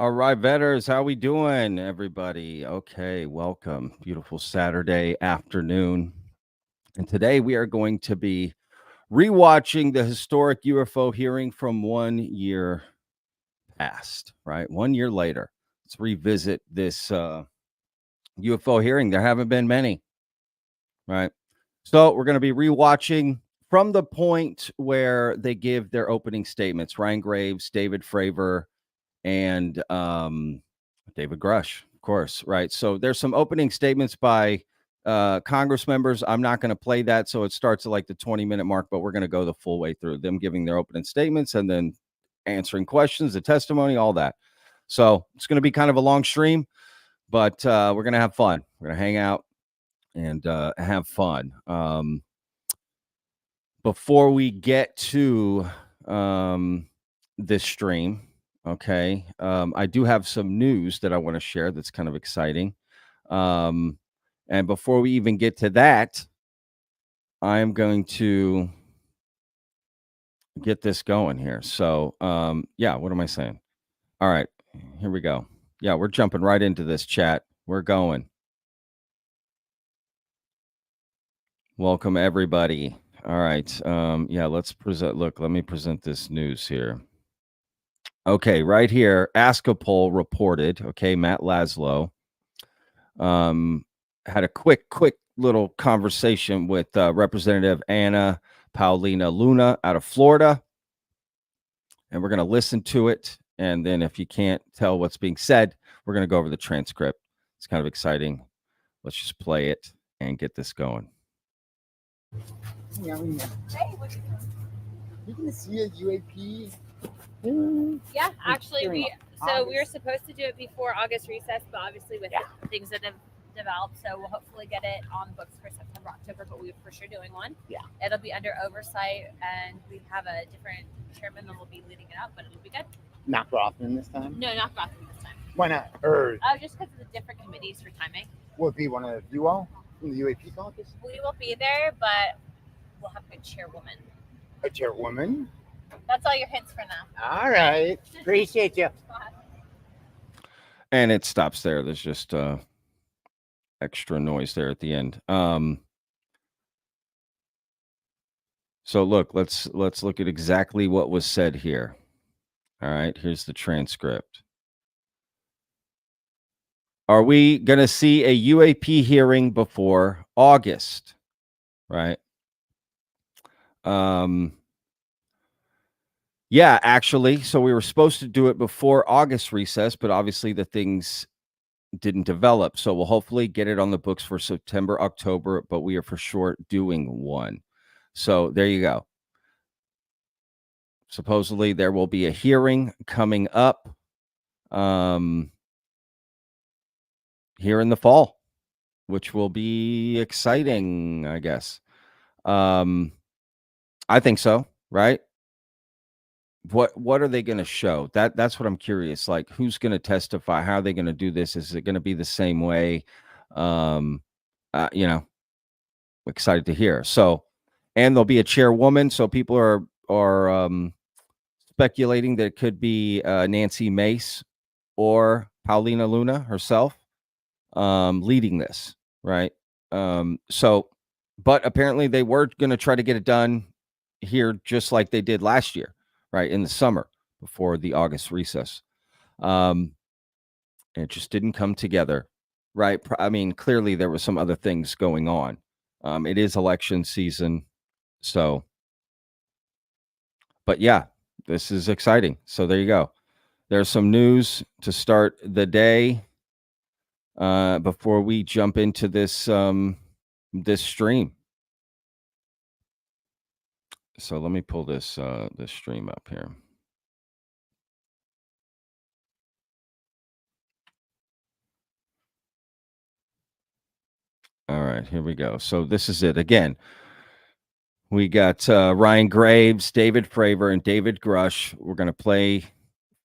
All right, vetters, how we doing, everybody? Okay, welcome. Beautiful Saturday afternoon. And today we are going to be rewatching the historic UFO hearing from 1 year past, right? 1 year later. Let's revisit this UFO hearing. There haven't been many, right? So we're going to be rewatching from the point where they give their opening statements. Ryan Graves, David Fravor, and David Grusch, of course, right? So there's some opening statements by Congress members. I'm not going to play that, so it starts at like the 20-minute mark, but we're going to go the full way through them giving their opening statements and then answering questions, the testimony, all that. So it's going to be kind of a long stream, but we're going to have fun. We're going to hang out and have fun. Before we get to this stream, okay, I do have some news that I want to share that's kind of exciting. And before we even get to that, I'm going to get this going here. So, yeah, what am I saying? All right, here we go. Yeah, we're jumping right into this chat. We're going. Welcome, everybody. All right. Yeah, let's present. Look, let me present this news here. Okay, right here, Askapol reported, okay, Matt Laszlo had a quick little conversation with Representative Anna Paulina Luna out of Florida. And we're going to listen to it. And then if you can't tell what's being said, we're going to go over the transcript. It's kind of exciting. Let's just play it and get this going. Hey, what you can see a UAP. Yeah, actually, we were supposed to do it before August recess, but obviously with things that have developed, so we'll hopefully get it on the books for September, October, but we're for sure doing one. Yeah. It'll be under oversight, and we have a different chairman that will be leading it up, but it'll be good. Not Rothman this time? No, not Rothman this time. Why not? Or just because of the different committees for timing. will it be one of you all from the UAP caucus? We will be there, but we'll have a chairwoman. A chairwoman? That's all your hints for now. All right. Appreciate you. And it stops there. There's just extra noise there at the end. So look, let's look at exactly what was said here. All right, here's the transcript. Are we going to see a UAP hearing before August? Right? Yeah, actually. So we were supposed to do it before August recess, but obviously the things didn't develop. So we'll hopefully get it on the books for September, October, but we are for sure doing one. So there you go. Supposedly there will be a hearing coming up here in the fall, which will be exciting, I guess. I think so, right? What are they going to show? That's what I'm curious. Like, who's going to testify? How are they going to do this? Is it going to be the same way? Excited to hear. So, and there'll be a chairwoman. So people are speculating that it could be Nancy Mace or Paulina Luna herself leading this, right? But apparently they were going to try to get it done here just like they did last year, right, in the summer before the August recess. It just didn't come together, right? I mean, clearly there was some other things going on. It is election season, so. But yeah, this is exciting. So there you go. There's some news to start the day before we jump into this this stream. So let me pull this this stream up here. All right, here we go. So this is it again. We got Ryan Graves, David Fravor, and David Grusch. We're going to play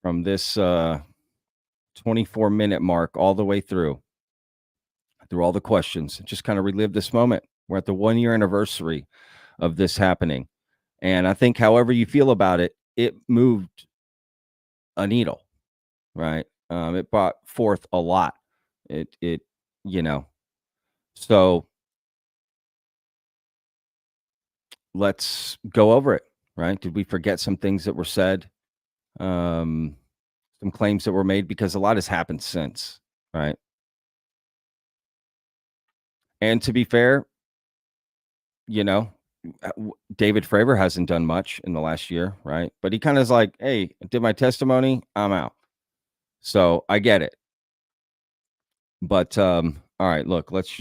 from this 24-minute mark all the way through all the questions. Just kind of relive this moment. We're at the 1 year anniversary of this happening. And I think however you feel about it, it moved a needle, right? It brought forth a lot. It so let's go over it, right? Did we forget some things that were said? Some claims that were made, because a lot has happened since, right? And to be fair, David Fravor hasn't done much in the last year, right? But he kind of is like, hey, I did my testimony, I'm out. So I get it. But all right, look, let's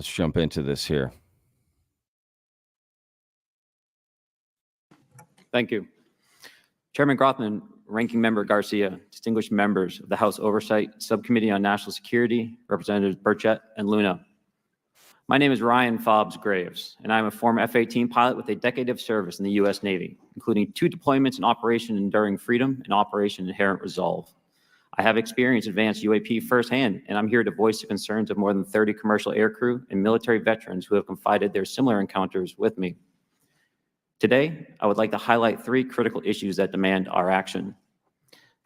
jump into this here. Thank you. Chairman Grothman, Ranking Member Garcia, distinguished members of the House Oversight Subcommittee on National Security, Representatives Burchett and Luna. My name is Ryan Fobbs Graves, and I'm a former F-18 pilot with a decade of service in the U.S. Navy, including 2 deployments in Operation Enduring Freedom and Operation Inherent Resolve. I have experienced advanced UAP firsthand, and I'm here to voice the concerns of more than 30 commercial aircrew and military veterans who have confided their similar encounters with me. Today, I would like to highlight 3 critical issues that demand our action.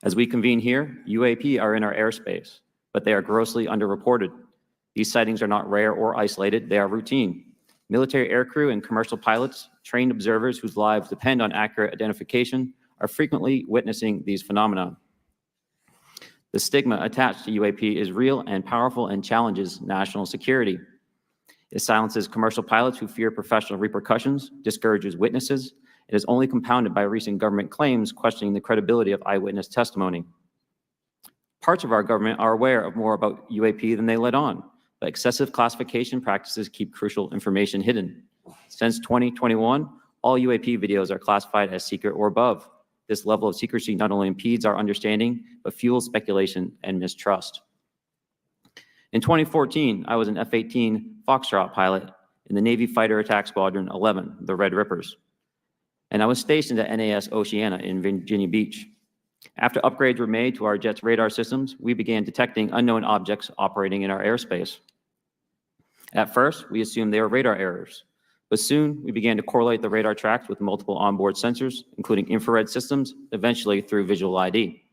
As we convene here, UAP are in our airspace, but they are grossly underreported. These sightings are not rare or isolated, they are routine. Military aircrew and commercial pilots, trained observers whose lives depend on accurate identification, are frequently witnessing these phenomena. The stigma attached to UAP is real and powerful and challenges national security. It silences commercial pilots who fear professional repercussions, discourages witnesses, and is only compounded by recent government claims questioning the credibility of eyewitness testimony. Parts of our government are aware of more about UAP than they let on, but excessive classification practices keep crucial information hidden. Since 2021, all UAP videos are classified as secret or above. This level of secrecy not only impedes our understanding, but fuels speculation and mistrust. In 2014, I was an F-18 Foxtrot pilot in the Navy Fighter Attack Squadron 11, the Red Rippers, and I was stationed at NAS Oceana in Virginia Beach. After upgrades were made to our jet's radar systems, we began detecting unknown objects operating in our airspace. At first, we assumed they were radar errors, but soon we began to correlate the radar tracks with multiple onboard sensors, including infrared systems, eventually through visual ID.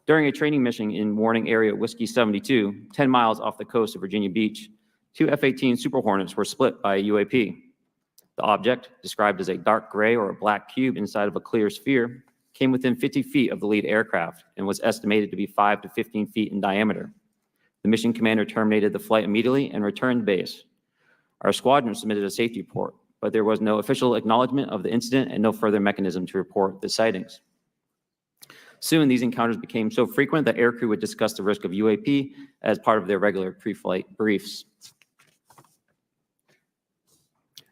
During a training mission in Warning Area Whiskey 72, 10 miles off the coast of Virginia Beach, 2 F-18 Super Hornets were split by a UAP. The object, described as a dark gray or a black cube inside of a clear sphere, came within 50 feet of the lead aircraft and was estimated to be 5 to 15 feet in diameter. The mission commander terminated the flight immediately and returned to base. Our squadron submitted a safety report, but there was no official acknowledgement of the incident and no further mechanism to report the sightings. Soon, these encounters became so frequent that aircrew would discuss the risk of UAP as part of their regular pre-flight briefs.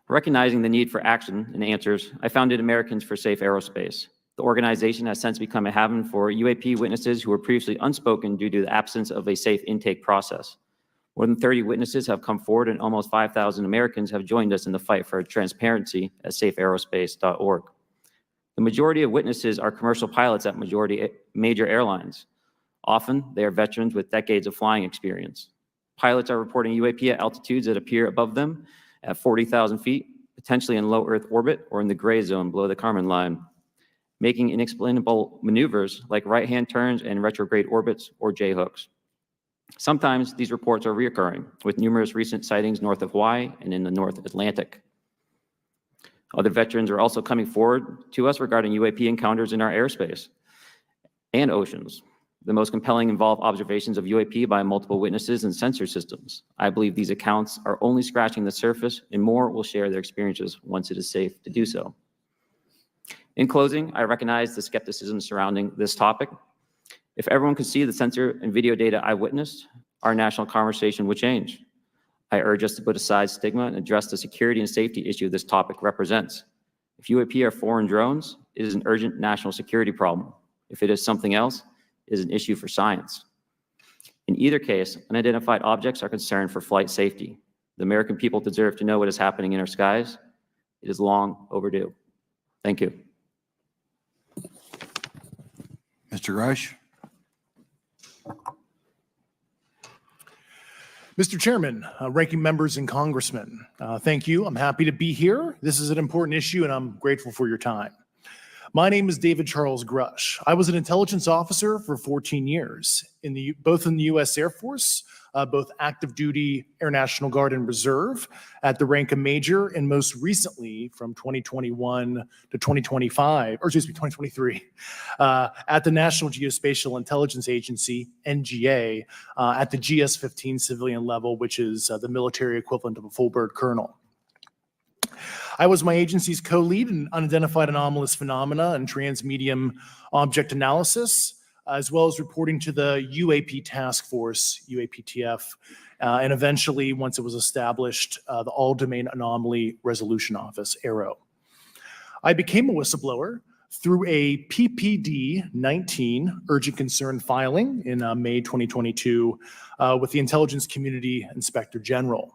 Recognizing the need for action and answers, I founded Americans for Safe Aerospace. The organization has since become a haven for UAP witnesses who were previously unspoken due to the absence of a safe intake process. More than 30 witnesses have come forward, and almost 5,000 Americans have joined us in the fight for transparency at safeaerospace.org. The majority of witnesses are commercial pilots at major airlines. Often, they are veterans with decades of flying experience. Pilots are reporting UAP at altitudes that appear above them at 40,000 feet, potentially in low Earth orbit or in the gray zone below the Kármán line, making inexplainable maneuvers like right-hand turns and retrograde orbits or J-hooks. Sometimes these reports are reoccurring, with numerous recent sightings north of Hawaii and in the North Atlantic. Other veterans are also coming forward to us regarding UAP encounters in our airspace and oceans. The most compelling involve observations of UAP by multiple witnesses and sensor systems. I believe these accounts are only scratching the surface, and more will share their experiences once it is safe to do so. In closing, I recognize the skepticism surrounding this topic. If everyone could see the sensor and video data I witnessed, our national conversation would change. I urge us to put aside stigma and address the security and safety issue this topic represents. If UAP are foreign drones, it is an urgent national security problem. If it is something else, it is an issue for science. In either case, unidentified objects are concerned for flight safety. The American people deserve to know what is happening in our skies. It is long overdue. Thank you. Mr. Grusch. Mr. Chairman, ranking members and congressmen, thank you. I'm happy to be here. This is an important issue, and I'm grateful for your time. My name is David Charles Grusch. I was an intelligence officer for 14 years, both in the U.S. Air Force, both active duty, Air National Guard, and Reserve at the rank of major, and most recently from 2021 to 2023, at the National Geospatial Intelligence Agency, NGA, at the GS-15 civilian level, which is the military equivalent of a full bird colonel. I was my agency's co-lead in unidentified anomalous phenomena and transmedium object analysis, as well as reporting to the UAP task force, UAPTF, and eventually, once it was established, the All-Domain Anomaly Resolution Office, AARO. I became a whistleblower through a PPD-19 urgent concern filing in May 2022 with the Intelligence Community Inspector General.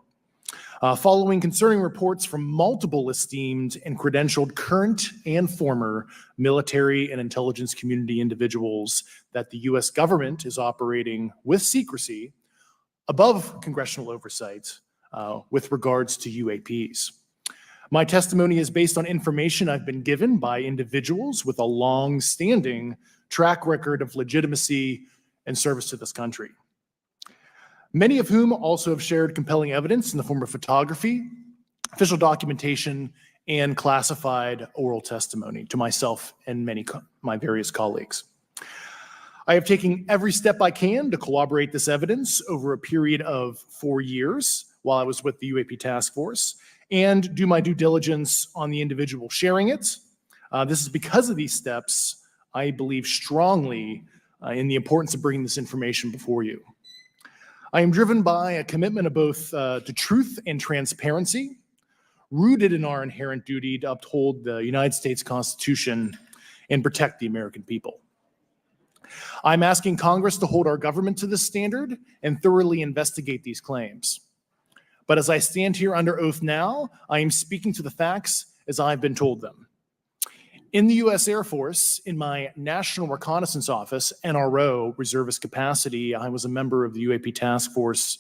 Following concerning reports from multiple esteemed and credentialed current and former military and intelligence community individuals that the U.S. government is operating with secrecy above congressional oversight with regards to UAPs. My testimony is based on information I've been given by individuals with a long-standing track record of legitimacy and service to this country, many of whom also have shared compelling evidence in the form of photography, official documentation, and classified oral testimony to myself and my various colleagues. I have taken every step I can to corroborate this evidence over a period of 4 years while I was with the UAP task force and do my due diligence on the individual sharing it. This is because of these steps, I believe strongly in the importance of bringing this information before you. I am driven by a commitment of both to truth and transparency, rooted in our inherent duty to uphold the United States Constitution and protect the American people. I'm asking Congress to hold our government to this standard and thoroughly investigate these claims. But as I stand here under oath now, I am speaking to the facts as I've been told them. In the U.S. Air Force, in my National Reconnaissance Office, NRO, reservist capacity, I was a member of the UAP Task Force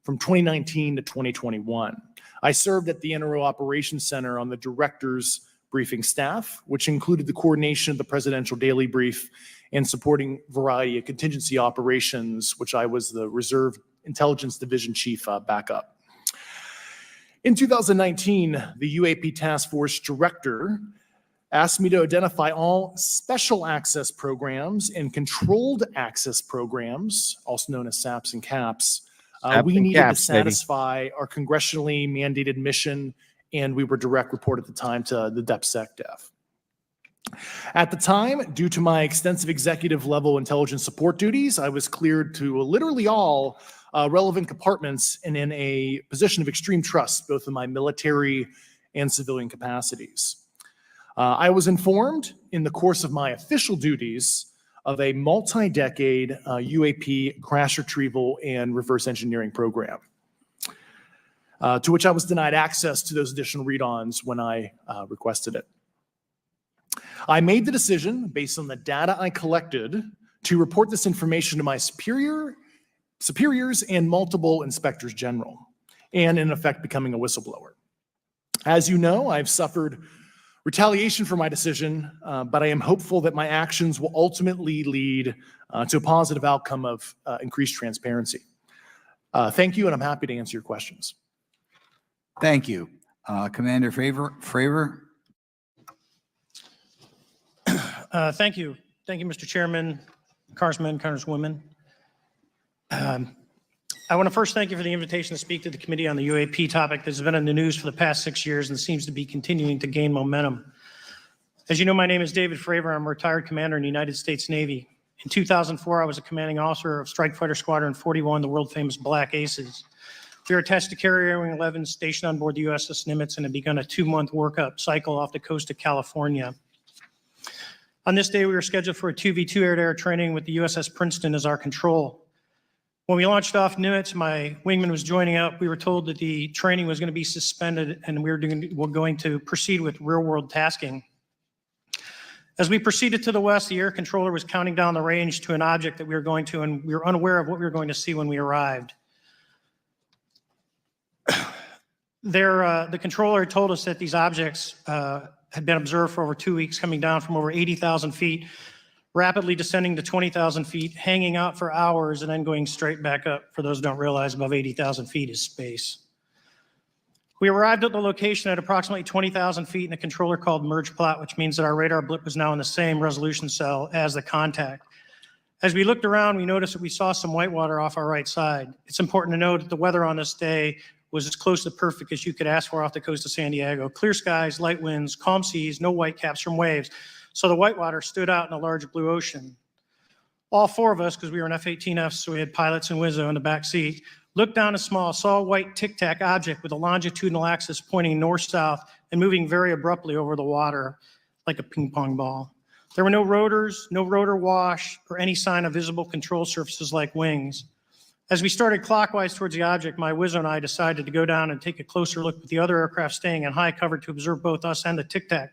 from 2019 to 2021. I served at the NRO Operations Center on the Director's Briefing staff, which included the coordination of the Presidential Daily Brief and supporting variety of contingency operations, which I was the Reserve Intelligence Division Chief backup. In 2019, the UAP Task Force Director asked me to identify all special access programs and controlled access programs, also known as SAPs and CAPs, we needed to satisfy our congressionally mandated mission, and we were direct report at the time to the DepSecDef. At the time, due to my extensive executive level intelligence support duties, I was cleared to literally all relevant compartments and in a position of extreme trust, both in my military and civilian capacities. I was informed in the course of my official duties of a multi-decade UAP crash retrieval and reverse engineering program, to which I was denied access to those additional read-ons when I requested it. I made the decision, based on the data I collected, to report this information to my superiors and multiple inspectors general, and in effect becoming a whistleblower. As you know, I've suffered retaliation for my decision, but I am hopeful that my actions will ultimately lead to a positive outcome of increased transparency. Thank you, and I'm happy to answer your questions. Thank you. Commander Fravor. Thank you. Thank you, Mr. Chairman, Congressmen, Congresswomen. I want to first thank you for the invitation to speak to the committee on the UAP topic that's been in the news for the past 6 years and seems to be continuing to gain momentum. As you know, my name is David Fravor. I'm a retired commander in the United States Navy. In 2004, I was a commanding officer of Strike Fighter Squadron 41, the world-famous Black Aces. We were attached to Carrier Wing 11, stationed on board the USS Nimitz, and had begun a 2-month workup cycle off the coast of California. On this day, we were scheduled for a 2v2 air-to-air training with the USS Princeton as our control. When we launched off Nimitz, my wingman was joining up. We were told that the training was going to be suspended and we were going to proceed with real-world tasking. As we proceeded to the west, the air controller was counting down the range to an object that we were going to, and we were unaware of what we were going to see when we arrived. The controller told us that these objects had been observed for over 2 weeks, coming down from over 80,000 feet, rapidly descending to 20,000 feet, hanging out for hours, and then going straight back up. For those who don't realize, above 80,000 feet is space. We arrived at the location at approximately 20,000 feet, and the controller called merge plot, which means that our radar blip was now in the same resolution cell as the contact. As we looked around, we noticed that we saw some whitewater off our right side. It's important to note that the weather on this day was as close to perfect as you could ask for off the coast of San Diego. Clear skies, light winds, calm seas, no whitecaps from waves. So the whitewater stood out in a large blue ocean. All four of us, because we were in F-18Fs, so we had pilots and Wizzo in the back seat, looked down and saw a white tic-tac object with a longitudinal axis pointing north-south and moving very abruptly over the water like a ping pong ball. There were no rotors, no rotor wash, or any sign of visible control surfaces like wings. As we started clockwise towards the object, my Wizzo and I decided to go down and take a closer look with the other aircraft staying in high cover to observe both us and the tic-tac.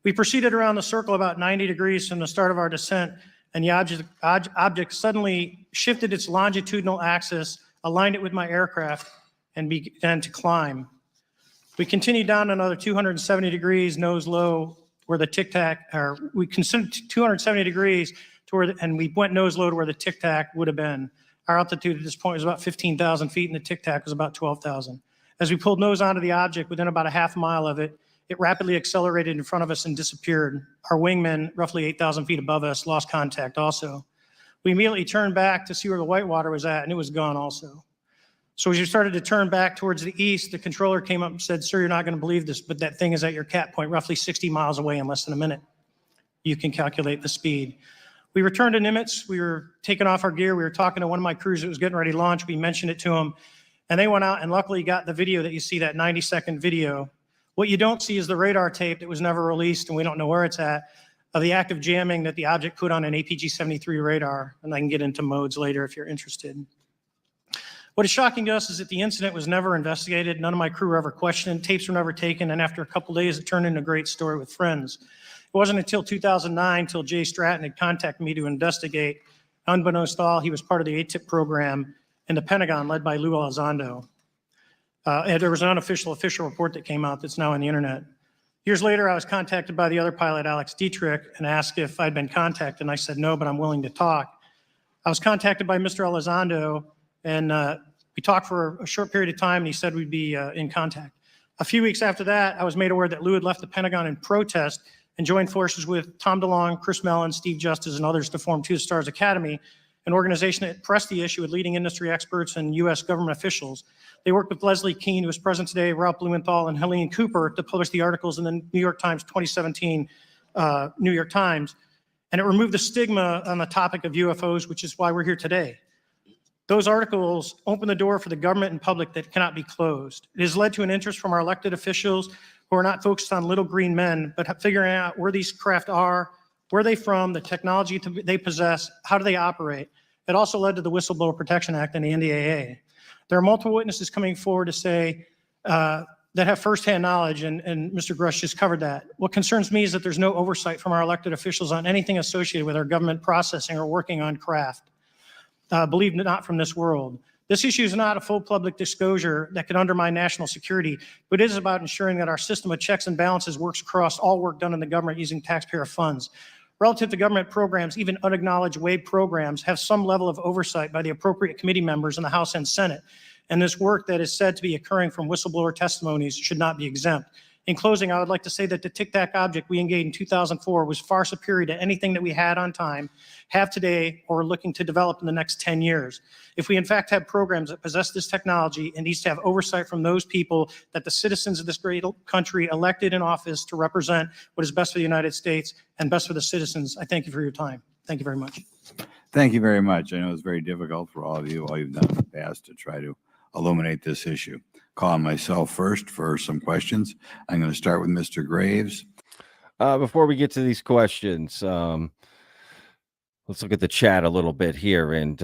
We proceeded around the circle about 90 degrees from the start of our descent, and the object suddenly shifted its longitudinal axis, aligned it with my aircraft, and began to climb. We continued down another 270 degrees, nose low, where the tic-tac, or we considered 270 degrees to where, and we went nose low to where the tic-tac would have been. Our altitude at this point was about 15,000 feet, and the tic-tac was about 12,000. As we pulled nose onto the object, within about a half mile of it, it rapidly accelerated in front of us and disappeared. Our wingmen, roughly 8,000 feet above us, lost contact also. We immediately turned back to see where the whitewater was at, and it was gone also. So as we started to turn back towards the east, the controller came up and said, "Sir, you're not going to believe this, but that thing is at your cap point, roughly 60 miles away in less than a minute. You can calculate the speed." We returned to Nimitz. We were taking off our gear. We were talking to one of my crews that was getting ready to launch. We mentioned it to them, and they went out and luckily got the video that you see, that 90-second video. What you don't see is the radar tape that was never released, and we don't know where it's at, of the active jamming that the object put on an APG-73 radar, and I can get into modes later if you're interested. What is shocking to us is that the incident was never investigated. None of my crew were ever questioned. Tapes were never taken, and after a couple days, it turned into a great story with friends. It wasn't until 2009 until Jay Stratton had contacted me to investigate. Unbeknownst to all, he was part of the ATIP program in the Pentagon led by Lou Elizondo. And there was an official report that came out that's now on the internet. Years later, I was contacted by the other pilot, Alex Dietrich, and asked if I'd been contacted, and I said no, but I'm willing to talk. I was contacted by Mr. Elizondo, and we talked for a short period of time, and he said we'd be in contact. A few weeks after that, I was made aware that Lou had left the Pentagon in protest and joined forces with Tom DeLong, Chris Mellon, Steve Justice, and others to form Two Stars Academy, an organization that pressed the issue with leading industry experts and U.S. government officials. They worked with Leslie Keene, who is present today, Ralph Blumenthal, and Helene Cooper to publish the articles in the New York Times 2017 New York Times. And it removed the stigma on the topic of UFOs, which is why we're here today. Those articles open the door for the government and public that cannot be closed. It has led to an interest from our elected officials who are not focused on little green men, but figuring out where these craft are, where are they from, the technology they possess, how do they operate. It also led to the Whistleblower Protection Act and the NDAA. There are multiple witnesses coming forward to say that have firsthand knowledge, and Mr. Grusch just covered that. What concerns me is that there's no oversight from our elected officials on anything associated with our government processing or working on craft. Believe it or not, from this world. This issue is not a full public disclosure that could undermine national security, but it is about ensuring that our system of checks and balances works across all work done in the government using taxpayer funds. Relative to government programs, even unacknowledged wave programs have some level of oversight by the appropriate committee members in the House and Senate. And this work that is said to be occurring from whistleblower testimonies should not be exempt. In closing, I would like to say that the tic-tac object we engaged in 2004 was far superior to anything that we had on time, have today, or are looking to develop in the next 10 years. If we in fact have programs that possess this technology, it needs to have oversight from those people that the citizens of this great country elected in office to represent what is best for the United States and best for the citizens. I thank you for your time. Thank you very much. Thank you very much. I know it's very difficult for all of you, all you've done in the past to try to illuminate this issue. Call myself first for some questions. I'm going to start with Mr. Graves. Before we get to these questions, let's look at the chat a little bit here and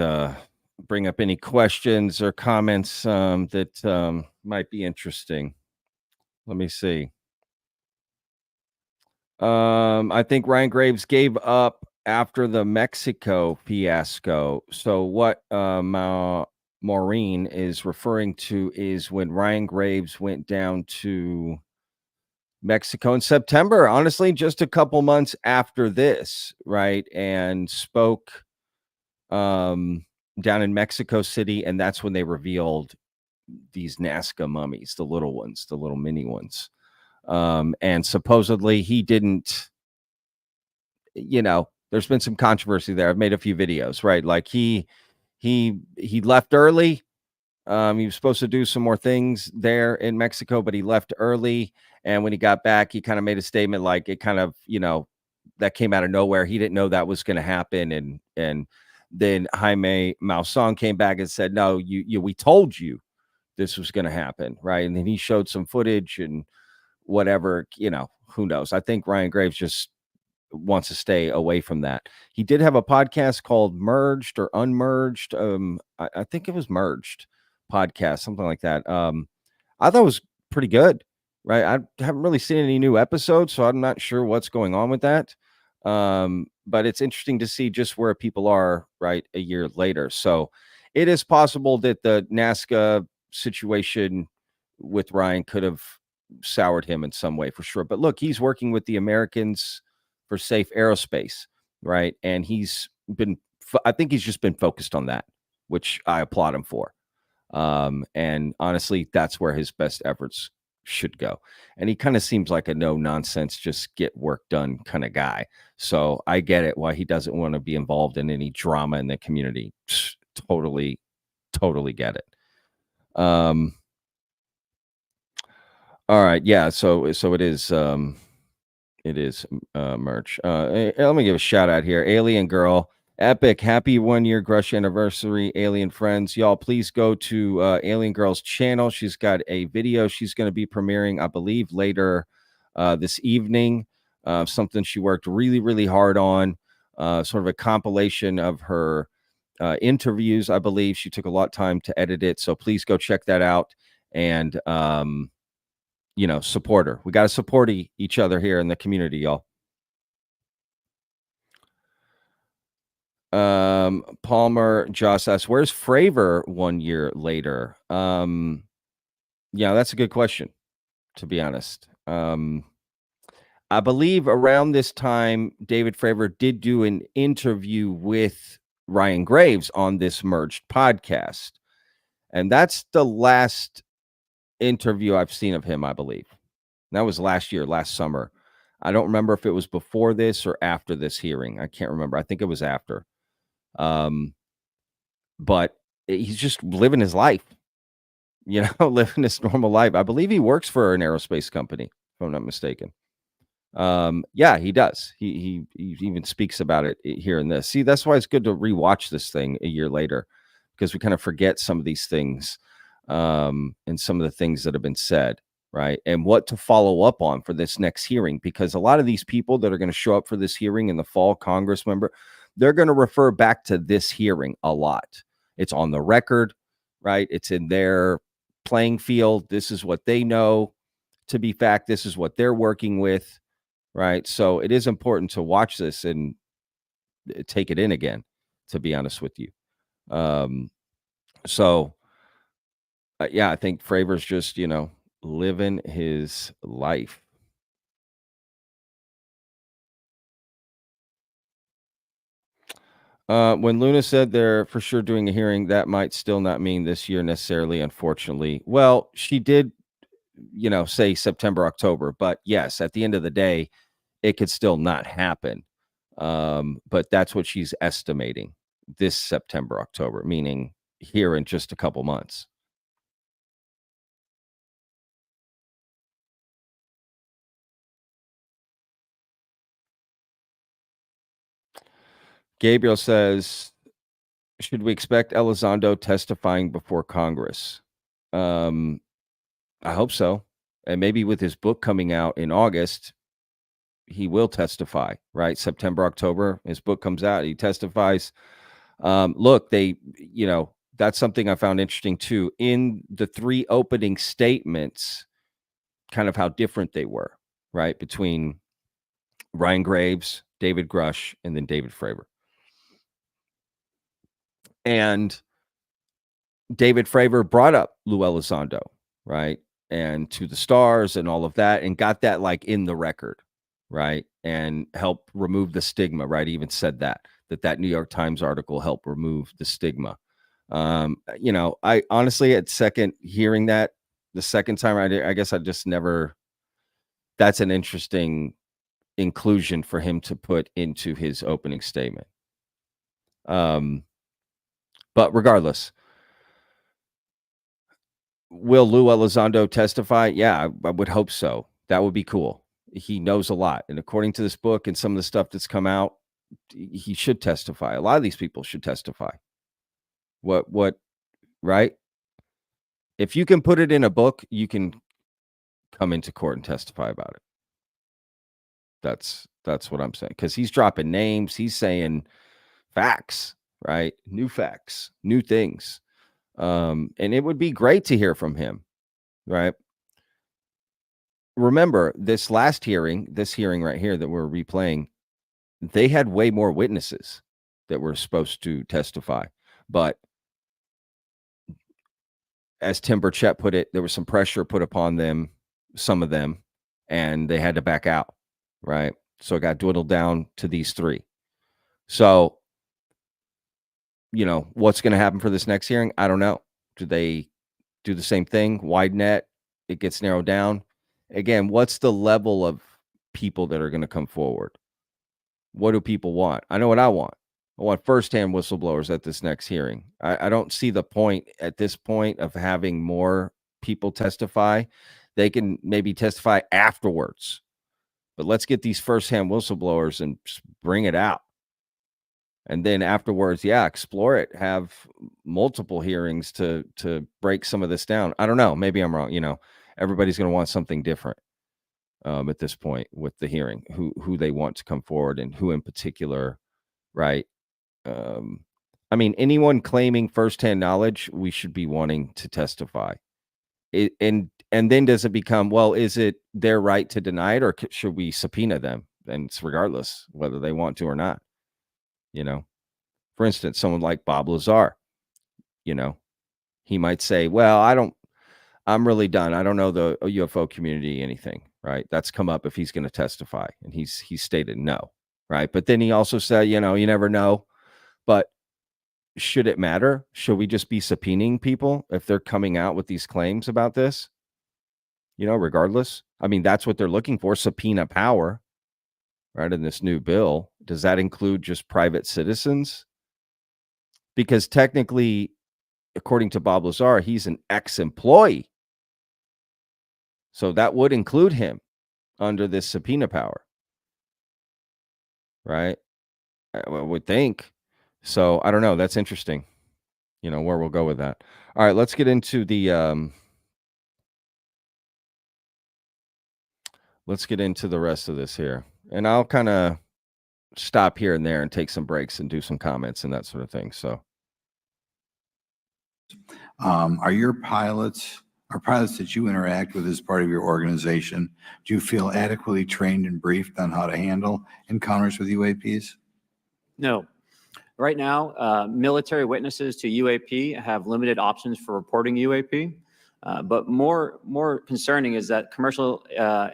bring up any questions or comments that might be interesting. Let me see. I think Ryan Graves gave up after the Mexico fiasco. So what Maureen is referring to is when Ryan Graves went down to Mexico in September, honestly, just a couple months after this, right? And spoke down in Mexico City, and that's when they revealed these Nazca mummies, the little ones, the little mini ones. And supposedly he didn't, there's been some controversy there. I've made a few videos, right? Like he left early. He was supposed to do some more things there in Mexico, but he left early. And when he got back, he kind of made a statement like it kind of, that came out of nowhere. He didn't know that was going to happen. And then Jaime Maussan came back and said, no, we told you this was going to happen. Right. And then he showed some footage and whatever, who knows? I think Ryan Graves just wants to stay away from that. He did have a podcast called Merged or Unmerged. I think it was Merged podcast, something like that. I thought it was pretty good, right? I haven't really seen any new episodes, so I'm not sure what's going on with that. But it's interesting to see just where people are, right, a year later. So it is possible that the Nazca situation with Ryan could have soured him in some way, for sure. But look, he's working with the Americans for Safe Aerospace, right? And I think he's just been focused on that, which I applaud him for. And honestly, that's where his best efforts should go. And he kind of seems like a no nonsense, just get work done kind of guy. So I get it why he doesn't want to be involved in any drama in the community. Totally get it. All right. Yeah. So it is, merch. Let me give a shout out here. Alien Girl, epic, happy 1 year Grusch anniversary, Alien friends. Y'all, please go to Alien Girl's channel. She's got a video she's going to be premiering, I believe, later this evening. Something she worked really, really hard on. Sort of a compilation of her interviews. I believe she took a lot of time to edit it. So please go check that out and support her. We got to support each other here in the community, y'all. Palmer Joss asks, where's Fravor 1 year later? That's a good question, to be honest. I believe around this time, David Fravor did do an interview with Ryan Graves on this Merged podcast. And that's the last interview I've seen of him, I believe. That was last summer. I don't remember if it was before this or after this hearing. I can't remember. I think it was after. But he's just living his life, living his normal life. I believe he works for an aerospace company, if I'm not mistaken. Yeah, he does. He even speaks about it here in this. See, that's why it's good to rewatch this thing a year later, because we kind of forget some of these things, and some of the things that have been said, right? And what to follow up on for this next hearing, because a lot of these people that are going to show up for this hearing in the fall, Congress member, they're going to refer back to this hearing a lot. It's on the record, right? It's in their playing field. This is what they know to be fact. This is what they're working with, right? So it is important to watch this and take it in again, to be honest with you. Yeah, I think Fravor's just, living his life. When Luna said they're for sure doing a hearing, that might still not mean this year necessarily, unfortunately. Well, she did, say September, October, but yes, at the end of the day, it could still not happen. But that's what she's estimating, this September, October, meaning here in just a couple months. Gabriel says, should we expect Elizondo testifying before Congress? I hope so. And maybe with his book coming out in August, he will testify, right? September, October, his book comes out, he testifies. Look, that's something I found interesting too. In the 3 opening statements, kind of how different they were, right? Between Ryan Graves, David Grusch, and then David Fravor. And David Fravor brought up Lou Elizondo, right? and to the stars and all of that, and got that like in the record, right? And help remove the stigma, right? He even said that New York Times article helped remove the stigma. You know, I honestly, at second hearing that the second time, I guess I just never, that's an interesting inclusion for him to put into his opening statement. But regardless, will Lou Elizondo testify? Yeah, I would hope so. That would be cool. He knows a lot. And according to this book and some of the stuff that's come out, he should testify. A lot of these people should testify. What, right? If you can put it in a book, you can come into court and testify about it. That's what I'm saying. Because he's dropping names. He's saying facts, right? New facts, new things. And it would be great to hear from him, right? Remember this hearing right here that we're replaying, they had way more witnesses that were supposed to testify. But as Tim Burchett put it, there was some pressure put upon them, some of them, and they had to back out, right? So it got dwindled down to these three. So, you know, what's going to happen for this next hearing? I don't know. Do they do the same thing? Wide net, it gets narrowed down. Again, what's the level of people that are going to come forward? What do people want? I know what I want. I want firsthand whistleblowers at this next hearing. I don't see the point at this point of having more people testify. They can maybe testify afterwards, but let's get these firsthand whistleblowers and bring it out. And then afterwards, yeah, explore it. Have multiple hearings to break some of this down. I don't know. Maybe I'm wrong. You know, everybody's going to want something different at this point with the hearing, who they want to come forward and who in particular, right? I mean, anyone claiming firsthand knowledge, we should be wanting to testify. And then does it become, well, is it their right to deny it, or should we subpoena them? And it's regardless whether they want to or not. You know, for instance, someone like Bob Lazar, you know, he might say, well, I'm really done. I don't know the UFO community anything, right? That's come up if he's going to testify, and he's stated no, right? But then he also said, you know, you never know. But should it matter? Should we just be subpoenaing people if they're coming out with these claims about this? You know, regardless. I mean, that's what they're looking for, subpoena power, right? In this new bill. Does that include just private citizens? Because technically, according to Bob Lazar, he's an ex-employee. So that would include him under this subpoena power, right? I would think. So I don't know. That's interesting. You know, where we'll go with that. All right, let's get into the rest of this here. And I'll kind of stop here and there and take some breaks and do some comments and that sort of thing. So are pilots that you interact with as part of your organization, do you feel adequately trained and briefed on how to handle encounters with UAPs? No. Right now, military witnesses to UAP have limited options for reporting UAP. But more concerning is that commercial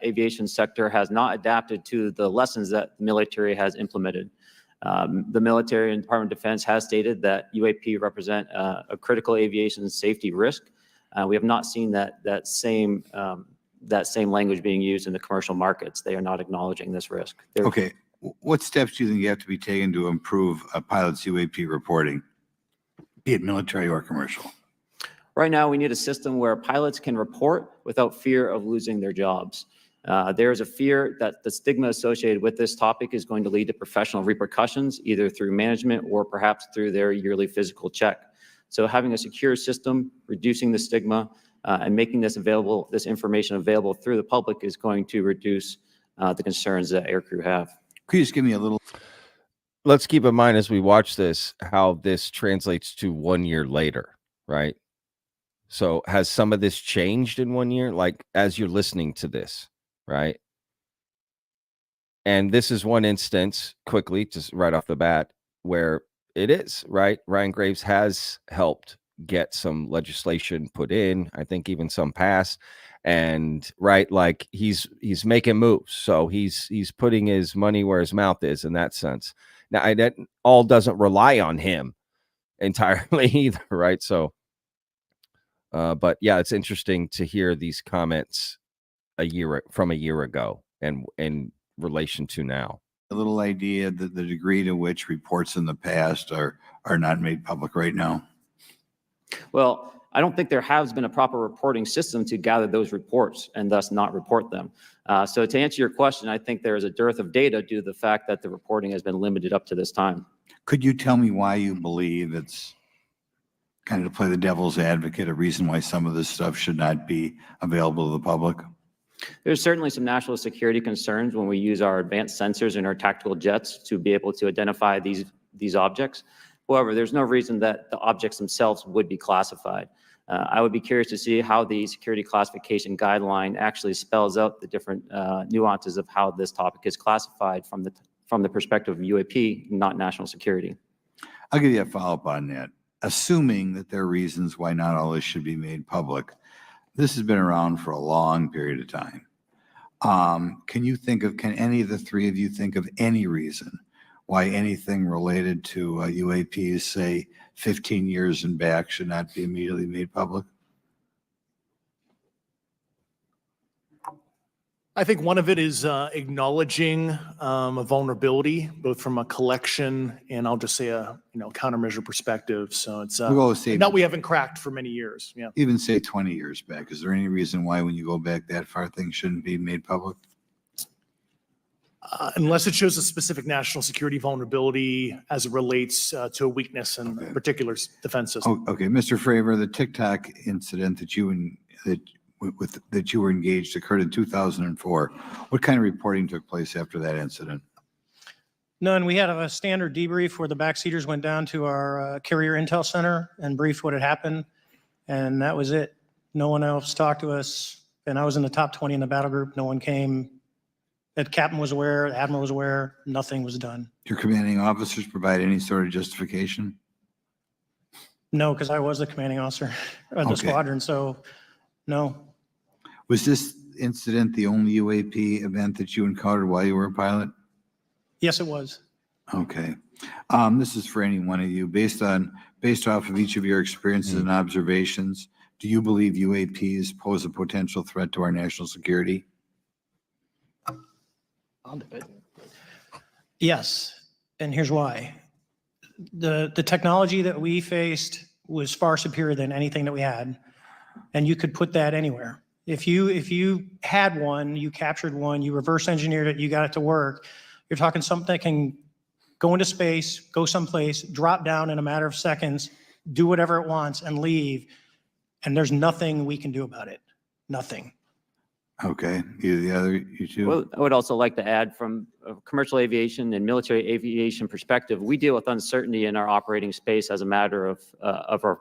aviation sector has not adapted to the lessons that the military has implemented. The military and Department of Defense has stated that UAP represent a critical aviation safety risk. We have not seen that same language being used in the commercial markets. They are not acknowledging this risk. Okay. What steps do you think you have to be taken to improve a pilot's UAP reporting, be it military or commercial? Right now, we need a system where pilots can report without fear of losing their jobs. There is a fear that the stigma associated with this topic is going to lead to professional repercussions, either through management or perhaps through their yearly physical check. So having a secure system, reducing the stigma, and making this information available through the public is going to reduce the concerns that aircrew have. Could you just give me a little? Let's keep in mind as we watch this, how this translates to 1 year later, right? So has some of this changed in 1 year? Like as you're listening to this, right? And this is one instance, quickly, just right off the bat, where it is, right? Ryan Graves has helped get some legislation put in, I think even some passed. and right, like he's making moves, so he's putting his money where his mouth is in that sense. Now that all doesn't rely on him entirely either, right? So but yeah, it's interesting to hear these comments from a year ago and in relation to now. A little idea that the degree to which reports in the past are not made public right now? Well, I don't think there has been a proper reporting system to gather those reports and thus not report them. So to answer your question, I think there is a dearth of data due to the fact that the reporting has been limited up to this time. Could you tell me why you believe it's, kind of to play the devil's advocate, a reason why some of this stuff should not be available to the public? There's certainly some national security concerns when we use our advanced sensors in our tactical jets to be able to identify these objects. However, there's no reason that the objects themselves would be classified. I would be curious to see how the security classification guideline actually spells out the different nuances of how this topic is classified from the perspective of UAP, not national security. I'll give you a follow-up on that. Assuming that there are reasons why not all this should be made public, this has been around for a long period of time. Can any of the three of you think of any reason why anything related to UAPs, say 15 years and back, should not be immediately made public? I think one of it is acknowledging a vulnerability, both from a collection and I'll just say a countermeasure perspective. So it's not we haven't cracked for many years. Yeah. Even say 20 years back. Is there any reason why when you go back that far, things shouldn't be made public? Unless it shows a specific national security vulnerability as it relates to a weakness in a particular defense system. Oh, okay, Mr. Fravor, the TikTok incident that you were engaged occurred in 2004. What kind of reporting took place after that incident? None. We had a standard debrief where the backseaters went down to our carrier intel center and briefed what had happened, and that was it. No one else talked to us, and I was in the top 20 in the battle group. No one came. The captain was aware, the admiral was aware, nothing was done. Your commanding officers provide any sort of justification? No, because I was the commanding officer of the squadron, so no. Was this incident the only UAP event that you encountered while you were a pilot? Yes, it was. Okay. This is for any one of you. Based off of each of your experiences and observations, do you believe UAPs pose a potential threat to our national security? I'll do it. Yes, and here's why. The technology that we faced was far superior than anything that we had, and you could put that anywhere. If you had one, you captured one, you reverse engineered it, you got it to work, you're talking something that can go into space, go someplace, drop down in a matter of seconds, do whatever it wants, and leave, and there's nothing we can do about it. Nothing. Okay, you two? Well, I would also like to add, from a commercial aviation and military aviation perspective, we deal with uncertainty in our operating space as a matter of our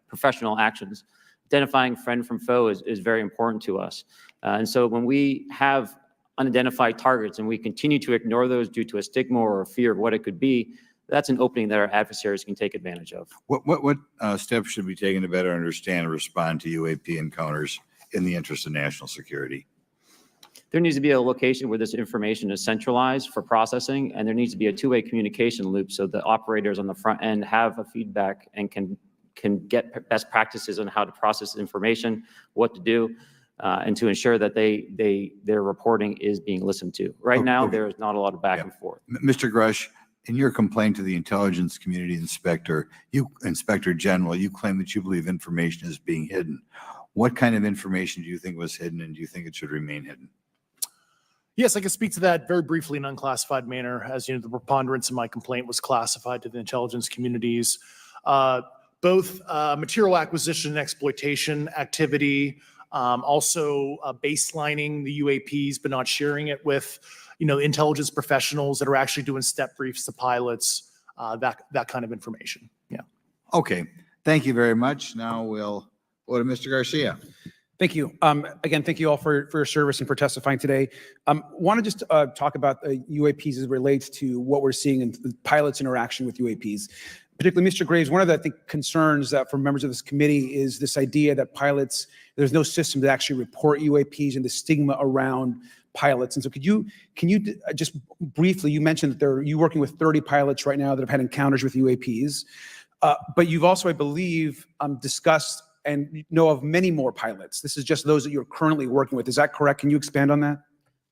professional actions. Identifying friend from foe is very important to us. And so when we have unidentified targets and we continue to ignore those due to a stigma or a fear of what it could be, that's an opening that our adversaries can take advantage of. What steps should be taken to better understand and respond to UAP encounters in the interest of national security? There needs to be a location where this information is centralized for processing, and there needs to be a two-way communication loop so the operators on the front end have a feedback and can get best practices on how to process information, what to do, and to ensure that their reporting is being listened to. Right now, there is not a lot of back and forth. Mr. Grusch, in your complaint to the intelligence community inspector general, you claim that you believe information is being hidden. What kind of information do you think was hidden, and do you think it should remain hidden? Yes, I can speak to that very briefly in unclassified manner. As you know, the preponderance of my complaint was classified to the intelligence communities. Both material acquisition and exploitation activity, also baselining the UAPs, but not sharing it with, intelligence professionals that are actually doing step briefs to pilots, that kind of information. Yeah. Okay. Thank you very much. Now we'll go to Mr. Garcia. Thank you. Again, thank you all for your service and for testifying today. Want to just talk about UAPs as it relates to what we're seeing in pilots' interaction with UAPs. particularly Mr. Graves, one of the, I think, concerns that for members of this committee is this idea that pilots, there's no system to actually report UAPs and the stigma around pilots. And so can you just briefly, you mentioned that you're working with 30 pilots right now that have had encounters with UAPs, but you've also, I believe, discussed and know of many more pilots. This is just those that you're currently working with. Is that correct? Can you expand on that?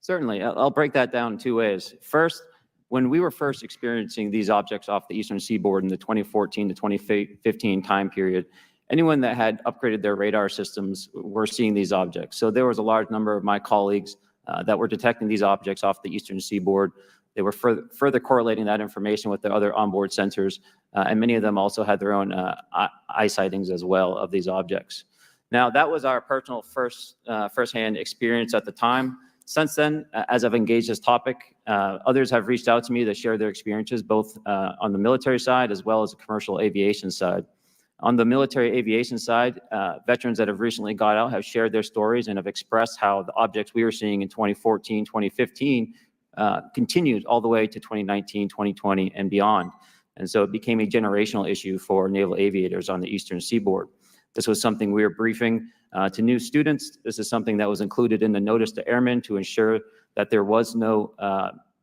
Certainly. I'll break that down in two ways. First, when we were first experiencing these objects off the eastern seaboard in the 2014 to 2015 time period, anyone that had upgraded their radar systems were seeing these objects. So there was a large number of my colleagues that were detecting these objects off the eastern seaboard. They were further correlating that information with their other onboard sensors, and many of them also had their own eye sightings as well of these objects. Now, that was our personal firsthand experience at the time. Since then, as I've engaged this topic, others have reached out to me to share their experiences, both on the military side as well as the commercial aviation side. On the military aviation side, veterans that have recently got out have shared their stories and have expressed how the objects we were seeing in 2014, 2015 continued all the way to 2019, 2020, and beyond. And so it became a generational issue for naval aviators on the eastern seaboard. This was something we were briefing to new students. This is something that was included in the notice to airmen to ensure that there was no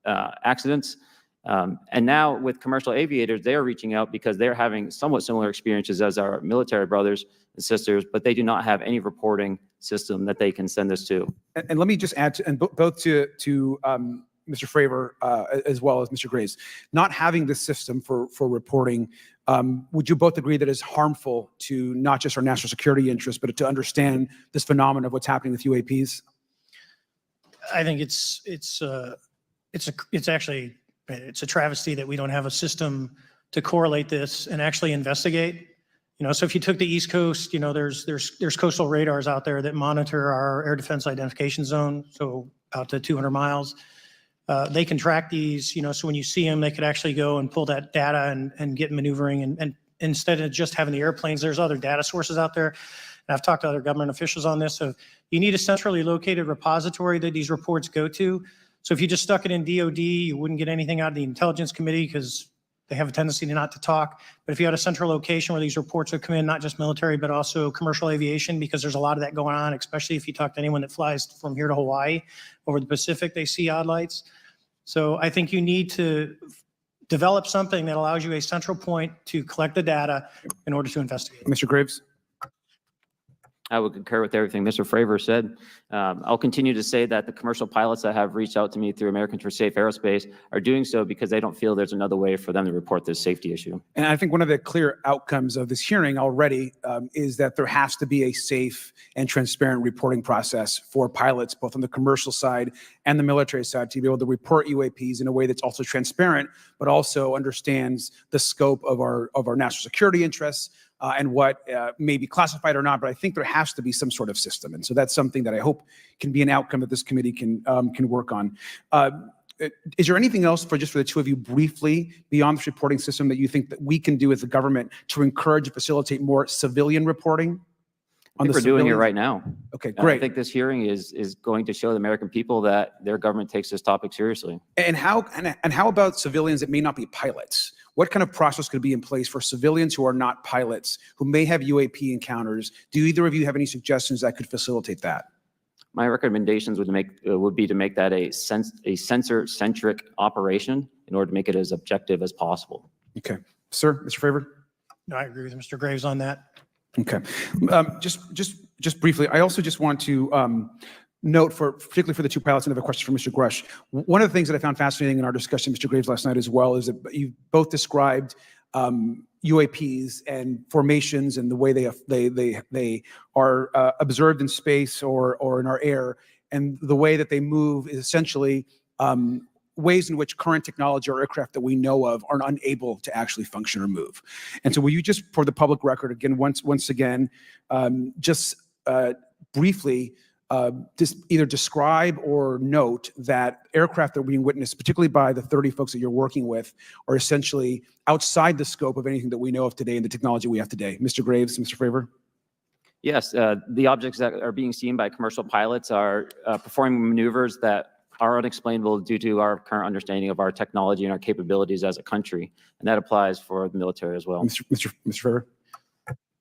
accidents. And now with commercial aviators, they are reaching out because they're having somewhat similar experiences as our military brothers and sisters, but they do not have any reporting system that they can send this to. And let me just add, both to Mr. Fravor as well as Mr. Graves, not having this system for reporting, would you both agree that is harmful to not just our national security interests, but to understand this phenomenon of what's happening with UAPs? I think it's a travesty that we don't have a system to correlate this and actually investigate. So if you took the East Coast, there's coastal radars out there that monitor our air defense identification zone, so out to 200 miles. They can track these, so when you see them, they could actually go and pull that data and get maneuvering. And instead of just having the airplanes, there's other data sources out there. And I've talked to other government officials on this. So you need a centrally located repository that these reports go to. So if you just stuck it in DOD, you wouldn't get anything out of the Intelligence Committee because they have a tendency to not to talk. But if you had a central location where these reports would come in, not just military, but also commercial aviation, because there's a lot of that going on, especially if you talk to anyone that flies from here to Hawaii, over the Pacific, they see odd lights. So I think you need to develop something that allows you a central point to collect the data in order to investigate. Mr. Graves? I would concur with everything Mr. Fravor said. I'll continue to say that the commercial pilots that have reached out to me through Americans for Safe Aerospace are doing so because they don't feel there's another way for them to report this safety issue. And I think one of the clear outcomes of this hearing already is that there has to be a safe and transparent reporting process for pilots, both on the commercial side and the military side, to be able to report UAPs in a way that's also transparent, but also understands the scope of our national security interests, and what may be classified or not, but I think there has to be some sort of system. And so that's something that I hope can be an outcome that this committee can work on. Is there anything else for the two of you briefly beyond this reporting system that you think that we can do as a government to encourage and facilitate more civilian reporting? I think we're doing it right now. Okay, great. I think this hearing is going to show the American people that their government takes this topic seriously. And how about civilians that may not be pilots? What kind of process could be in place for civilians who are not pilots, who may have UAP encounters? Do either of you have any suggestions that could facilitate that? My recommendations would be to make that a sensor-centric operation in order to make it as objective as possible. Okay, sir, Mr. Fravor? No, I agree with Mr. Graves on that. Okay, just briefly, I also just want to note, particularly for the two pilots, and I have a question for Mr. Grusch. One of the things that I found fascinating in our discussion, Mr. Graves, last night as well, is that you both described UAPs and formations and the way they are observed in space or in our air, and the way that they move is essentially ways in which current technology or aircraft that we know of are unable to actually function or move. And so will you just, for the public record, again, once again, briefly, just either describe or note that aircraft that are being witnessed, particularly by the 30 folks that you're working with, are essentially outside the scope of anything that we know of today and the technology we have today. Mr. Graves, Mr. Fravor? Yes, the objects that are being seen by commercial pilots are performing maneuvers that are unexplainable due to our current understanding of our technology and our capabilities as a country. And that applies for the military as well. Mr. Fravor?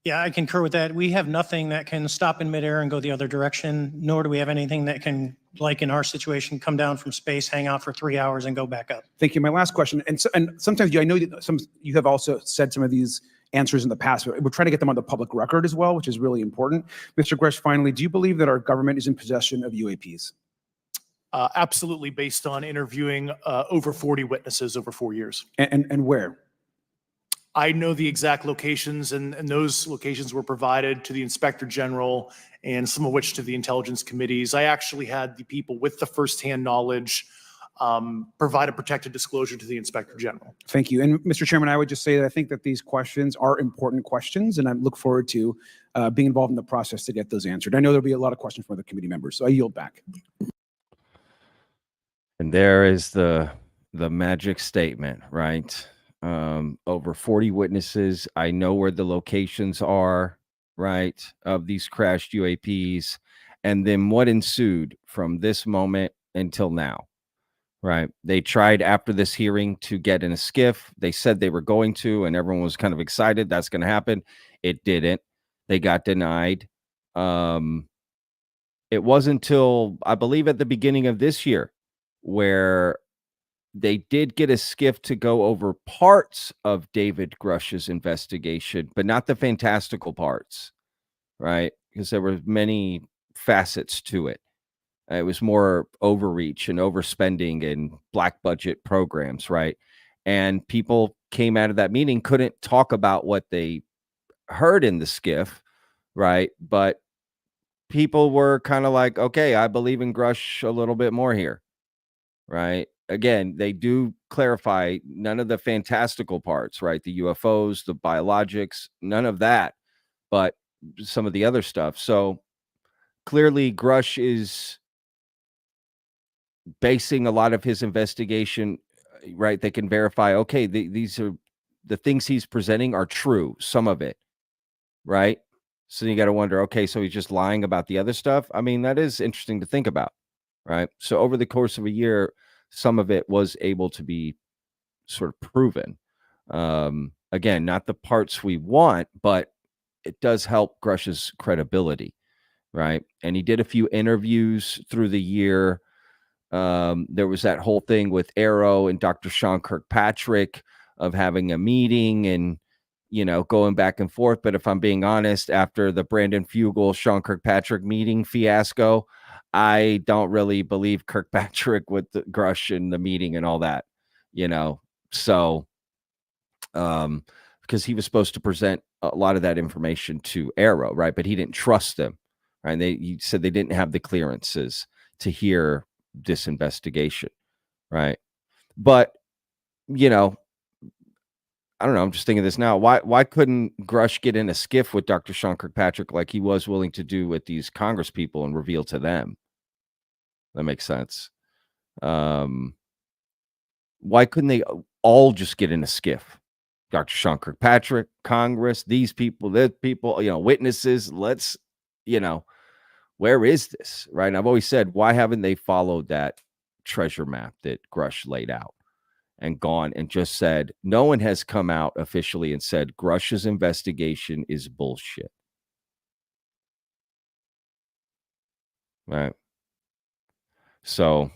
Yeah, I concur with that. We have nothing that can stop in midair and go the other direction, nor do we have anything that can, like in our situation, come down from space, hang out for 3 hours and go back up. Thank you. My last question, and sometimes I know that you have also said some of these answers in the past, but we're trying to get them on the public record as well, which is really important. Mr. Grusch, finally, do you believe that our government is in possession of UAPs? Absolutely, based on interviewing over 40 witnesses over 4 years. And where? I know the exact locations, and those locations were provided to the Inspector General and some of which to the intelligence committees. I actually had the people with the firsthand knowledge provide a protected disclosure to the Inspector General. Thank you. And Mr. Chairman, I would just say that I think that these questions are important questions, and I look forward to being involved in the process to get those answered. I know there'll be a lot of questions from other committee members, so I yield back. And there is the magic statement, right? Over 40 witnesses. I know where the locations are, right, of these crashed UAPs. And then what ensued from this moment until now, right? They tried after this hearing to get in a skiff. They said they were going to, and everyone was kind of excited that's going to happen. It didn't. They got denied. It wasn't until, I believe, at the beginning of this year where they did get a skiff to go over parts of David Grusch's investigation, but not the fantastical parts, right? Because there were many facets to it. It was more overreach and overspending and black budget programs, right? And people came out of that meeting, couldn't talk about what they heard in the skiff, right? But people were kind of like, okay, I believe in Grusch a little bit more here, right? Again, they do clarify none of the fantastical parts, right? The UFOs, the biologics, none of that, but some of the other stuff. So clearly Grusch is basing a lot of his investigation, right? They can verify, okay, these are the things he's presenting are true, some of it, right? So you got to wonder, okay, so he's just lying about the other stuff. I mean, that is interesting to think about, right? So over the course of a year, some of it was able to be sort of proven. Again, not the parts we want, but it does help Grusch's credibility, right? And he did a few interviews through the year. There was that whole thing with Arrow and Dr. Sean Kirkpatrick of having a meeting and, you know, going back and forth. But if I'm being honest, after the Brandon Fugel, Sean Kirkpatrick meeting fiasco, I don't really believe Kirkpatrick with the Grusch in the meeting and all that, you know. So, because he was supposed to present a lot of that information to Arrow, right? But he didn't trust them, right? He said they didn't have the clearances to hear this investigation, right? But, you know, I don't know. I'm just thinking this now. Why couldn't Grusch get in a skiff with Dr. Sean Kirkpatrick like he was willing to do with these Congress people and reveal to them? That makes sense. Why couldn't they all just get in a skiff? Dr. Sean Kirkpatrick, Congress, these people, that people, you know, witnesses. Let's, you know, where is this, right? And I've always said, why haven't they followed that treasure map that Grusch laid out and gone and just said, no one has come out officially and said Grusch's investigation is bullshit, right? So,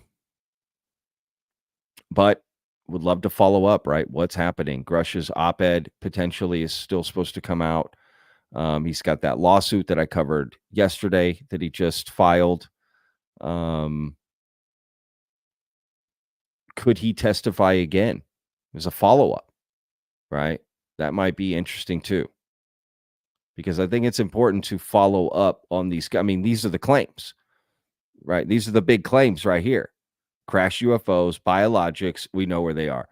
but would love to follow up, right? What's happening? Grusch's op-ed potentially is still supposed to come out. He's got that lawsuit that I covered yesterday that he just filed. Could he testify again as a follow-up, right? That might be interesting too, because I think it's important to follow up on these. I mean, these are the claims, right? These are the big claims right here. Crash UFOs, biologics, we know where they are.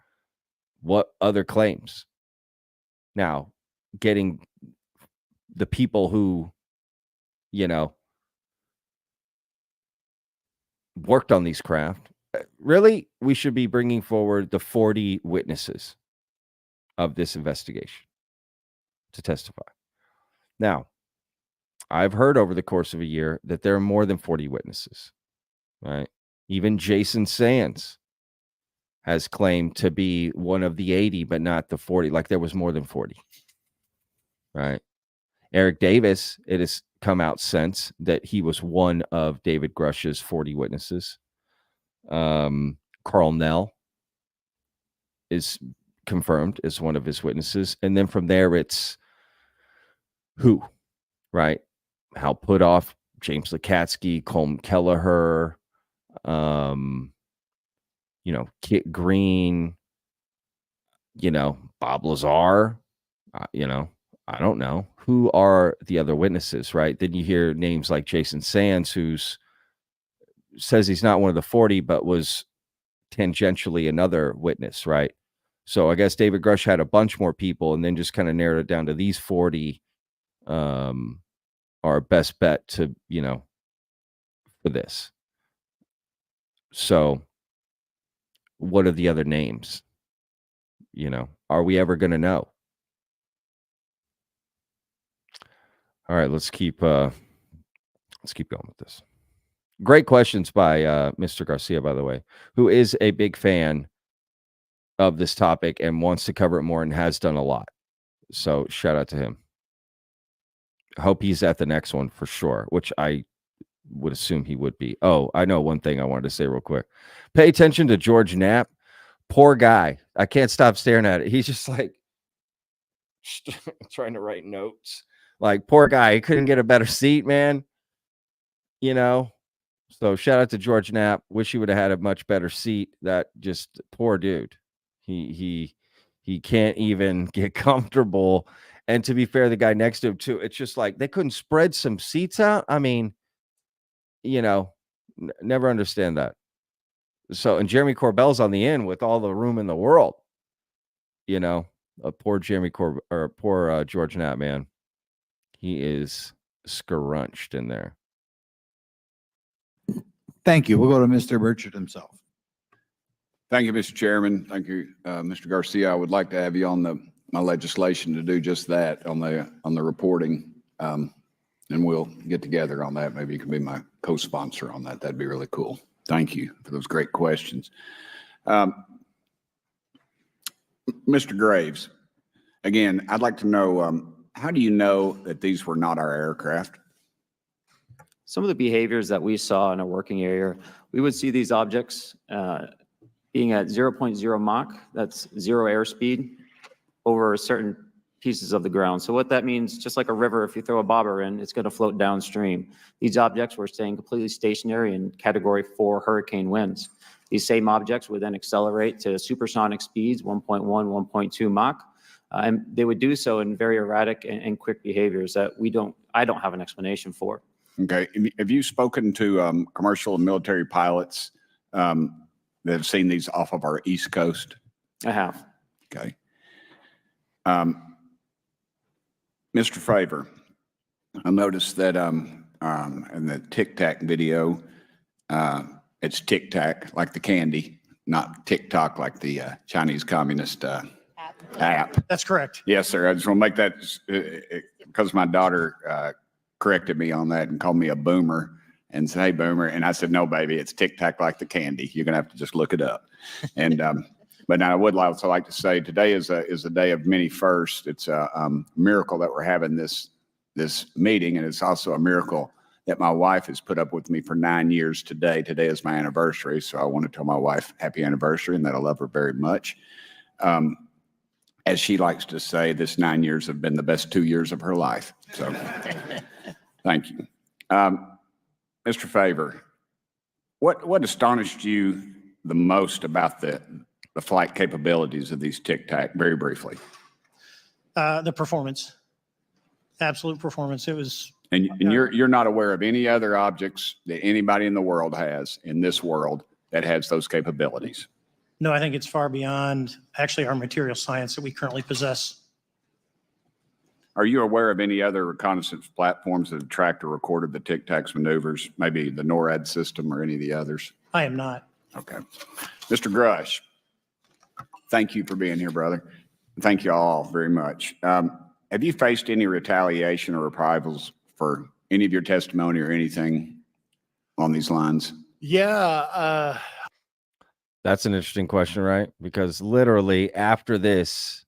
What other claims? Now, getting the people who, you know, worked on these craft, really, we should be bringing forward the 40 witnesses of this investigation to testify. Now, I've heard over the course of a year that there are more than 40 witnesses, right? Even Jason Sands has claimed to be one of the 80, but not the 40. Like there was more than 40. Right. Eric Davis, it has come out since that he was one of David Grusch's 40 witnesses. Carl Nell is confirmed as one of his witnesses. And then from there, it's who, right? Hal Puthoff, James Lukatsky, Colm Kelleher, Kit Green, Bob Lazar, I don't know. Who are the other witnesses, right? Then you hear names like Jason Sands, says he's not one of the 40, but was tangentially another witness, right? So I guess David Grusch had a bunch more people and then just kind of narrowed it down to these 40 our best bet to, for this. So what are the other names? Are we ever going to know? All right, let's keep going with this. Great questions by Mr. Garcia, by the way, who is a big fan of this topic and wants to cover it more and has done a lot. So shout out to him. I hope he's at the next one for sure, which I would assume he would be. Oh, I know one thing I wanted to say real quick. Pay attention to George Knapp. Poor guy. I can't stop staring at it. He's just like trying to write notes. Like, poor guy. He couldn't get a better seat, man. So shout out to George Knapp. Wish he would have had a much better seat. That just poor dude. He can't even get comfortable. And to be fair, the guy next to him too, it's just like they couldn't spread some seats out. I mean, never understand that. So, and Jeremy Corbell's on the end with all the room in the world. Poor poor George Knapp, man. He is scrunched in there. Thank you. We'll go to Mr. Burchett himself. Thank you, Mr. Chairman. Thank you, Mr. Garcia. I would like to have you on my legislation to do just that on the reporting, and we'll get together on that. Maybe you can be my co-sponsor on that. That'd be really cool. Thank you for those great questions. Mr. Graves, again, I'd like to know, how do you know that these were not our aircraft? Some of the behaviors that we saw in a working area, we would see these objects being at 0.0 Mach, that's 0 airspeed, over certain pieces of the ground. So what that means, just like a river, if you throw a bobber in, it's going to float downstream. These objects were staying completely stationary in Category 4 hurricane winds. These same objects would then accelerate to supersonic speeds, 1.1, 1.2 Mach, and they would do so in very erratic and quick behaviors that I don't have an explanation for. Okay. Have you spoken to commercial and military pilots that have seen these off of our East Coast? I have. Okay. Mr. Fravor, I noticed that in the Tic Tac video, it's Tic Tac like the candy, not TikTok like the Chinese communist app. That's correct. Yes, sir. I just want to make that because my daughter corrected me on that and called me a boomer and said, "Hey, boomer." And I said, "No, baby, it's Tic Tac like the candy. You're going to have to just look it up." And but now I would also like to say today is a day of many firsts. It's a miracle that we're having this meeting, and it's also a miracle that my wife has put up with me for 9 years today. Today is my anniversary, so I want to tell my wife happy anniversary and that I love her very much. As she likes to say, this 9 years have been the best 2 years of her life. So thank you. Mr. Fravor, what astonished you the most about the flight capabilities of these Tic Tac, very briefly? The performance, absolute performance. It was. And you're not aware of any other objects that anybody in the world has in this world that has those capabilities? No, I think it's far beyond actually our material science that we currently possess. Are you aware of any other reconnaissance platforms that have tracked or recorded the Tic Tac's maneuvers, maybe the NORAD system or any of the others? I am not. Okay. Mr. Grusch, thank you for being here, brother. Thank you all very much. Have you faced any retaliation or reprisals for any of your testimony or anything on these lines? Yeah. That's an interesting question, right? Because literally after this,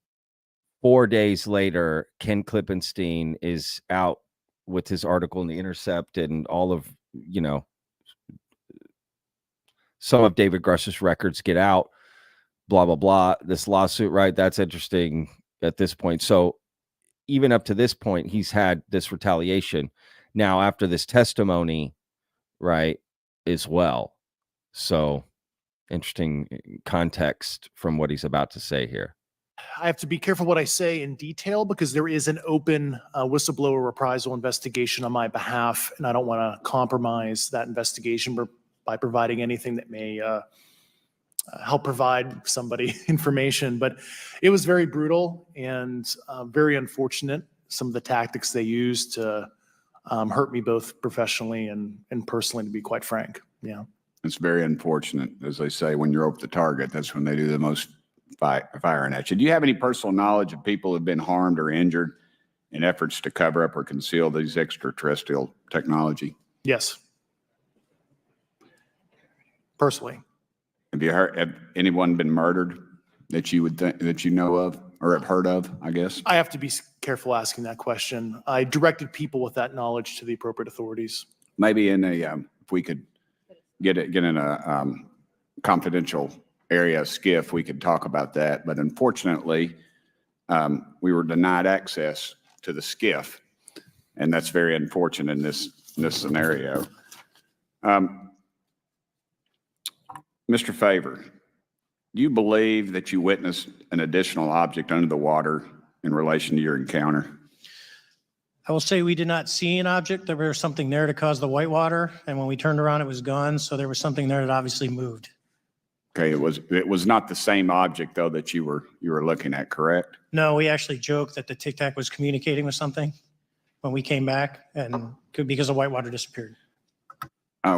4 days later, Ken Klippenstein is out with his article in The Intercept and all of, some of David Grusch's records get out, blah, blah, blah. This lawsuit, right? That's interesting at this point. So even up to this point, he's had this retaliation. Now, after this testimony, right, as well. So interesting context from what he's about to say here. I have to be careful what I say in detail because there is an open whistleblower reprisal investigation on my behalf, and I don't want to compromise that investigation by providing anything that may help provide somebody information. But it was very brutal and very unfortunate, some of the tactics they used to hurt me both professionally and personally, to be quite frank. Yeah. It's very unfortunate. As they say, when you're over the target, that's when they do the most firing at you. Do you have any personal knowledge of people who have been harmed or injured in efforts to cover up or conceal these extraterrestrial technology? Yes. Personally. Have anyone been murdered that you would think that you know of or have heard of, I guess? I have to be careful asking that question. I directed people with that knowledge to the appropriate authorities. Maybe in a, if we could get in a confidential area, SCIF, we could talk about that. But unfortunately, we were denied access to the SCIF, and that's very unfortunate in this scenario. Mr. Fravor, do you believe that you witnessed an additional object under the water in relation to your encounter? I will say we did not see an object. There was something there to cause the whitewater, and when we turned around, it was gone. So there was something there that obviously moved. Okay, it was not the same object though that you were looking at, correct? No, we actually joked that the Tic Tac was communicating with something when we came back, and because the whitewater disappeared.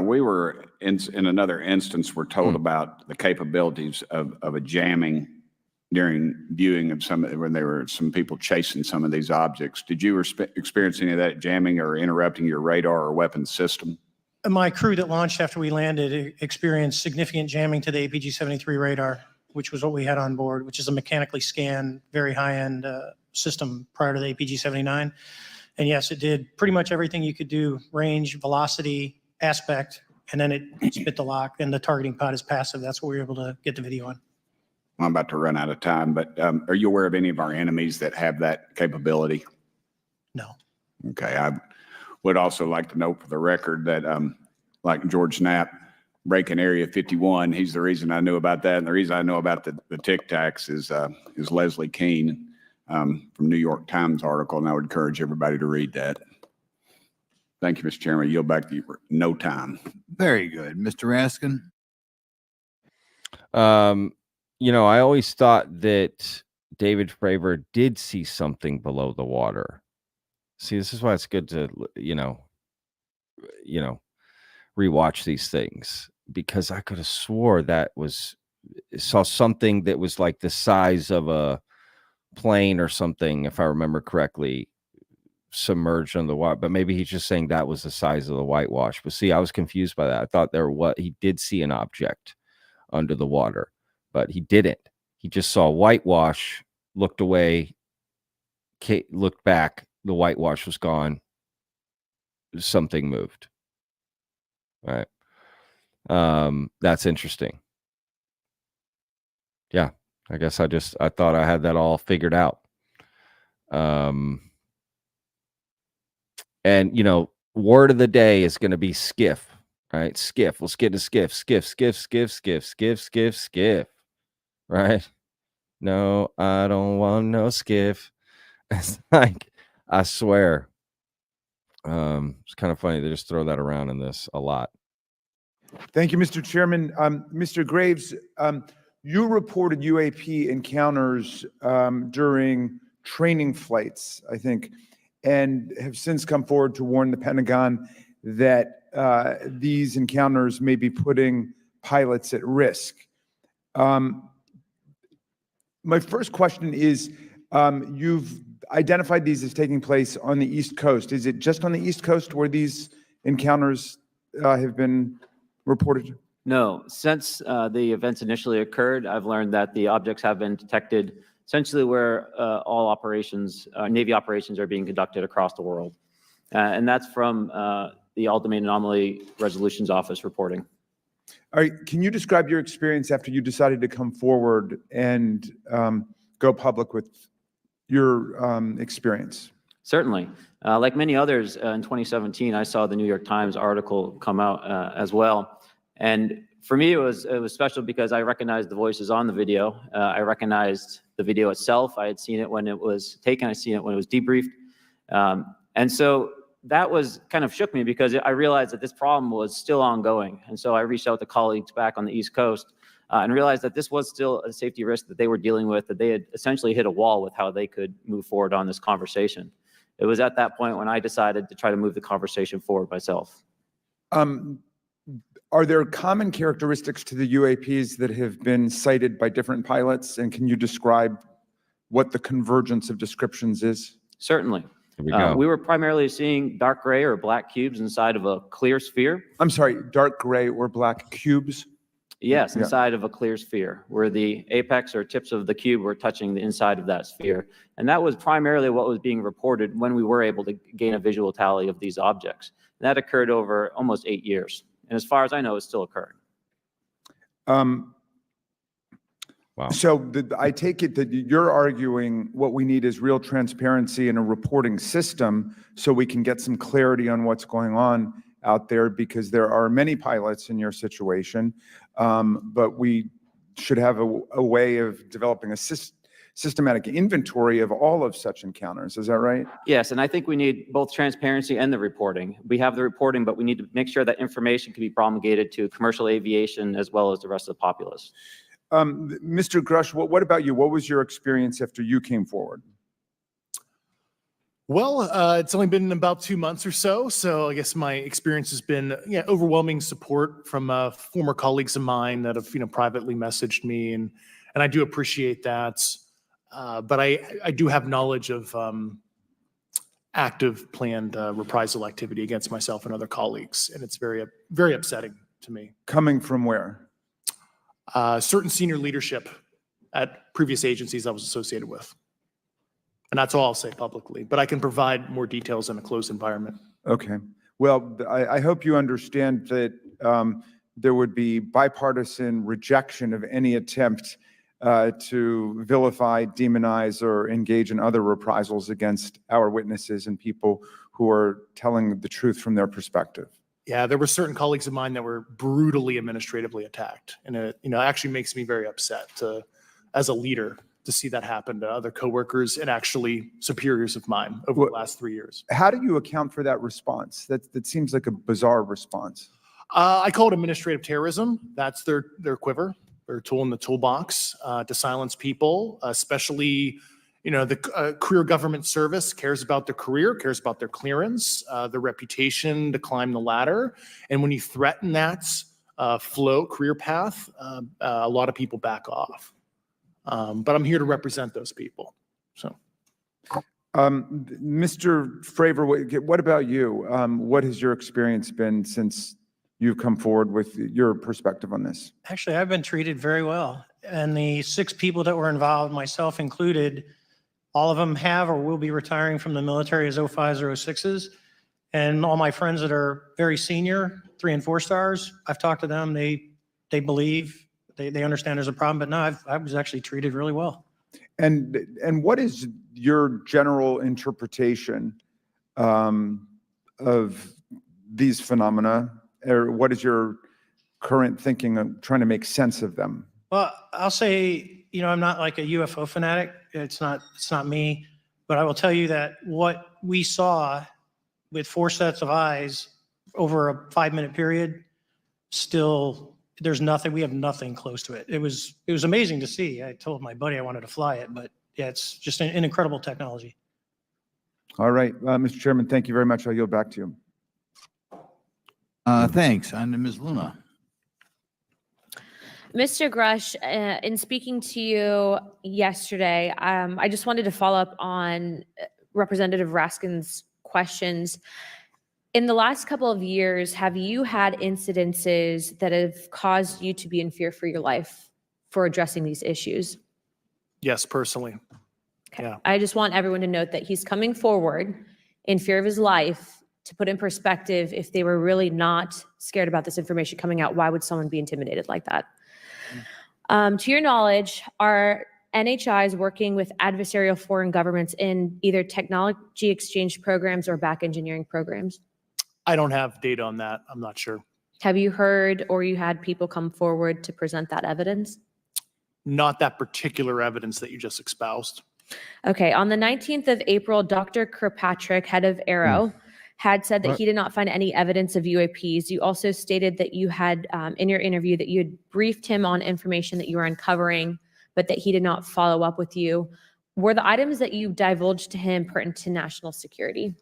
We were in another instance, we're told about the capabilities of a jamming during viewing of when there were some people chasing some of these objects. Did you experience any of that jamming or interrupting your radar or weapons system? My crew that launched after we landed experienced significant jamming to the APG-73 radar, which was what we had on board, which is a mechanically scanned, very high-end system prior to the APG-79. And yes, it did pretty much everything you could do: range, velocity, aspect, and then it spit the lock, and the targeting pod is passive. That's what we were able to get the video on. I'm about to run out of time, but are you aware of any of our enemies that have that capability? No. Okay. I would also like to note for the record that like George Knapp breaking Area 51, he's the reason I knew about that. And the reason I know about the Tic Tacs is Leslie Keene from New York Times article, and I would encourage everybody to read that. Thank you, Mr. Chairman. Yield back to you for no time. Very good. Mr. Raskin? I always thought that David Fravor did see something below the water. See, this is why it's good to, rewatch these things, because I could have swore saw something that was like the size of a plane or something, if I remember correctly, submerged under the water. But maybe he's just saying that was the size of the whitewash. But see, I was confused by that. I thought he did see an object under the water, but he didn't. He just saw whitewash, looked away, looked back, the whitewash was gone, something moved. All right. That's interesting. Yeah, I guess I thought I had that all figured out. And word of the day is going to be skiff. All right, skiff. Let's get to skiff. Skiff. Right? No, I don't want no skiff. It's like, I swear. It's kind of funny. They just throw that around in this a lot. Thank you, Mr. Chairman. Mr. Graves, you reported UAP encounters during training flights, I think, and have since come forward to warn the Pentagon that these encounters may be putting pilots at risk. My first question is, you've identified these as taking place on the East Coast. Is it just on the East Coast where these encounters have been reported? No, since the events initially occurred, I've learned that the objects have been detected essentially where all operations, Navy operations are being conducted across the world. And that's from the All Domain Anomaly Resolutions Office reporting. All right, can you describe your experience after you decided to come forward and go public with your experience? Certainly. Like many others, in 2017, I saw the New York Times article come out as well. And for me, it was special because I recognized the voices on the video. I recognized the video itself. I had seen it when it was taken. I seen it when it was debriefed. And so that was kind of shook me because I realized that this problem was still ongoing. And so I reached out to colleagues back on the East Coast and realized that this was still a safety risk that they were dealing with, that they had essentially hit a wall with how they could move forward on this conversation. It was at that point when I decided to try to move the conversation forward myself. Are there common characteristics to the UAPs that have been cited by different pilots? And can you describe what the convergence of descriptions is? Certainly. We We were primarily seeing dark gray or black cubes inside of a clear sphere. I'm sorry, dark gray or black cubes? Yes, Yeah. inside of a clear sphere, where the apex or tips of the cube were touching the inside of that sphere. And that was primarily what was being reported when we were able to gain a visual tally of these objects. And that occurred over almost 8 years. And as far as I know, it's still occurring. Wow. So I take it that you're arguing what we need is real transparency in a reporting system so we can get some clarity on what's going on out there, because there are many pilots in your situation, but we should have a way of developing a systematic inventory of all of such encounters. Is that right? Yes, and I think we need both transparency and the reporting. We have the reporting, but we need to make sure that information can be promulgated to commercial aviation as well as the rest of the populace. Mr. Grusch, what about you? What was your experience after you came forward? Well, it's only been about 2 months or so. So I guess my experience has been overwhelming support from former colleagues of mine that have privately messaged me, and I do appreciate that. But I do have knowledge of active planned reprisal activity against myself and other colleagues, and it's very, very upsetting to me. Coming from where? Certain senior leadership at previous agencies I was associated with. And that's all I'll say publicly, but I can provide more details in a closed environment. Okay. Well, I hope you understand that there would be bipartisan rejection of any attempt to vilify, demonize, or engage in other reprisals against our witnesses and people who are telling the truth from their perspective. Yeah, there were certain colleagues of mine that were brutally administratively attacked, and it actually makes me very upset as a leader to see that happen to other coworkers and actually superiors of mine over the last 3 years. How do you account for that response? That seems like a bizarre response. I call it administrative terrorism. That's their quiver, their tool in the toolbox to silence people, especially the career government service cares about their career, cares about their clearance, their reputation to climb the ladder. And when you threaten that career path, a lot of people back off. But I'm here to represent those people. So, Mr. Fravor, what about you? What has your experience been since you've come forward with your perspective on this? Actually, I've been treated very well. And the 6 people that were involved, myself included, all of them have or will be retiring from the military as 05s or 06s. And all my friends that are very senior, 3 and 4 stars, I've talked to them. They believe, they understand there's a problem, but no, I was actually treated really well. And what is your general interpretation of these phenomena, or what is your current thinking of trying to make sense of them? Well, I'll say, I'm not like a UFO fanatic. It's not me, but I will tell you that what we saw with 4 sets of eyes over a 5-minute period, still, we have nothing close to it. It was amazing to see. I told my buddy I wanted to fly it, but yeah, it's just an incredible technology. All right, Mr. Chairman, thank you very much. I'll yield back to you. Thanks. On to Ms. Luna. Mr. Grusch, in speaking to you yesterday, I just wanted to follow up on Representative Raskin's questions. In the last couple of years, have you had incidences that have caused you to be in fear for your life for addressing these issues? Yes, personally. Okay. Yeah. I just want everyone to note that he's coming forward in fear of his life to put in perspective, if they were really not scared about this information coming out, why would someone be intimidated like that? To your knowledge, are NHIs working with adversarial foreign governments in either technology exchange programs or back engineering programs? I don't have data on that. I'm not sure. Have you heard or you had people come forward to present that evidence? Not that particular evidence that you just espoused. Okay, on the 19th of April, Dr. Kirkpatrick, head of Aero, had said that What? he did not find any evidence of UAPs. You also stated that you had, in your interview, that you had briefed him on information that you were uncovering, but that he did not follow up with you. Were the items that you divulged to him pertinent to national security?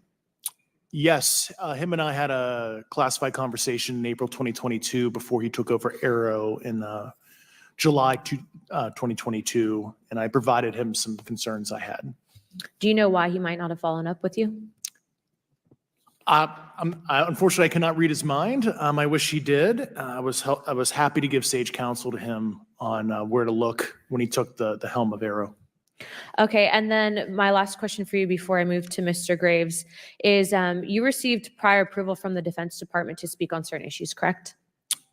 Yes, him and I had a classified conversation in April 2022 before he took over Aero in July 2022, and I provided him some concerns I had. Do you know why he might not have followed up with you? Unfortunately, I cannot read his mind. I wish he did. I was happy to give sage counsel to him on where to look when he took the helm of Aero. Okay, and then my last question for you before I move to Mr. Graves is you received prior approval from the Defense Department to speak on certain issues, correct?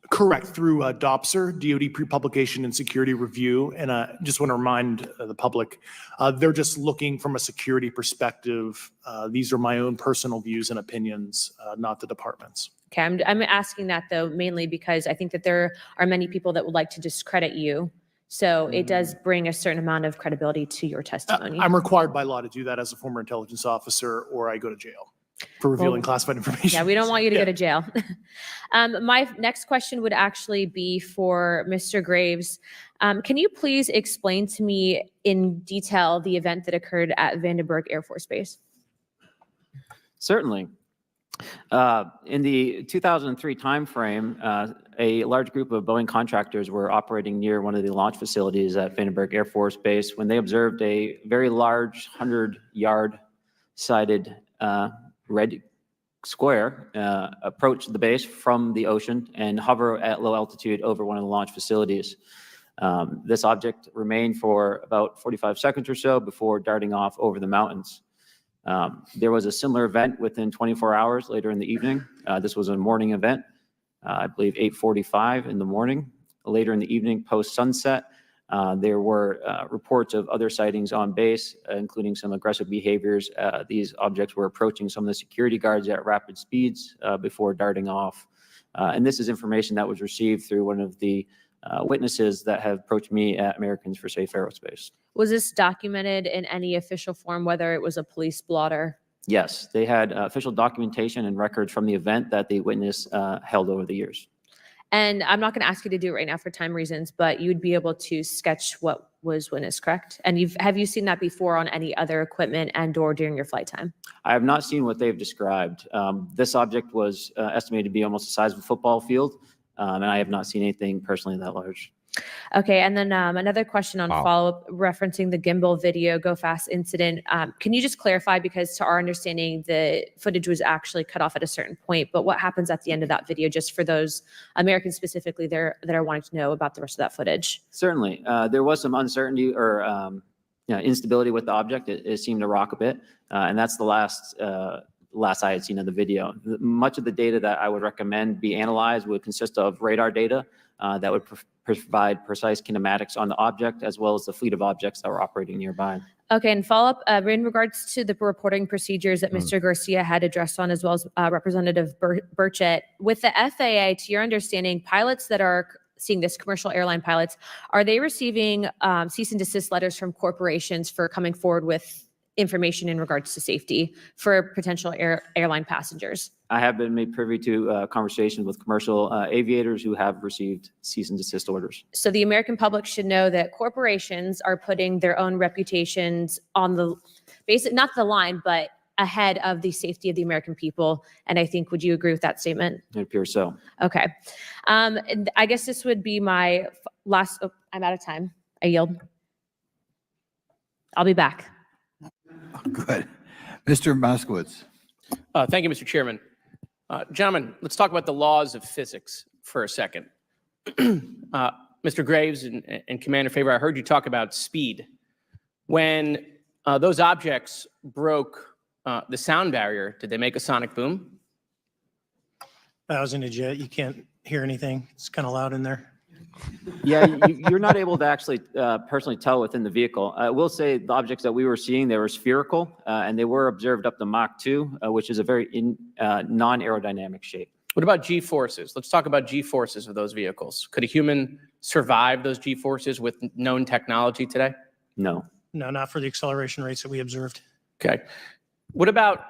Correct, through DOPSR, DoD Pre-Publication and Security Review. And I just want to remind the public, they're just looking from a security perspective. These are my own personal views and opinions, not the department's. Okay, I'm asking that though mainly because I think that there are many people that would like to discredit you. So it does bring a certain amount of credibility to your testimony. I'm required by law to do that as a former intelligence officer, or I go to jail for revealing classified information. Yeah, we don't want you to go to jail. My next question would actually be for Mr. Graves. Can you please explain to me in detail the event that occurred at Vandenberg Air Force Base? Certainly. In the 2003 timeframe, a large group of Boeing contractors were operating near one of the launch facilities at Vandenberg Air Force Base when they observed a very large 100-yard sided red square approach the base from the ocean and hover at low altitude over one of the launch facilities. This object remained for about 45 seconds or so before darting off over the mountains. There was a similar event within 24 hours later in the evening. This was a morning event, I believe 8:45 in the morning. Later in the evening, post-sunset, there were reports of other sightings on base, including some aggressive behaviors. These objects were approaching some of the security guards at rapid speeds before darting off. And this is information that was received through one of the witnesses that have approached me at Americans for Safe Aerospace. Was this documented in any official form, whether it was a police blotter? Yes, they had official documentation and records from the event that the witness held over the years. And I'm not going to ask you to do it right now for time reasons, but you'd be able to sketch what was witnessed, correct? And have you seen that before on any other equipment and or during your flight time? I have not seen what they've described. This object was estimated to be almost the size of a football field, and I have not seen anything personally that large. Okay, and then another question on follow-up referencing the gimbal video go fast incident. Can you just clarify, because to our understanding, the footage was actually cut off at a certain point, but what happens at the end of that video, just for those Americans specifically that are wanting to know about the rest of that footage? Certainly. There was some uncertainty or instability with the object. It seemed to rock a bit, and that's the last I had seen of the video. Much of the data that I would recommend be analyzed would consist of radar data that would provide precise kinematics on the object, as well as the fleet of objects that were operating nearby. Okay, and follow-up in regards to the reporting procedures that Mr. Garcia had addressed on, as well as Representative Burchett, with the FAA, to your understanding, pilots that are seeing this, commercial airline pilots, are they receiving cease and desist letters from corporations for coming forward with information in regards to safety for potential airline passengers? I have been made privy to conversations with commercial aviators who have received cease and desist orders. So the American public should know that corporations are putting their own reputations on the basic, not the line, but ahead of the safety of the American people. And I think, would you agree with that statement? It appears so. Okay. And I guess this would be my last, I'm out of time. I yield. I'll be back. Good. Mr. Moskowitz. Thank you, Mr. Chairman. Gentlemen, let's talk about the laws of physics for a second. Mr. Graves and Commander Fravor, I heard you talk about speed. When those objects broke the sound barrier, did they make a sonic boom? I was in a jet. You can't hear anything. It's kind of loud in there. Yeah, you're not able to actually personally tell within the vehicle. I will say the objects that we were seeing, they were spherical, and they were observed up to Mach 2, which is a very non-aerodynamic shape. What about G-forces? Let's talk about G-forces of those vehicles. Could a human survive those G-forces with known technology today? No. No, not for the acceleration rates that we observed. Okay. What about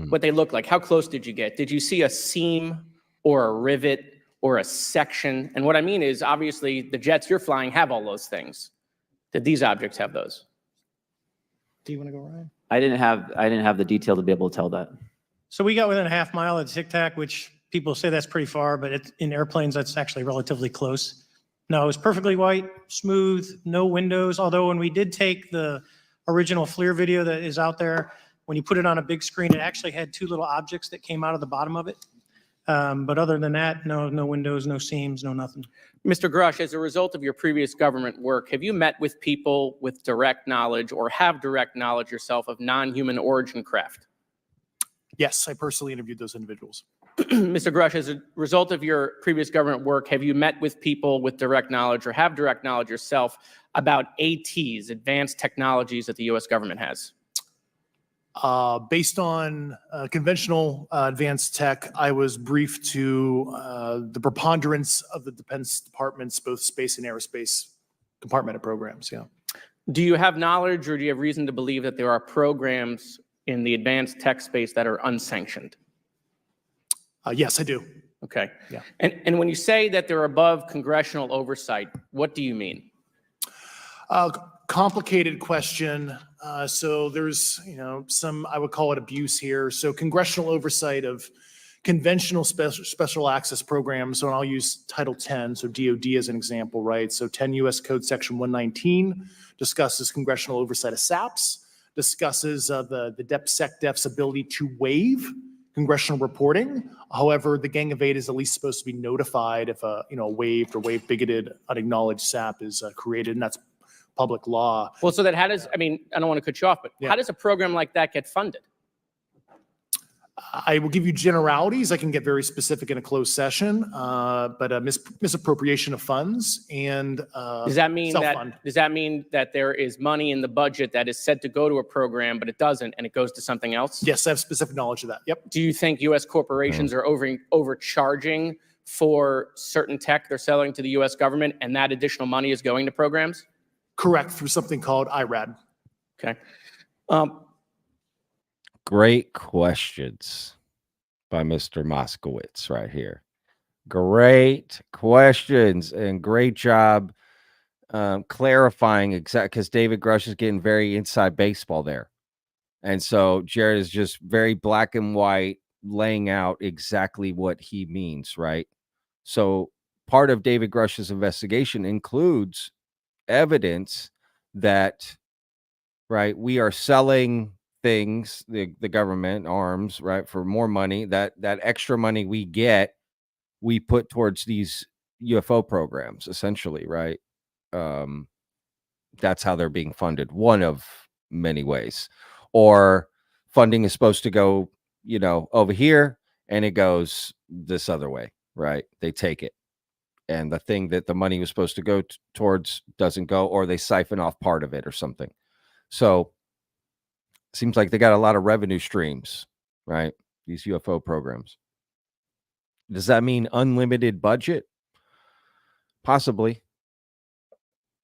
what they look like? How close did you get? Did you see a seam or a rivet or a section? And what I mean is, obviously, the jets you're flying have all those things. Did these objects have those? Do you want to go, Ryan? I didn't have the detail to be able to tell that. So we got within a half mile of Tic Tac, which people say that's pretty far, but in airplanes, that's actually relatively close. No, it was perfectly white, smooth, no windows. Although when we did take the original FLIR video that is out there, when you put it on a big screen, it actually had two little objects that came out of the bottom of it. But other than that, no windows, no seams, no nothing. Mr. Grusch, as a result of your previous government work, have you met with people with direct knowledge or have direct knowledge yourself of non-human origin craft? Yes, I personally interviewed those individuals. Mr. Grusch, as a result of your previous government work, have you met with people with direct knowledge or have direct knowledge yourself about ATs, advanced technologies that the U.S. government has? Based on conventional advanced tech, I was briefed to the preponderance of the Defense Department's both space and aerospace compartmented programs, yeah. Do you have knowledge or do you have reason to believe that there are programs in the advanced tech space that are unsanctioned? Yes, I do. Okay. Yeah. And when you say that they're above congressional oversight, what do you mean? Complicated question. So there's, some, I would call it abuse here. So congressional oversight of conventional special access programs. So I'll use Title 10, so DOD as an example, right? So 10 U.S. Code Section 119 discusses congressional oversight of SAPs, discusses the DepSecDef's ability to waive congressional reporting. However, the Gang of Eight is at least supposed to be notified if a waived or waive bigoted unacknowledged SAP is created, and that's public law. Well, so that how does, I don't want to cut you off, but how does a program like that get funded? I will give you generalities. I can get very specific in a closed session, but misappropriation of funds and does that mean that there is money in the budget that is said to go to a program, but it doesn't, and it goes to something else? Yes, I have specific knowledge of that. Yep. Do you think U.S. corporations are overcharging for certain tech they're selling to the U.S. government, and that additional money is going to programs? Correct, through something called IRAD. Okay. Great questions by Mr. Moskowitz right here. Great questions and great job clarifying exactly, because David Grusch is getting very inside baseball there. And so Jared is just very black and white, laying out exactly what he means, right? So part of David Grusch's investigation includes evidence that, right, we are selling things, the government, arms, right, for more money. That extra money we get, we put towards these UFO programs, essentially, right? That's how they're being funded, one of many ways. Or funding is supposed to go, over here, and it goes this other way, right? They take it, and the thing that the money was supposed to go towards doesn't go, or they siphon off part of it or something. So seems like they got a lot of revenue streams, right? These UFO programs. Does that mean unlimited budget? Possibly.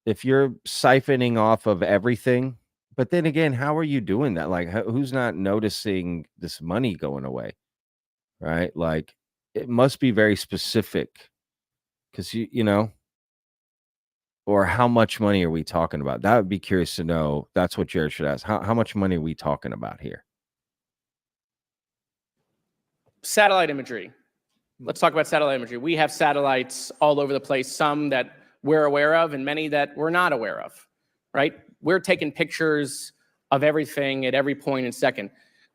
If you're siphoning off of everything, but then again, how are you doing that? Like, who's not noticing this money going away, right? Like, it must be very specific, because or how much money are we talking about? That would be curious to know. That's what Jared should ask. How much money are we talking about here? Satellite imagery. Let's talk about satellite imagery. We have satellites all over the place, some that we're aware of and many that we're not aware of, right? We're taking pictures of everything at every point and second.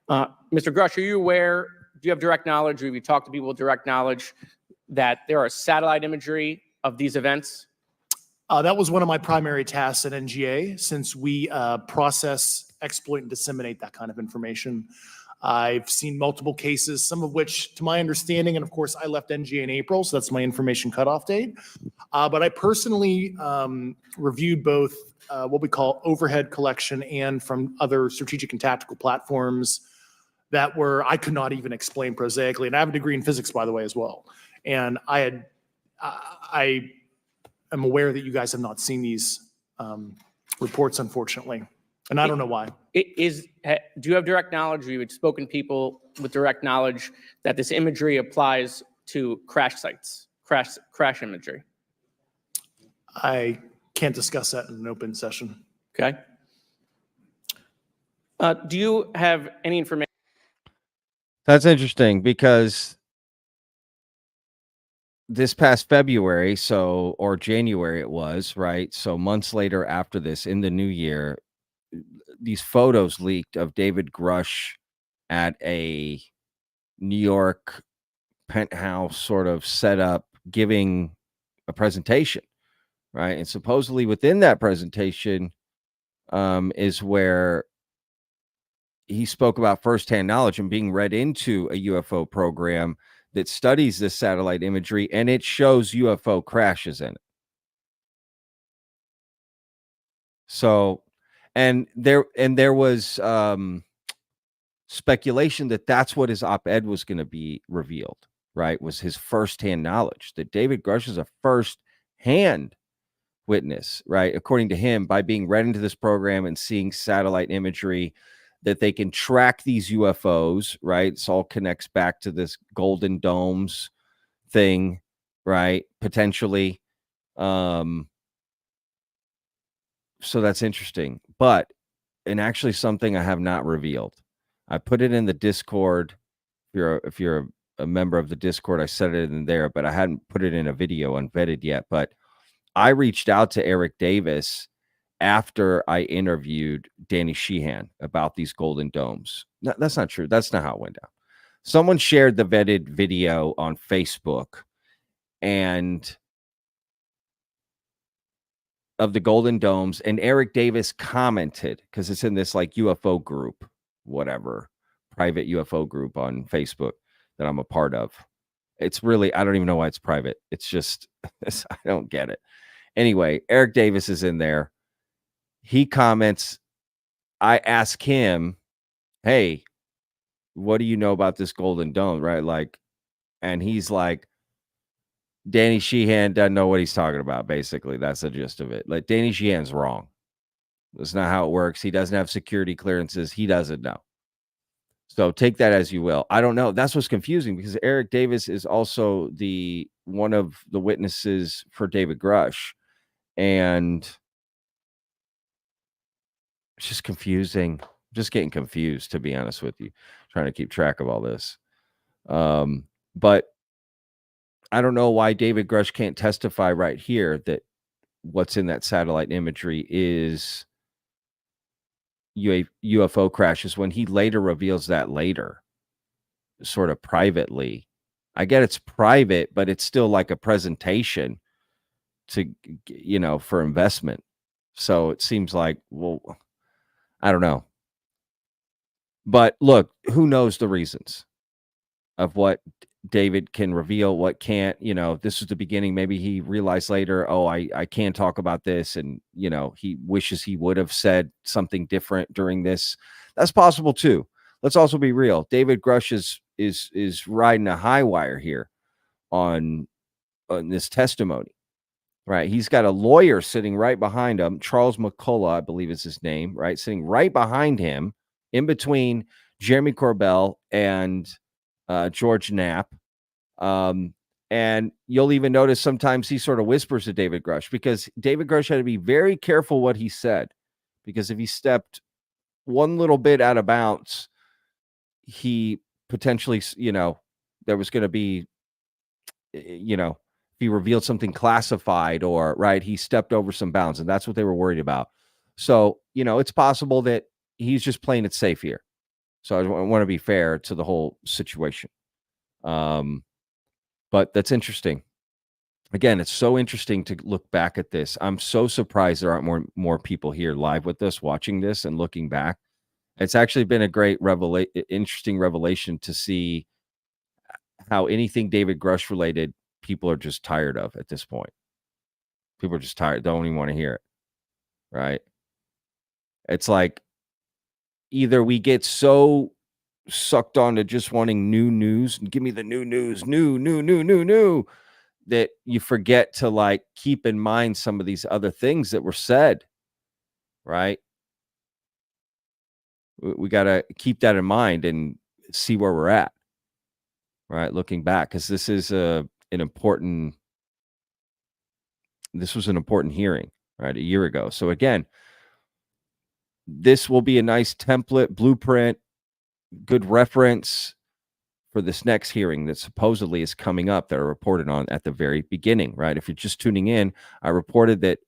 Mr. Grusch, are you aware you have direct knowledge, or have you talked to people with direct knowledge that there are satellite imagery of these events? That was one of my primary tasks at NGA, since we process, exploit, and disseminate that kind of information. I've seen multiple cases, some of which, to my understanding, and of course, I left NGA in April, so that's my information cutoff date. But I personally reviewed both what we call overhead collection and from other strategic and tactical platforms that I could not even explain prosaically. And I have a degree in physics, by the way, as well. And I am aware that you guys have not seen these reports, unfortunately. And I don't know why. Do you have direct knowledge, or you had spoken to people with direct knowledge that this imagery applies to crash sites, crash imagery? I can't discuss that in an open session. Okay. Do you have any information? That's interesting because this past February, or January it was, right? So months later after this, in the new year, these photos leaked of David Grusch at a New York penthouse sort of setup giving a presentation, right? And supposedly within that presentation is where he spoke about firsthand knowledge and being read into a UFO program that studies this satellite imagery, and it shows UFO crashes in it. So, and there was speculation that that's what his op-ed was going to be revealed, right? Was his firsthand knowledge, that David Grusch is a firsthand witness, right? According to him, by being read into this program and seeing satellite imagery, that they can track these UFOs, right? This all connects back to this Golden Domes thing, right? Potentially. So that's interesting. But, and actually something I have not revealed. I put it in the Discord. If you're a member of the Discord, I said it in there, but I hadn't put it in a video on VETTED yet. But I reached out to Eric Davis after I interviewed Danny Sheehan about these Golden Domes. No, that's not true. That's not how it went down. Someone shared the VETTED video on Facebook and of the Golden Domes, and Eric Davis commented, because it's in this like UFO group, whatever, private UFO group on Facebook that I'm a part of. It's really, I don't even know why it's private. It's just, I don't get it. Anyway, Eric Davis is in there. He comments, I ask him, hey, what do you know about this Golden Dome, right? Like, and he's like, Danny Sheehan doesn't know what he's talking about, basically. That's the gist of it. Like, Danny Sheehan's wrong. That's not how it works. He doesn't have security clearances. He doesn't know. So take that as you will. I don't know. That's what's confusing, because Eric Davis is also one of the witnesses for David Grusch. And it's just confusing. I'm just getting confused, to be honest with you, trying to keep track of all this. But I don't know why David Grusch can't testify right here that what's in that satellite imagery is UFO crashes, when he later reveals that later, sort of privately. I get it's private, but it's still like a presentation to, for investment. So it seems like, well, I don't know. But look, who knows the reasons of what David can reveal, what can't. This is the beginning. Maybe he realized later, oh, I can't talk about this. And, he wishes he would have said something different during this. That's possible too. Let's also be real. David Grusch is riding a high wire here on this testimony, right? He's got a lawyer sitting right behind him. Charles McCullough, I believe is his name, right? Sitting right behind him, in between Jeremy Corbell and George Knapp. And you'll even notice sometimes he sort of whispers to David Grusch, because David Grusch had to be very careful what he said, because if he stepped one little bit out of bounds, he potentially, there was going to be, if he revealed something classified, or right, he stepped over some bounds, and that's what they were worried about. So, it's possible that he's just playing it safe here. So I want to be fair to the whole situation. But that's interesting. Again, it's so interesting to look back at this. I'm so surprised there aren't more people here live with us watching this and looking back. It's actually been a great interesting revelation to see how anything David Grusch related, people are just tired of at this point. People are just tired, don't even want to hear it. Right? It's like either we get so sucked on to just wanting new news and give me the new news, new, that you forget to like keep in mind some of these other things that were said, right? We got to keep that in mind and see where we're at, right? Looking back, because this is this was an important hearing, right? A year ago. So again, this will be a nice template, blueprint, good reference for this next hearing that supposedly is coming up that I reported on at the very beginning, right? If you're just tuning in, I reported that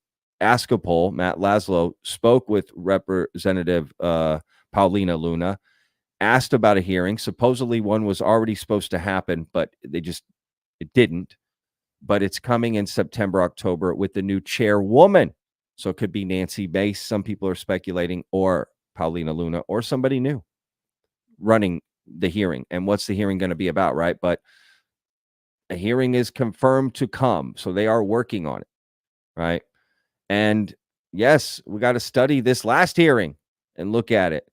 Ascopol, Matt Laszlo, spoke with Representative Paulina Luna, asked about a hearing. Supposedly one was already supposed to happen, but it didn't. But it's coming in September, October with the new chairwoman. So it could be Nancy Mace, some people are speculating, or Paulina Luna, or somebody new running the hearing. And what's the hearing going to be about, right? But a hearing is confirmed to come. So they are working on it, right? And yes, we got to study this last hearing and look at it.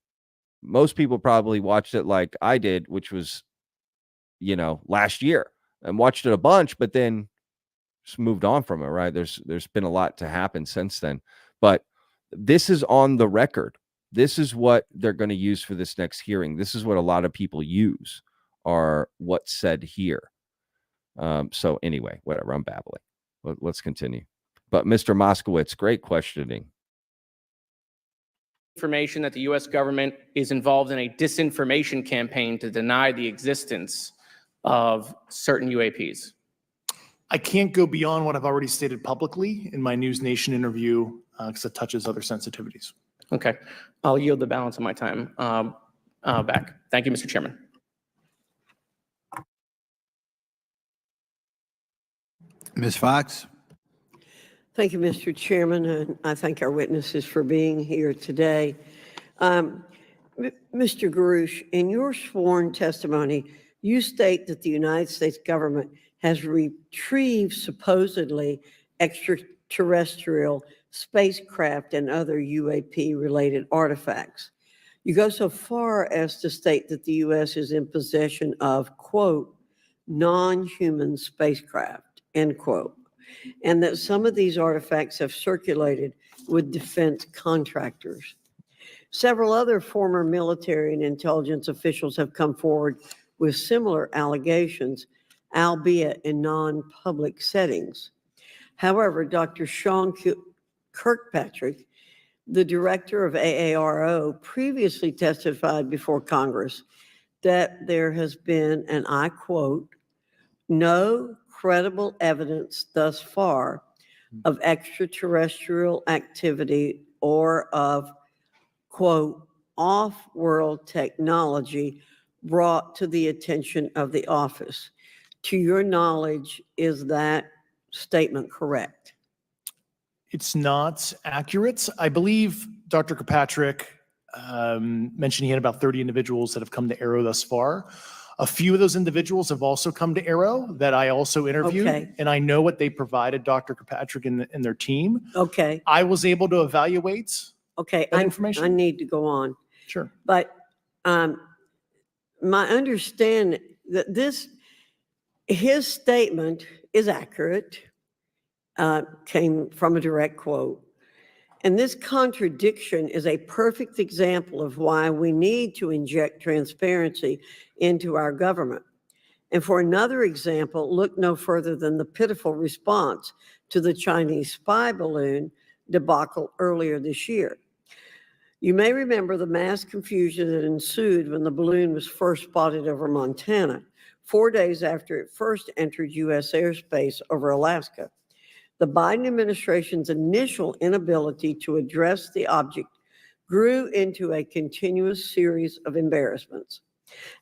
Most people probably watched it like I did, which was, last year, and watched it a bunch, but then just moved on from it, right? There's been a lot to happen since then. But this is on the record. This is what they're going to use for this next hearing. This is what a lot of people use, are what's said here. So anyway, whatever, I'm babbling. Let's continue. But Mr. Moskowitz, great questioning. Information that the U.S. government is involved in a disinformation campaign to deny the existence of certain UAPs. I can't go beyond what I've already stated publicly in my News Nation interview because it touches other sensitivities. Okay. I'll yield the balance of my time back. Thank you, Mr. Chairman. Ms. Fox? Thank you, Mr. Chairman, and I thank our witnesses for being here today. Mr. Grusch, in your sworn testimony, you state that the United States government has retrieved supposedly extraterrestrial spacecraft and other UAP-related artifacts. You go so far as to state that the U.S. is in possession of, quote, non-human spacecraft, end quote, and that some of these artifacts have circulated with defense contractors. Several other former military and intelligence officials have come forward with similar allegations, albeit in non-public settings. However, Dr. Sean Kirkpatrick, the director of AARO, previously testified before Congress that there has been, and I quote, no credible evidence thus far of extraterrestrial activity or of, quote, off-world technology brought to the attention of the office. To your knowledge, is that statement correct? It's not accurate. I believe Dr. Kirkpatrick mentioned he had about 30 individuals that have come to Arrow thus far. A few of those individuals have also come to Arrow that I also interviewed, Okay. and I know what they provided Dr. Kirkpatrick and their team. Okay, I was able to evaluate okay, that I information. need to go on. Sure. But my understanding that his statement is accurate, came from a direct quote. And this contradiction is a perfect example of why we need to inject transparency into our government. And for another example, look no further than the pitiful response to the Chinese spy balloon debacle earlier this year. You may remember the mass confusion that ensued when the balloon was first spotted over Montana, 4 days after it first entered U.S. airspace over Alaska. The Biden administration's initial inability to address the object grew into a continuous series of embarrassments.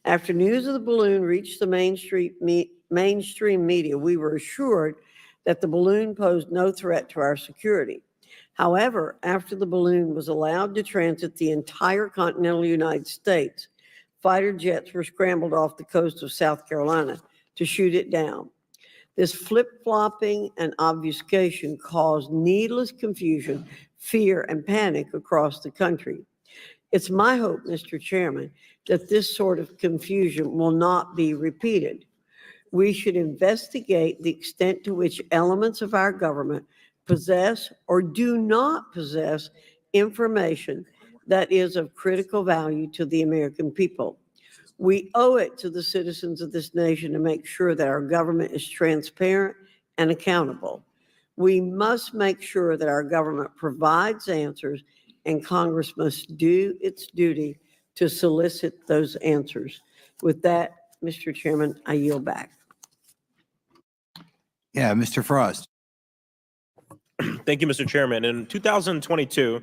After news of the balloon reached the mainstream media, we were assured that the balloon posed no threat to our security. However, after the balloon was allowed to transit the entire continental United States, fighter jets were scrambled off the coast of South Carolina to shoot it down. This flip-flopping and obfuscation caused needless confusion, fear, and panic across the country. It's my hope, Mr. Chairman, that this sort of confusion will not be repeated. We should investigate the extent to which elements of our government possess or do not possess information that is of critical value to the American people. We owe it to the citizens of this nation to make sure that our government is transparent and accountable. We must make sure that our government provides answers, and Congress must do its duty to solicit those answers. With that, Mr. Chairman, I yield back. Yeah, Mr. Frost. Thank you, Mr. Chairman. In 2022,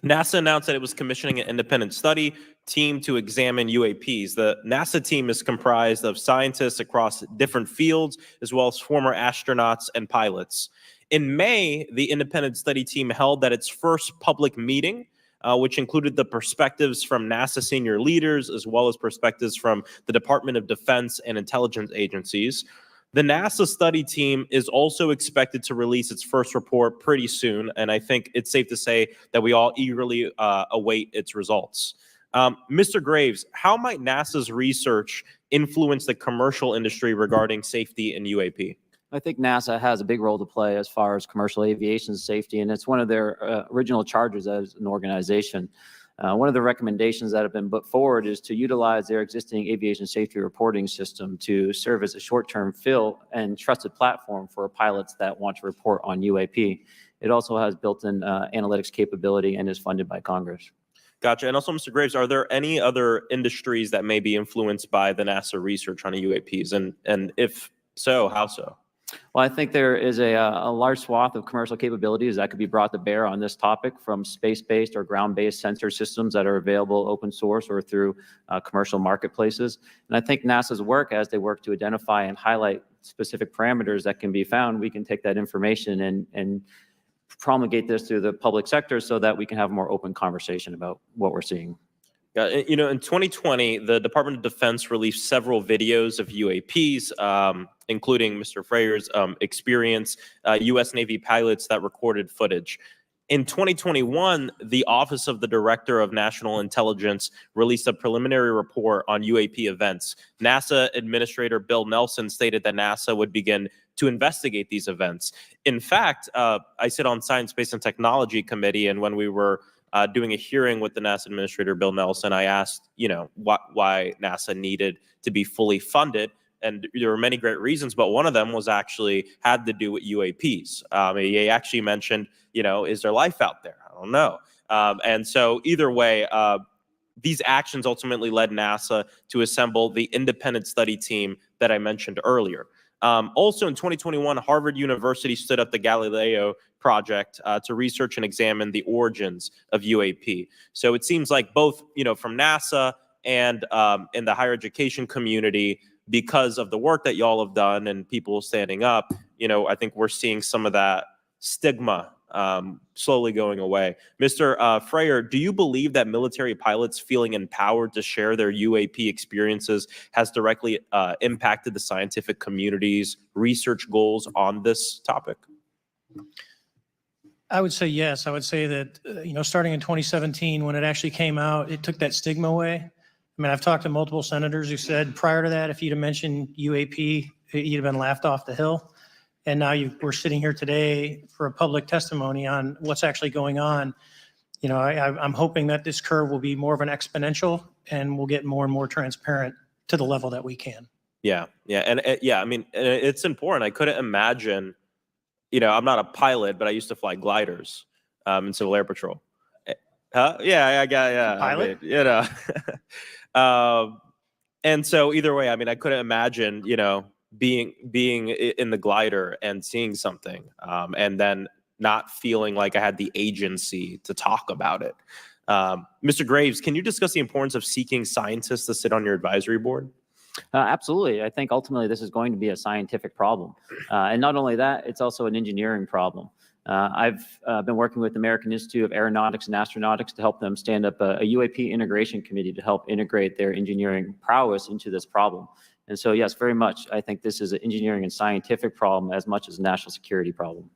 NASA announced that it was commissioning an independent study team to examine UAPs. The NASA team is comprised of scientists across different fields, as well as former astronauts and pilots. In May, the independent study team held its first public meeting, which included the perspectives from NASA senior leaders, as well as perspectives from the Department of Defense and intelligence agencies. The NASA study team is also expected to release its first report pretty soon, and I think it's safe to say that we all eagerly await its results. Mr. Graves, how might NASA's research influence the commercial industry regarding safety in UAP? I think NASA has a big role to play as far as commercial aviation safety, and it's one of their original charges as an organization. One of the recommendations that have been put forward is to utilize their existing aviation safety reporting system to serve as a short-term fill and trusted platform for pilots that want to report on UAP. It also has built-in analytics capability and is funded by Congress. Gotcha. And also, Mr. Graves, are there any other industries that may be influenced by the NASA research on UAPs? And if so, how so? Well, I think there is a large swath of commercial capabilities that could be brought to bear on this topic, from space-based or ground-based sensor systems that are available open source or through commercial marketplaces. And I think NASA's work, as they work to identify and highlight specific parameters that can be found, we can take that information and promulgate this through the public sector so that we can have a more open conversation about what we're seeing. Yeah, you know, in 2020, the Department of Defense released several videos of UAPs, including Mr. Freyer's experience, U.S. Navy pilots that recorded footage. In 2021, the Office of the Director of National Intelligence released a preliminary report on UAP events. NASA Administrator Bill Nelson stated that NASA would begin to investigate these events. In fact, I sit on Science, Space, and Technology Committee, and when we were doing a hearing with the NASA Administrator Bill Nelson, I asked, why NASA needed to be fully funded. And there were many great reasons, but one of them was actually had to do with UAPs. He actually mentioned, is there life out there? I don't know. And so either way, these actions ultimately led NASA to assemble the independent study team that I mentioned earlier. Also in 2021, Harvard University stood up the Galileo project to research and examine the origins of UAP. So it seems like both, from NASA and in the higher education community, because of the work that y'all have done and people standing up, I think we're seeing some of that stigma slowly going away. Mr. Freyer, do you believe that military pilots feeling empowered to share their UAP experiences has directly impacted the scientific community's research goals on this topic? I would say yes. I would say that, starting in 2017, when it actually came out, it took that stigma away. I mean, I've talked to multiple senators who said prior to that, if you'd have mentioned UAP, you'd have been laughed off the hill. And now we're sitting here today for a public testimony on what's actually going on. I'm hoping that this curve will be more of an exponential and we'll get more and more transparent to the level that we can. Yeah. And I mean, it's important. I couldn't imagine, I'm not a pilot, but I used to fly gliders in Civil Air Patrol. Yeah. Pilot? I mean, and so either way, I mean, I couldn't imagine, being in the glider and seeing something, and then not feeling like I had the agency to talk about it. Mr. Graves, can you discuss the importance of seeking scientists to sit on your advisory board? Absolutely. I think ultimately this is going to be a scientific problem. And not only that, it's also an engineering problem. I've been working with the American Institute of Aeronautics and Astronautics to help them stand up a UAP integration committee to help integrate their engineering prowess into this problem. And so, yes, very much, I think this is an engineering and scientific problem as much as a national security problem.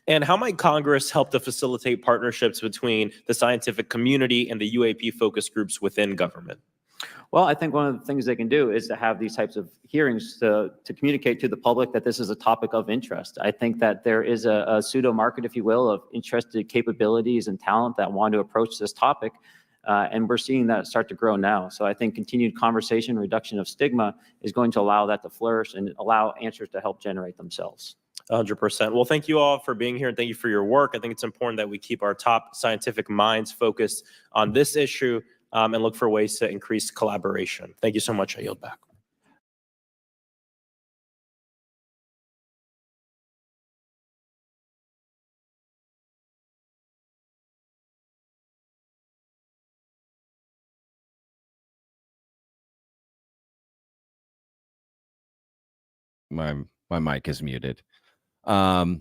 And how might Congress help to facilitate partnerships between the scientific community and the UAP focus groups within government? Well, I think one of the things they can do is to have these types of hearings to communicate to the public that this is a topic of interest. I think that there is a pseudo market, if you will, of interested capabilities and talent that want to approach this topic. And we're seeing that start to grow now. So I think continued conversation, reduction of stigma is going to allow that to flourish and allow answers to help generate themselves. 100%. Well, thank you all for being here and thank you for your work. I think it's important that we keep our top scientific minds focused on this issue and look for ways to increase collaboration. Thank you so much. I yield back. My mic is muted. I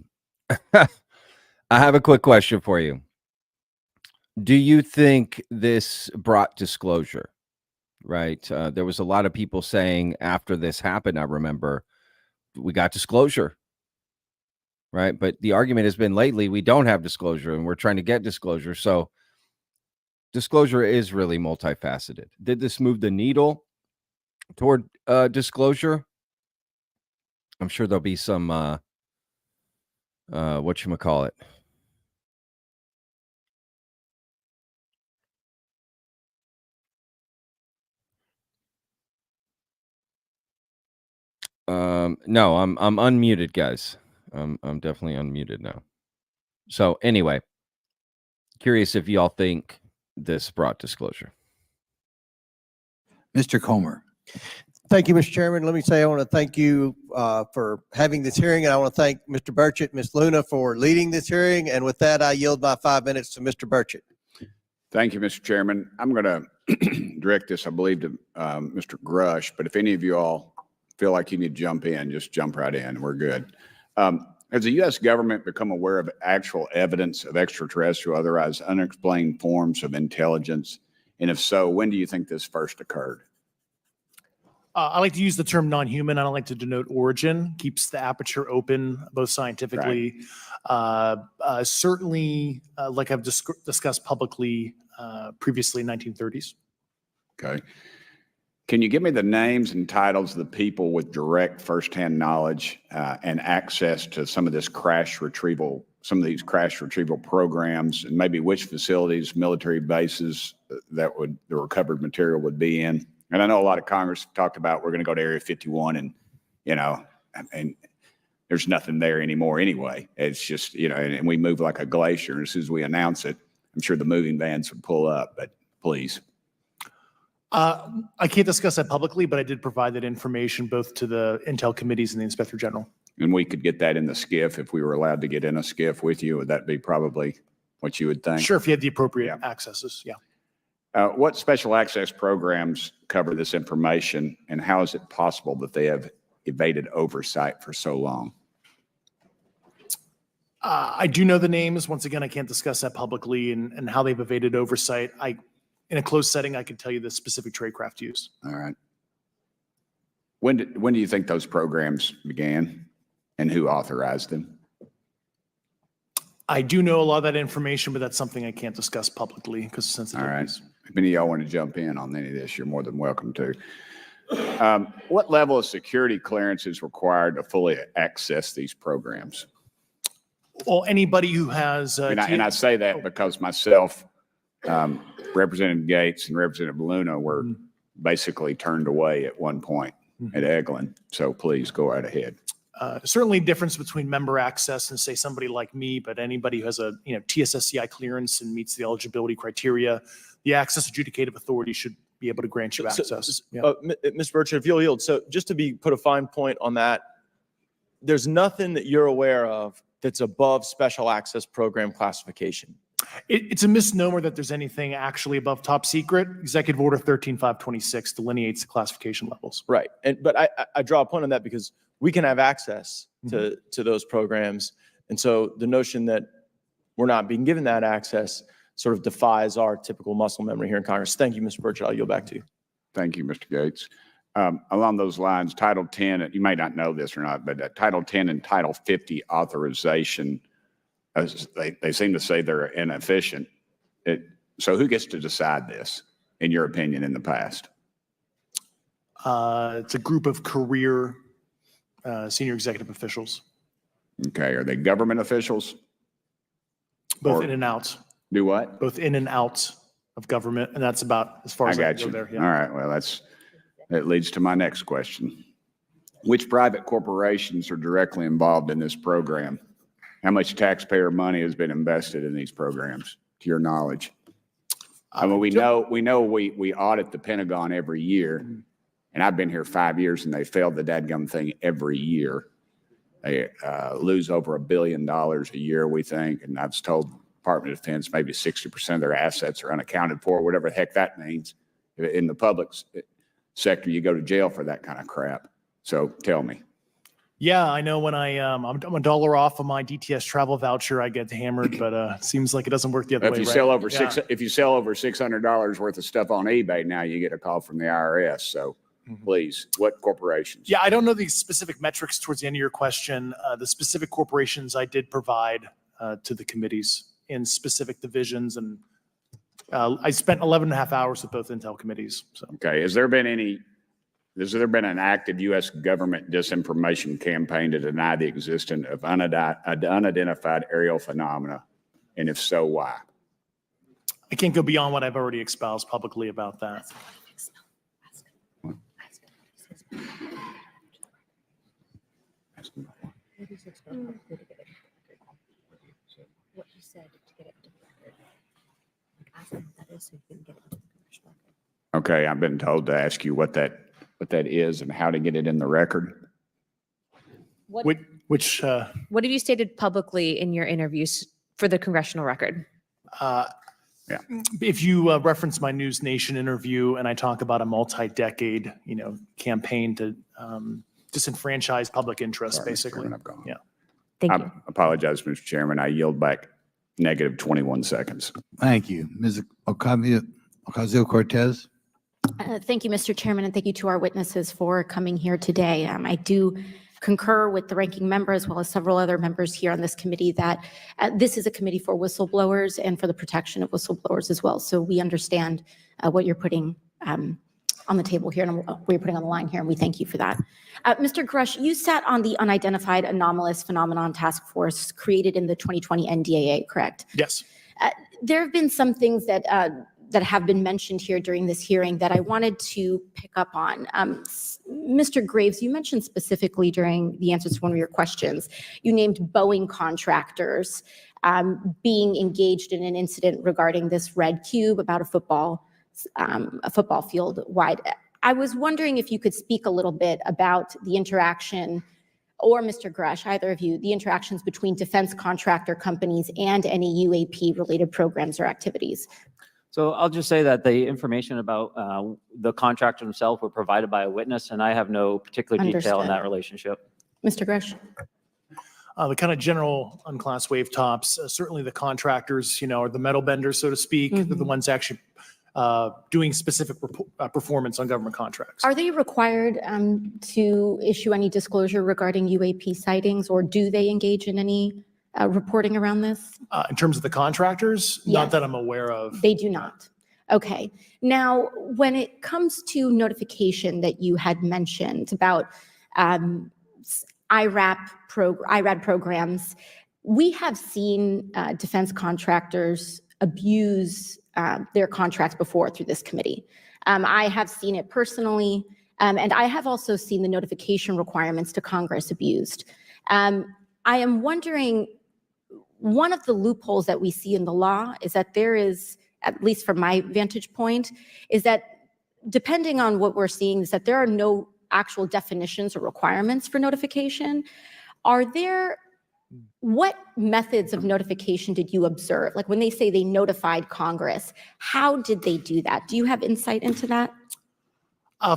have a quick question for you. Do you think this brought disclosure? Right. There was a lot of people saying after this happened, I remember, we got disclosure. Right. But the argument has been lately, we don't have disclosure and we're trying to get disclosure. So disclosure is really multifaceted. Did this move the needle toward disclosure? I'm sure there'll be some whatchamacallit. No, I'm unmuted, guys. I'm definitely unmuted now. So anyway, curious if y'all think this brought disclosure. Mr. Comer. Thank you, Mr. Chairman. Let me say I want to thank you for having this hearing, and I want to thank Mr. Burchett, Ms. Luna for leading this hearing. And with that, I yield my 5 minutes to Mr. Burchett. Thank you, Mr. Chairman. I'm going to direct this, I believe, to Mr. Grusch, but if any of you all feel like you need to jump in, just jump right in. We're good. Has the U.S. government become aware of actual evidence of extraterrestrial, otherwise unexplained forms of intelligence? And if so, when do you think this first occurred? I like to use the term non-human. I don't like to denote origin. Keeps the aperture open, both scientifically. Right. Certainly, like I've discussed publicly previously in 1930s. Okay. Can you give me the names and titles of the people with direct firsthand knowledge and access to some of this crash retrieval, some of these crash retrieval programs, and maybe which facilities, military bases that the recovered material would be in? And I know a lot of Congress talked about we're going to go to Area 51 and, and there's nothing there anymore anyway. It's just, and we move like a glacier. And as soon as we announce it, I'm sure the moving vans would pull up, but please. I can't discuss that publicly, but I did provide that information both to the Intel committees and the Inspector General. And we could get that in the SCIF if we were allowed to get in a SCIF with you. Would that be probably what you would think? Sure, if you had the appropriate accesses, yeah. What special access programs cover this information, and how is it possible that they have evaded oversight for so long? I do know the names. Once again, I can't discuss that publicly and how they've evaded oversight. In a closed setting, I can tell you the specific tradecraft used. All right. When do you think those programs began, and who authorized them? I do know a lot of that information, but that's something I can't discuss publicly because of sensitive. All right. If any of y'all want to jump in on any of this, you're more than welcome to. What level of security clearance is required to fully access these programs? Well, anybody who has... and I say that because myself, Representative Gates and Representative Luna were basically turned away at one point at Eglin. So please go right ahead. Certainly difference between member access and say somebody like me, but anybody who has a TSSCI clearance and meets the eligibility criteria, the access adjudicative authority should be able to grant you access. Ms. Burchett, if you'll yield. So just to put a fine point on that, there's nothing that you're aware of that's above special access program classification? It's a misnomer that there's anything actually above top secret. Executive Order 13526 delineates the classification levels. Right. But I draw a point on that because we can have access to those programs. And so the notion that we're not being given that access sort of defies our typical muscle memory here in Congress. Thank you, Mr. Burchett. I'll yield back to you. Thank you, Mr. Gates. Along those lines, Title 10, you may not know this or not, but Title 10 and Title 50 authorization, they seem to say they're inefficient. So who gets to decide this, in your opinion, in the past? It's a group of career senior executive officials. Okay, are they government officials? Both in and out. Do what? Both in and out of government, and that's about as far as I got can you. go there. Yeah. All right, well, that leads to my next question. Which private corporations are directly involved in this program? How much taxpayer money has been invested in these programs, to your knowledge? I mean, we know we audit the Pentagon every year, and I've been here 5 years, and they failed the dadgum thing every year. They lose over $1 billion a year, we think, and I was told Department of Defense maybe 60% of their assets are unaccounted for, whatever the heck that means. In the public sector, you go to jail for that kind of crap. So tell me. Yeah, I know when I'm $1 off of my DTS travel voucher, I get hammered, but it seems like it doesn't work the other way. If you right? sell over Yeah. if you sell over $600 worth of stuff on eBay, now you get a call from the IRS. So please, what corporations? Yeah, I don't know the specific metrics towards the end of your question. The specific corporations I did provide to the committees in specific divisions, and I spent 11 and a half hours with both Intel committees. So. Okay, has there been an active U.S. government disinformation campaign to deny the existence of unidentified aerial phenomena? And if so, why? I can't go beyond what I've already espoused publicly about that. What you said to get it to the record. Ask them what that is so you can get it into the commercial record. Okay, I've been told to ask you what that is and how to get it in the record. What What have you stated publicly in your interviews for the congressional record? Yeah. If you reference my News Nation interview and I talk about a multi-decade, campaign to disenfranchise public interest, Sorry, Mr. basically. Chairman, I've gone. Yeah. Thank I you. apologize, Mr. Chairman. I yield back negative 21 seconds. Thank you. Ms. Ocasio-Cortez? Thank you, Mr. Chairman, and thank you to our witnesses for coming here today. I do concur with the ranking member as well as several other members here on this committee that this is a committee for whistleblowers and for the protection of whistleblowers as well. So we understand what you're putting on the table here and what you're putting on the line here, and we thank you for that. Mr. Grusch, you sat on the Unidentified Anomalous Phenomenon Task Force created in the 2020 NDAA, correct? Yes. There have been some things that have been mentioned here during this hearing that I wanted to pick up on. Mr. Graves, you mentioned specifically during the answers to one of your questions, you named Boeing contractors being engaged in an incident regarding this red cube about a football field wide. I was wondering if you could speak a little bit about the interaction, or Mr. Grusch, either of you, the interactions between defense contractor companies and any UAP-related programs or activities. So I'll just say that the information about the contractor himself were provided by a witness, and I have no particular detail in Understood. that relationship. Mr. Grusch? The kind of general unclass wave tops, certainly the contractors, are the metal benders, so to speak. They're the ones actually doing specific performance on government contracts. Are they required to issue any disclosure regarding UAP sightings, or do they engage in any reporting around this? In terms of the contractors, Yes. not that I'm aware of. They do not. Okay. Now, when it comes to notification that you had mentioned about IRAD programs, we have seen defense contractors abuse their contracts before through this committee. I have seen it personally, and I have also seen the notification requirements to Congress abused. I am wondering, one of the loopholes that we see in the law is that there is, at least from my vantage point, is that depending on what we're seeing, is that there are no actual definitions or requirements for notification. Are there What methods of notification did you observe? Like when they say they notified Congress, how did they do that? Do you have insight into that?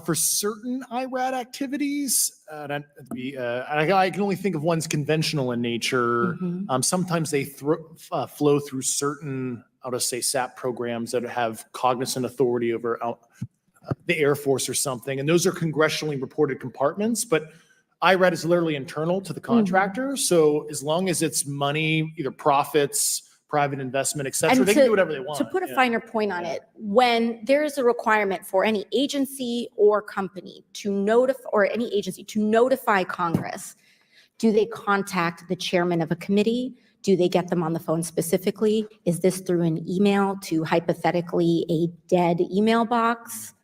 For certain IRAD activities, I can only think of ones conventional in nature. Sometimes they flow through certain, I'll just say SAP programs that have cognizant authority over the Air Force or something. And those are congressionally reported compartments, but IRAD is literally internal to the contractor. So as long as it's money, either profits, private investment, et cetera, they can do whatever they want. To put a finer point on it, when there is a requirement for any agency or company to notify Congress, do they contact the chairman of a committee? Do they get them on the phone specifically? Is this through an email to hypothetically a dead email box?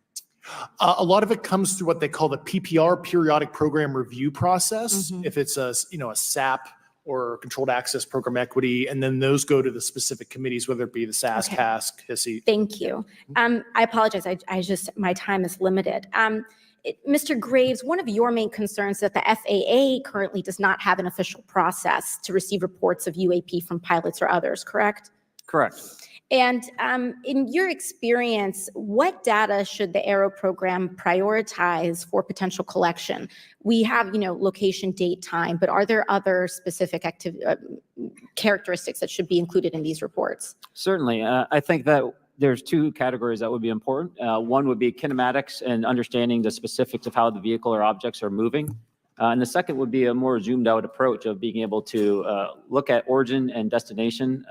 A lot of it comes through what they call the PPR, Periodic Program Review process. If it's a SAP or controlled access program equity, and then those go to the specific committees, whether it be the SAS, Okay. CASC, HISI. Thank you. I apologize. My time is limited. Mr. Graves, one of your main concerns is that the FAA currently does not have an official process to receive reports of UAP from pilots or others, correct? Correct. And in your experience, what data should the Aero program prioritize for potential collection? We have, location, date, time, but are there other specific characteristics that should be included in these reports? Certainly. I think that there's two categories that would be important. One would be kinematics and understanding the specifics of how the vehicle or objects are moving. And the second would be a more zoomed out approach of being able to look at origin and destination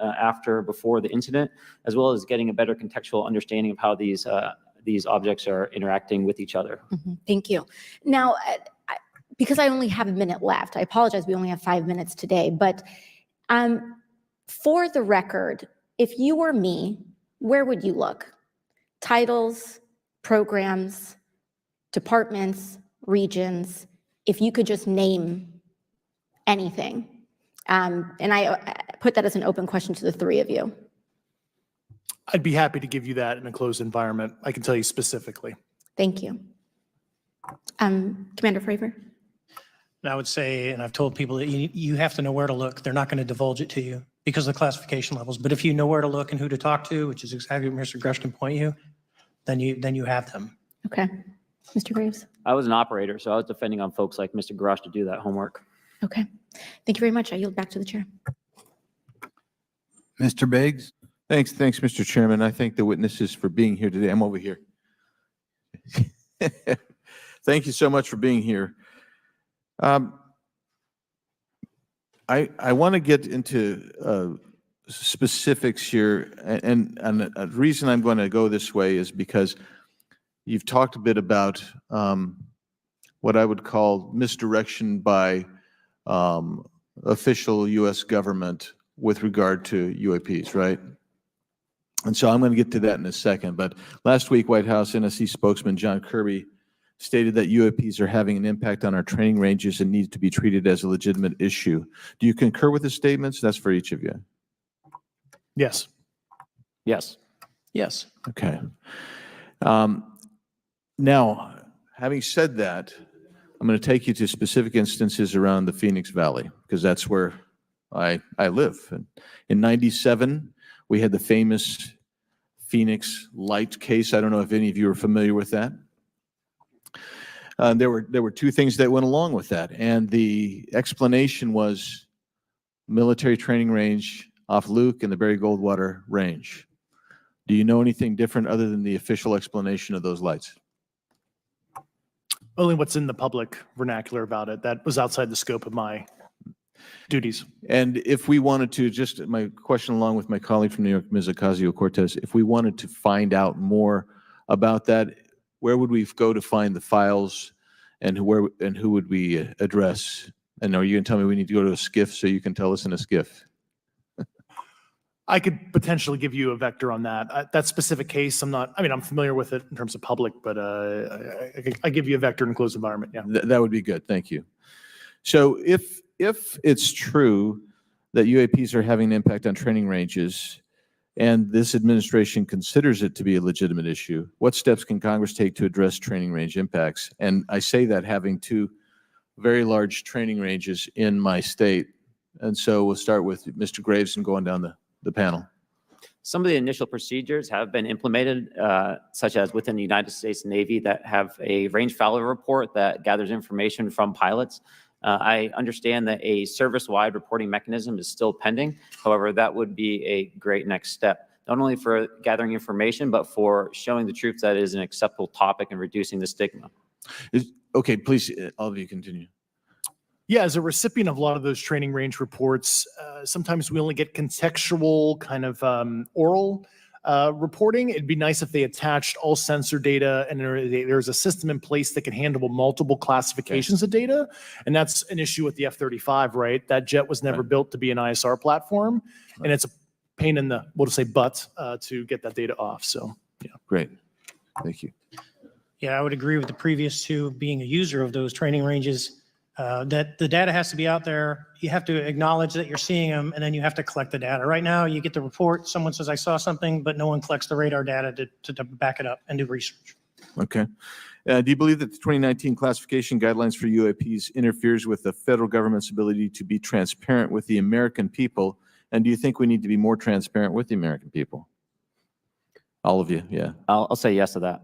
before the incident, as well as getting a better contextual understanding of how these objects are interacting with each other. Thank you. Now, because I only have a minute left, I apologize, we only have 5 minutes today, but for the record, if you were me, where would you look? Titles, programs, departments, regions, if you could just name anything. And I put that as an open question to the three of you. I'd be happy to give you that in a closed environment. I can tell you specifically. Thank you. Commander Fravor? And I would say, and I've told people that you have to know where to look. They're not going to divulge it to you because of the classification levels. But if you know where to look and who to talk to, which is exactly what Mr. Grusch can point you, then you have them. Okay. Mr. Graves? I was an operator, so I was depending on folks like Mr. Grusch to do that homework. Okay. Thank you very much. I yield back to the chair. Mr. Biggs? Thanks, Mr. Chairman. I thank the witnesses for being here today. I'm over here. Thank you so much for being here. I want to get into specifics here, and the reason I'm going to go this way is because you've talked a bit about what I would call misdirection by official U.S. government with regard to UAPs, right? And so I'm going to get to that in a second. But last week, White House NSC spokesman John Kirby stated that UAPs are having an impact on our training ranges and need to be treated as a legitimate issue. Do you concur with his statements? That's for each of you. Yes. Yes. Yes. Okay. Now, having said that, I'm going to take you to specific instances around the Phoenix Valley, because that's where I live. And in '97, we had the famous Phoenix Light case. I don't know if any of you are familiar with that. There were two things that went along with that, and the explanation was military training range off Luke and the Barry Goldwater range. Do you know anything different other than the official explanation of those lights? Only what's in the public vernacular about it. That was outside the scope of my duties. And if we wanted to, just my question along with my colleague from New York, Ms. Ocasio-Cortez, if we wanted to find out more about that, where would we go to find the files, and who would we address? And are you going to tell me we need to go to a SCIF so you can tell us in a SCIF? I could potentially give you a vector on that. That specific case, I'm familiar with it in terms of public, but I give you a vector in closed environment, yeah. That would be good, thank you. So if it's true that UAPs are having an impact on training ranges, and this administration considers it to be a legitimate issue, what steps can Congress take to address training range impacts? And I say that having two very large training ranges in my state, And so we'll start with Mr. Graves and going down the panel. Some of the initial procedures have been implemented, such as within the United States Navy that have a range failure report that gathers information from pilots. I understand that a service-wide reporting mechanism is still pending. However, that would be a great next step, not only for gathering information, but for showing the troops that it is an acceptable topic and reducing the stigma. Okay, please, all of you continue. Yeah, as a recipient of a lot of those training range reports, sometimes we only get contextual kind of oral reporting. It'd be nice if they attached all sensor data and there's a system in place that can handle multiple classifications of data. And that's an issue with the F-35, right? That jet was never built to be an ISR platform. And it's a pain in the, we'll just say butt, to get that data off. So, yeah. Great. Thank you. Yeah, I would agree with the previous two. Being a user of those training ranges, that the data has to be out there. You have to acknowledge that you're seeing them, and then you have to collect the data. Right now, you get the report, someone says, I saw something, but no one collects the radar data to back it up and do research. Okay. Do you believe that the 2019 classification guidelines for UAPs interferes with the federal government's ability to be transparent with the American people? And do you think we need to be more transparent with the American people? All of you, yeah. I'll say yes to that.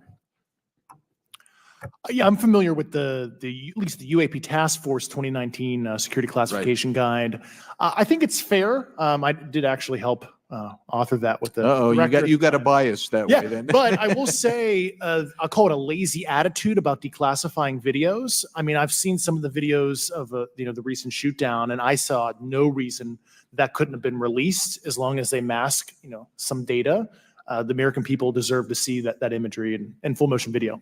Yeah, I'm familiar with at least the UAP Task Force 2019 Security Classification Guide. I think it's fair. I did actually help author that with the. You got a bias that way then. But I will say, I'll call it a lazy attitude about declassifying videos. I mean, I've seen some of the videos of the recent shoot down, and I saw no reason that couldn't have been released as long as they mask some data. The American people deserve to see that imagery and full motion video.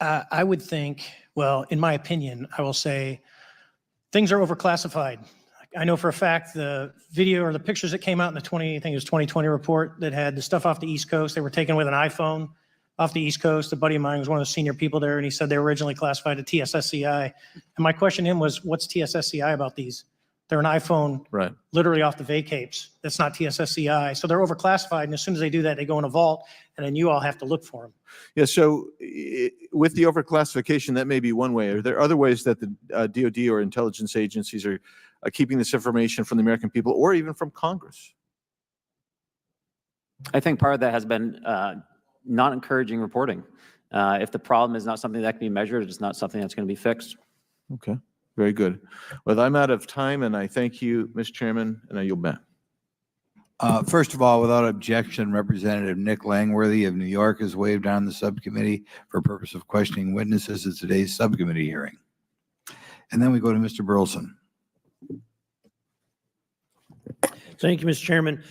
I would think, well, in my opinion, I will say things are overclassified. I know for a fact the video or the pictures that came out in the 2020 report that had the stuff off the East Coast, they were taken with an iPhone off the East Coast. A buddy of mine was one of the senior people there, and he said they were originally classified at TSSCI. And my question to him was, what's TSSCI about these? They're an iPhone literally off the vacapes. That's not TSSCI. So they're overclassified, and as soon as they do that, they go in a vault, and then you all have to look for them. Yeah, so with the overclassification, that may be one way. Are there other ways that the DoD or intelligence agencies are keeping this information from the American people or even from Congress? I think part of that has been not encouraging reporting. If the problem is not something that can be measured, it's not something that's going to be fixed. Okay, very good. Well, I'm out of time, and I thank you, Mr. Chairman, and I yield back. First of all, without objection, Representative Nick Langworthy of New York has waived on the subcommittee for purpose of questioning witnesses at today's subcommittee hearing. And then we go to Mr. Burleson. Thank you, Mr. Chairman.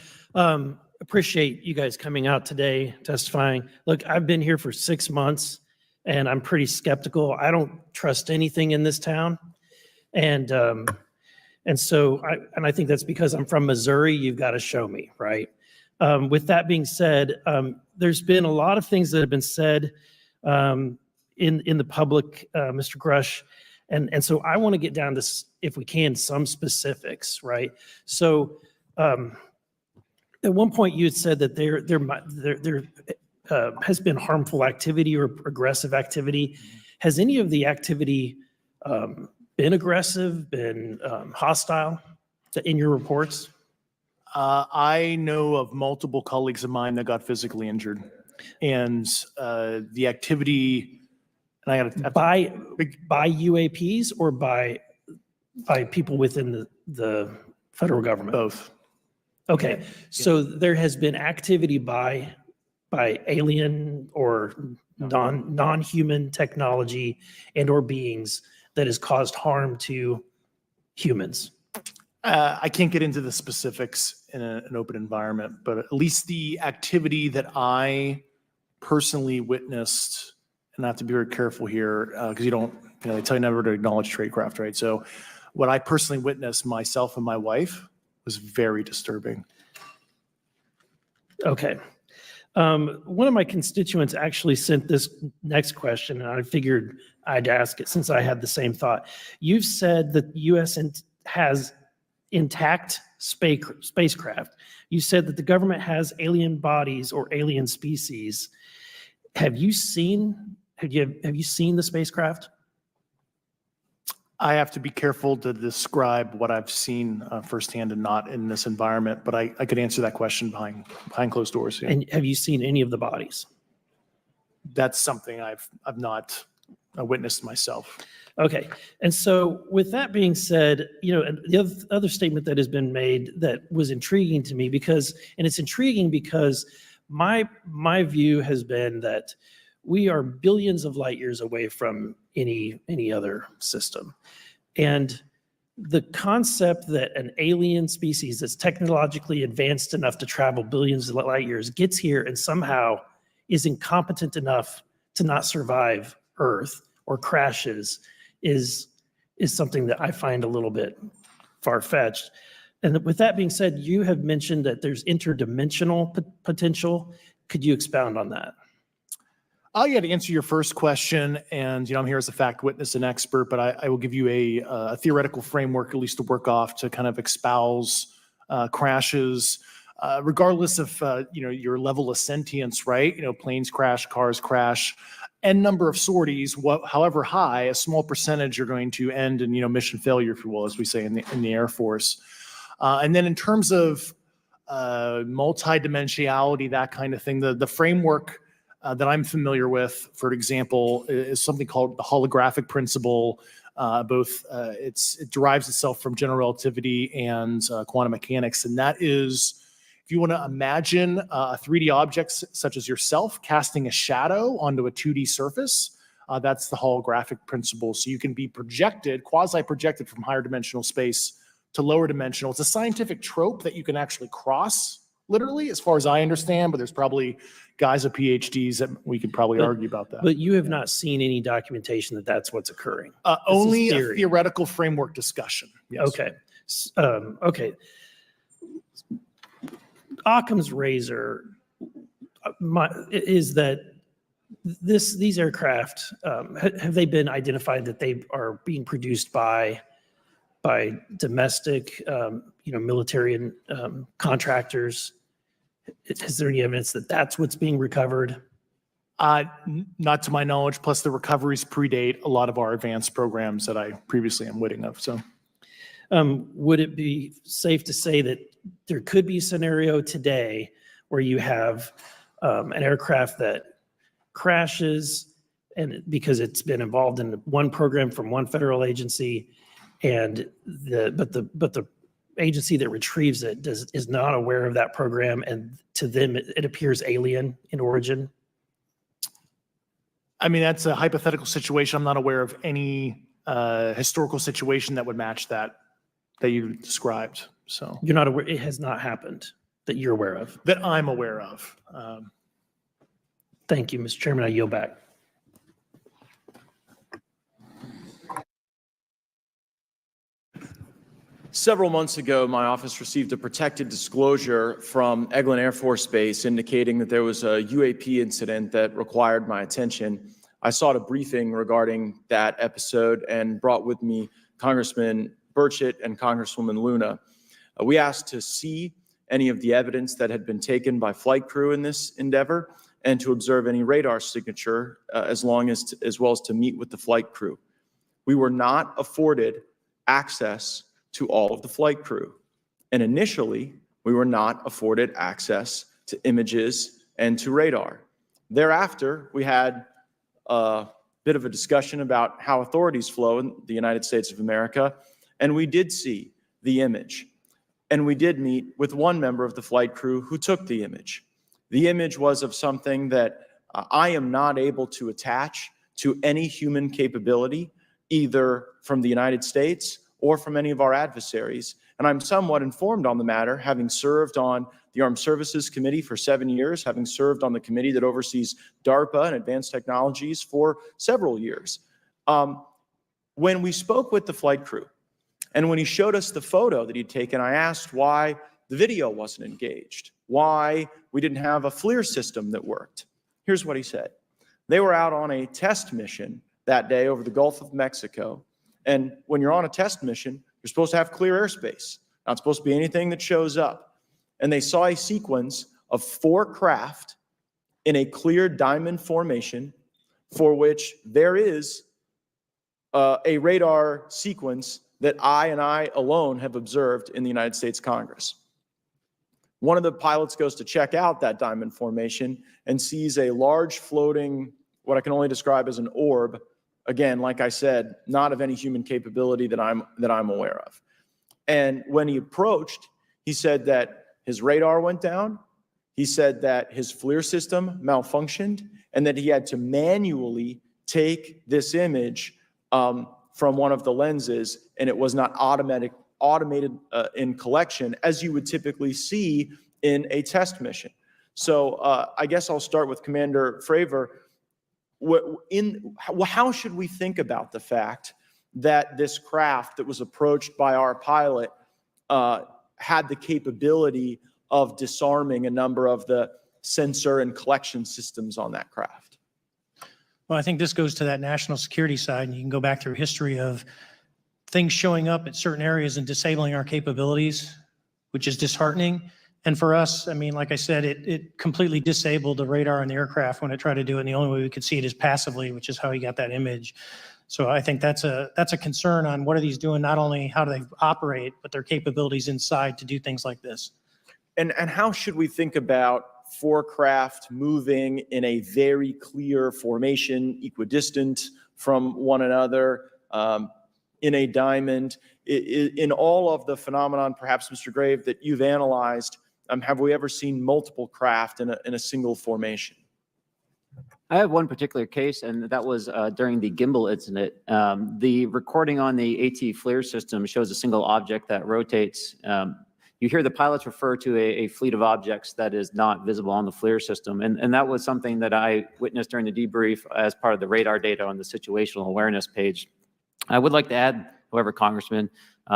Appreciate you guys coming out today, testifying. Look, I've been here for 6 months, and I'm pretty skeptical. I don't trust anything in this town. And so I think that's because I'm from Missouri. You've got to show me, right? With that being said, there's been a lot of things that have been said in the public, Mr. Grusch. And so I want to get down to, if we can, some specifics, right? So at one point you had said that there has been harmful activity or aggressive activity. Has any of the activity been aggressive, been hostile in your reports? I know of multiple colleagues of mine that got physically injured, and the activity, and I got to by UAPs or by people within the federal government? Both. Okay, so there has been activity by alien or non-human technology and or beings that has caused harm to humans. I can't get into the specifics in an open environment, but at least the activity that I personally witnessed, and I have to be very careful here because they tell you never to acknowledge tradecraft, right? So what I personally witnessed myself and my wife was very disturbing. Okay. One of my constituents actually sent this next question, and I figured I'd ask it since I had the same thought. You've said that the U.S. has intact spacecraft. You said that the government has alien bodies or alien species. Have you seen the spacecraft? I have to be careful to describe what I've seen firsthand and not in this environment, but I could answer that question behind closed doors. Yeah. And have you seen any of the bodies? That's something I've not witnessed myself. Okay. And so with that being said, and the other statement that has been made that was intriguing to me and it's intriguing because my view has been that we are billions of light years away from any other system. And the concept that an alien species that's technologically advanced enough to travel billions of light years gets here and somehow is incompetent enough to not survive Earth or crashes is something that I find a little bit far-fetched. And with that being said, you have mentioned that there's interdimensional potential. Could you expound on that? Yeah, to answer your first question, and I'm here as a fact witness and expert, but I will give you a theoretical framework, at least to work off, to kind of espouse crashes, regardless of your level of sentience, right? Planes crash, cars crash, n number of sorties, however high, a small percentage are going to end in mission failure, if you will, as we say in the Air Force. And then in terms of multidimensionality, that kind of thing, the framework that I'm familiar with, for example, is something called the holographic principle. It derives itself from general relativity and quantum mechanics, and that is, if you want to imagine a 3D object such as yourself casting a shadow onto a 2D surface, that's the holographic principle. So you can be projected, quasi-projected from higher dimensional space to lower dimensional. It's a scientific trope that you can actually cross, literally, as far as I understand, but there's probably guys with PhDs that we could probably argue about that. But you have not seen any documentation that that's what's occurring? Only a theoretical framework discussion. Yes. Okay. Okay. Occam's razor is that these aircraft, have they been identified that they are being produced by domestic, military and contractors? Is there any evidence that that's what's being recovered? Not to my knowledge. Plus, the recoveries predate a lot of our advanced programs that I previously am witting of. So, would it be safe to say that there could be a scenario today where you have an aircraft that crashes, and because it's been involved in one program from one federal agency, and the agency that retrieves it is not aware of that program, and to them it appears alien in origin? I mean, that's a hypothetical situation. I'm not aware of any historical situation that would match that you described. So you're not aware, it has not happened that you're aware of? That I'm aware of. Thank you, Mr. Chairman. I yield back. Several months ago, my office received a protected disclosure from Eglin Air Force Base indicating that there was a UAP incident that required my attention. I sought a briefing regarding that episode and brought with me Congressman Burchett and Congresswoman Luna. We asked to see any of the evidence that had been taken by flight crew in this endeavor and to observe any radar signature as well as to meet with the flight crew. We were not afforded access to all of the flight crew. And initially, we were not afforded access to images and to radar. Thereafter, we had a bit of a discussion about how authorities flow in the United States of America, and we did see the image. And we did meet with one member of the flight crew who took the image. The image was of something that I am not able to attach to any human capability, either from the United States or from any of our adversaries. And I'm somewhat informed on the matter, having served on the Armed Services Committee for 7 years, having served on the committee that oversees DARPA and advanced technologies for several years. When we spoke with the flight crew, and when he showed us the photo that he'd taken, I asked why the video wasn't engaged, why we didn't have a FLIR system that worked. Here's what he said. They were out on a test mission that day over the Gulf of Mexico. And when you're on a test mission, you're supposed to have clear airspace. Not supposed to be anything that shows up. And they saw a sequence of 4 craft in a clear diamond formation for which there is a radar sequence that I alone have observed in the United States Congress. One of the pilots goes to check out that diamond formation and sees a large floating, what I can only describe as an orb. Again, like I said, not of any human capability that I'm aware of. And when he approached, he said that his radar went down. He said that his FLIR system malfunctioned and that he had to manually take this image from one of the lenses, and it was not automated in collection as you would typically see in a test mission. So I guess I'll start with Commander Fravor. How should we think about the fact that this craft that was approached by our pilot had the capability of disarming a number of the sensor and collection systems on that craft? Well, I think this goes to that national security side, and you can go back through history of things showing up at certain areas and disabling our capabilities, which is disheartening. And for us, I mean, like I said, it completely disabled the radar on the aircraft when it tried to do it. And the only way we could see it is passively, which is how he got that image. So I think that's a concern on what are these doing, not only how do they operate, but their capabilities inside to do things like this. And how should we think about four craft moving in a very clear formation, equidistant from one another, in a diamond? In all of the phenomenon, perhaps, Mr. Grave, that you've analyzed, have we ever seen multiple craft in a single formation? I have one particular case, and that was during the gimbal incident. The recording on the AT FLIR system shows a single object that rotates. You hear the pilots refer to a fleet of objects that is not visible on the FLIR system. And that was something that I witnessed during the debrief as part of the radar data on the situational awareness page. I would like to add, however, Congressman,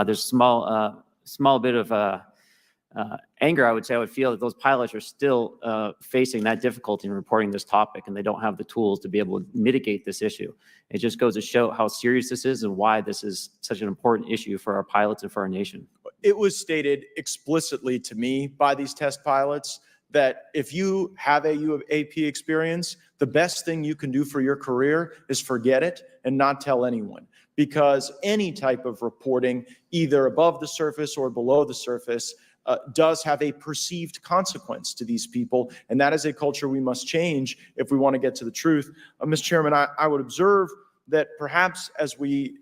there's a small bit of anger, I would say. I would feel that those pilots are still facing that difficulty in reporting this topic, and they don't have the tools to be able to mitigate this issue. It just goes to show how serious this is and why this is such an important issue for our pilots and for our nation. It was stated explicitly to me by these test pilots that if you have a UAP experience, the best thing you can do for your career is forget it and not tell anyone. Because any type of reporting, either above the surface or below the surface, does have a perceived consequence to these people. And that is a culture we must change if we want to get to the truth. Mr. Chairman, I would observe that perhaps as we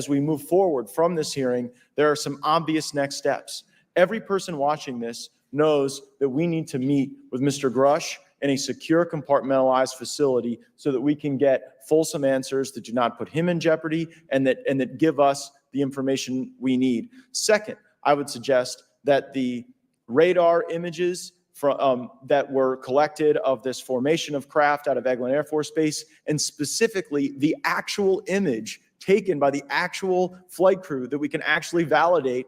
move forward from this hearing, there are some obvious next steps. Every person watching this knows that we need to meet with Mr. Grusch in a secure, compartmentalized facility so that we can get fulsome answers that do not put him in jeopardy and that give us the information we need. Second, I would suggest that the radar images that were collected of this formation of craft out of Eglin Air Force Base, and specifically the actual image taken by the actual flight crew that we can actually validate,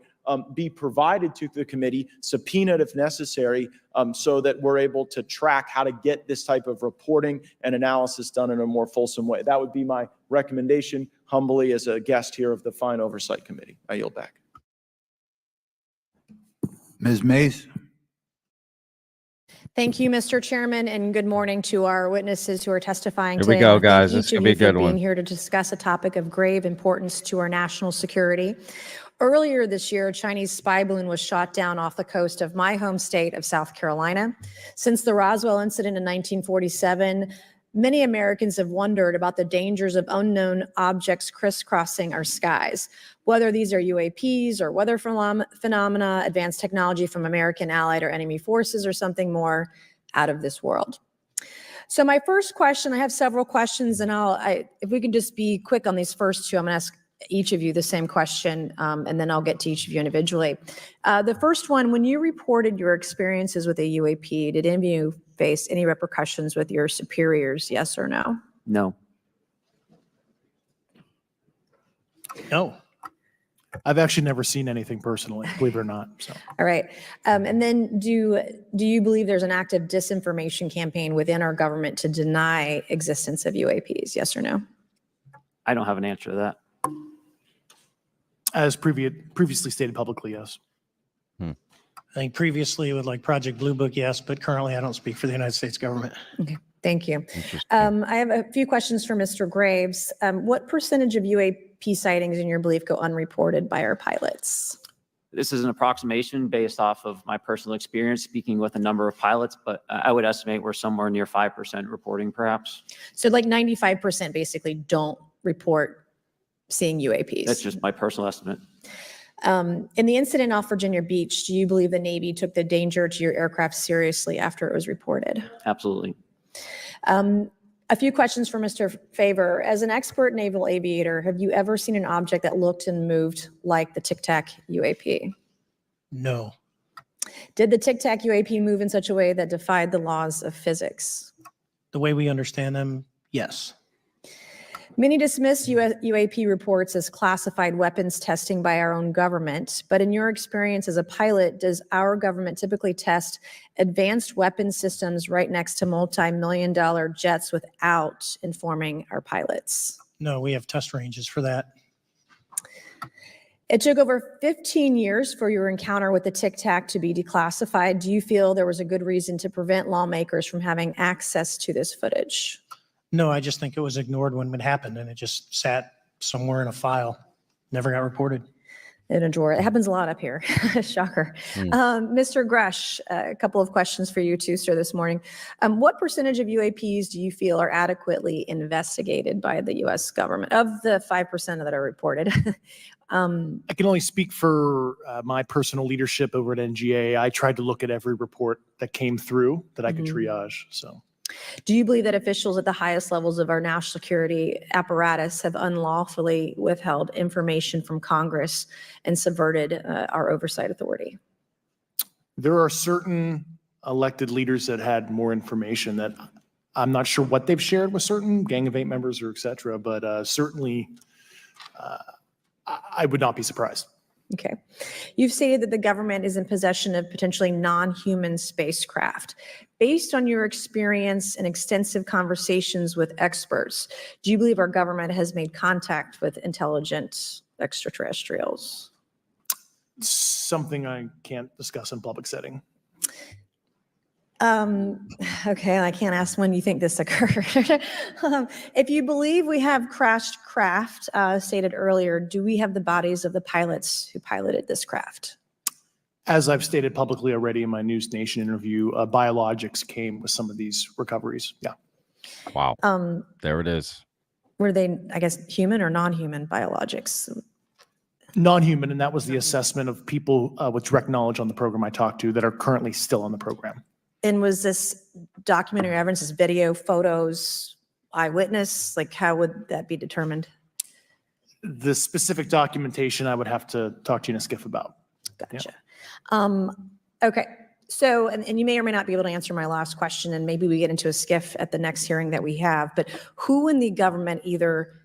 be provided to the committee, subpoenaed if necessary, so that we're able to track how to get this type of reporting and analysis done in a more fulsome way. That would be my recommendation, humbly, as a guest here of the Fine Oversight Committee. I yield back. Ms. Mays? Thank you, Mr. Chairman, and good morning to our witnesses who are testifying Here today. we go, And guys. thank This is each gonna of be a you for good being one. here to discuss a topic of grave importance to our national security. Earlier this year, a Chinese spy balloon was shot down off the coast of my home state of South Carolina. Since the Roswell incident in 1947, many Americans have wondered about the dangers of unknown objects crisscrossing our skies, whether these are UAPs or weather phenomena, advanced technology from American allied or enemy forces, or something more out of this world. So my first question, I have several questions, and if we can just be quick on these first two, I'm going to ask each of you the same question, and then I'll get to each of you individually. The first one, when you reported your experiences with a UAP, did any of you face any repercussions with your superiors, yes or no? No. No. I've actually never seen anything personally, believe it or not. So. All right. And then do you believe there's an active disinformation campaign within our government to deny existence of UAPs, yes or no? I don't have an answer to that. As previously stated publicly, yes. I think previously with like Project Blue Book, yes, but currently I don't speak for the United States government. Okay, thank you. I have a few questions for Mr. Graves. What percentage of UAP UAP sightings, in your belief, go unreported by our pilots? This is an approximation based off of my personal experience speaking with a number of pilots, but I would estimate we're somewhere near 5% reporting perhaps. So like 95% basically don't report seeing UAPs. That's just my personal estimate. In the incident off Virginia Beach, do you believe the Navy took the danger to your aircraft seriously after it was reported? Absolutely. A few questions for Mr. Fravor. As an expert naval aviator, have you ever seen an object that looked and moved like the Tic Tac UAP? No. Did the Tic Tac UAP move in such a way that defied the laws of physics? The way we understand them, yes. Many dismiss UAP reports as classified weapons testing by our own government, but in your experience as a pilot, does our government typically test advanced weapon systems right next to multi-million-dollar jets without informing our pilots? No, we have test ranges for that. It took over 15 years for your encounter with the Tic Tac to be declassified. Do you feel there was a good reason to prevent lawmakers from having access to this footage? No, I just think it was ignored when it happened and it just sat somewhere in a file, never got reported. In a drawer. It happens a lot up here. Shocker. Mr. Grusch, a couple of questions for you too, sir, this morning. What percentage of UAPs do you feel are adequately investigated by the U.S. government of the 5% that are reported? I can only speak for my personal leadership over at NGA. I tried to look at every report that came through that I could triage. So, do you believe that officials at the highest levels of our national security apparatus have unlawfully withheld information from Congress and subverted our oversight authority? there are certain elected leaders that had more information that I'm not sure what they've shared with certain Gang of Eight members or et cetera, but certainly I would not be surprised. Okay. You've stated that the government is in possession of potentially non-human spacecraft. Based on your experience and extensive conversations with experts, do you believe our government has made contact with intelligent extraterrestrials? Something I can't discuss in public setting. Okay, I can't ask when you think this occurred. If you believe we have crashed craft, stated earlier, do we have the bodies of the pilots who piloted this craft? As I've stated publicly already in my News Nation interview, biologics came with some of these recoveries. Yeah. Wow. There it is. Were they, I guess, human or non-human biologics? Non-human, and that was the assessment of people with direct knowledge on the program I talked to that are currently still on the program. And was this documentary evidence, this video, photos, eyewitness? Like, how would that be determined? The specific documentation I would have to talk to you in a skiff about. Gotcha. Yeah. Okay. So, and you may or may not be able to answer my last question, and maybe we get into a skiff at the next hearing that we have, but who in the government, either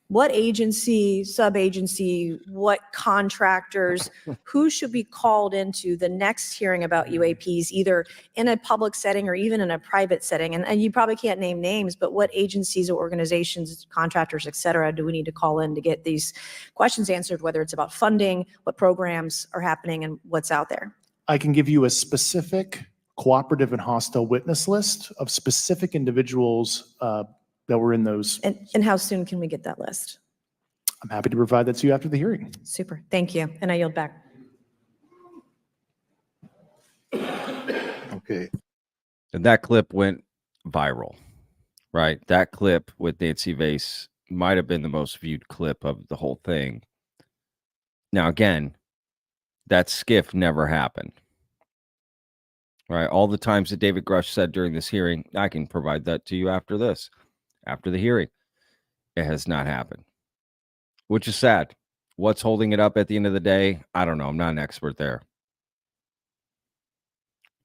what agency, sub-agency, what contractors, who should be called into the next hearing about UAPs, either in a public setting or even in a private setting? And you probably can't name names, but what agencies or organizations, contractors, et cetera, do we need to call in to get these questions answered, whether it's about funding, what programs are happening, and what's out there? I can give you a specific cooperative and hostile witness list of specific individuals that were in those. And how soon can we get that list? I'm happy to provide that to you after the hearing. Super. Thank you. And I yield back. Okay. And that clip went viral, right? That clip with Nancy Vase might have been the most viewed clip of the whole thing. Now, again, that skiff never happened. Right? All the times that David Grusch said during this hearing, I can provide that to you after this. After the hearing, it has not happened, which is sad. What's holding it up at the end of the day? I don't know. I'm not an expert there.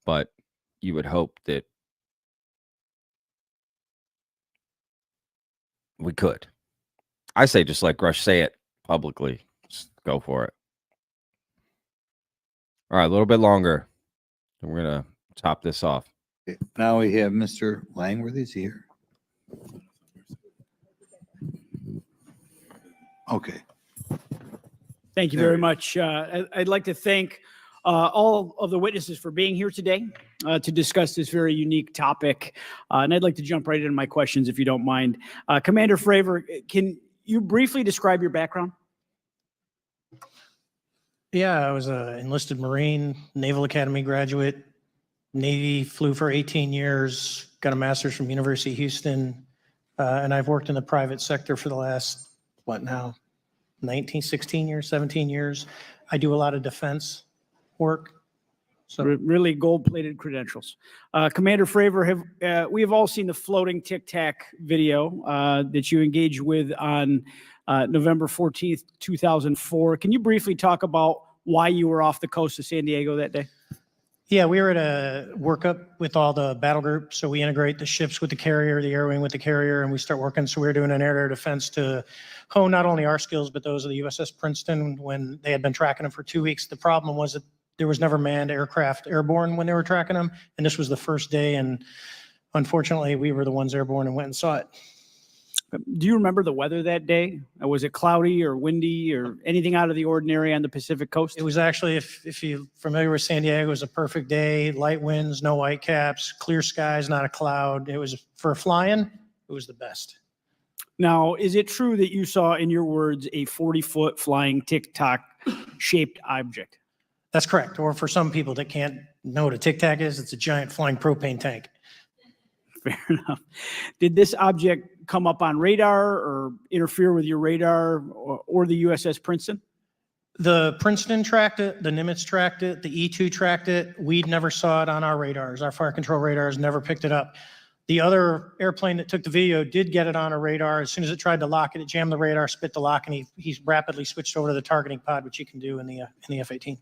But you would hope that we could. I say just let Grusch say it publicly. Just go for it. All right, a little bit longer. And we're going to top this off. Okay. Now we have Mr. Langworthy's here. Okay. Thank you very much. I'd like to thank all of the witnesses for being here today to discuss this very unique topic. And I'd like to jump right into my questions, if you don't mind. Commander Fravor, can you briefly describe your background? Yeah, I was an enlisted Marine, Naval Academy graduate, Navy, flew for 18 years, got a master's from University of Houston, and I've worked in the private sector for the last, 16 years, 17 years. I do a lot of defense work. So really gold-plated credentials. Commander Fravor, we have all seen the floating Tic Tac video that you engaged with on November 14th, 2004. Can you briefly talk about why you were off the coast of San Diego that day? Yeah, we were at a workup with all the battle groups. So we integrate the ships with the carrier, the air wing with the carrier, and we start working. So we were doing an air-to-air defense to hone not only our skills, but those of the USS Princeton when they had been tracking them for 2 weeks. The problem was that there was never manned aircraft airborne when they were tracking them. And this was the first day. And unfortunately, we were the ones airborne and went and saw it. Do you remember the weather that day? Was it cloudy or windy or anything out of the ordinary on the Pacific coast? It was actually, if you're familiar with San Diego, it was a perfect day, light winds, no white caps, clear skies, not a cloud. It was, for flying, it was the best. Now, is it true that you saw, in your words, a 40-foot flying Tic Tac shaped object? That's correct. Or for some people that can't know what a Tic Tac is, it's a giant flying propane tank. Fair enough. Did this object come up on radar or interfere with your radar or the USS Princeton? The Princeton tracked it, the Nimitz tracked it, the E-2 tracked it. We never saw it on our radars. Our fire control radars never picked it up. The other airplane that took the video did get it on a radar. As soon as it tried to lock it, it jammed the radar, spit the lock, and he rapidly switched over to the targeting pod, which you can do in the F-18.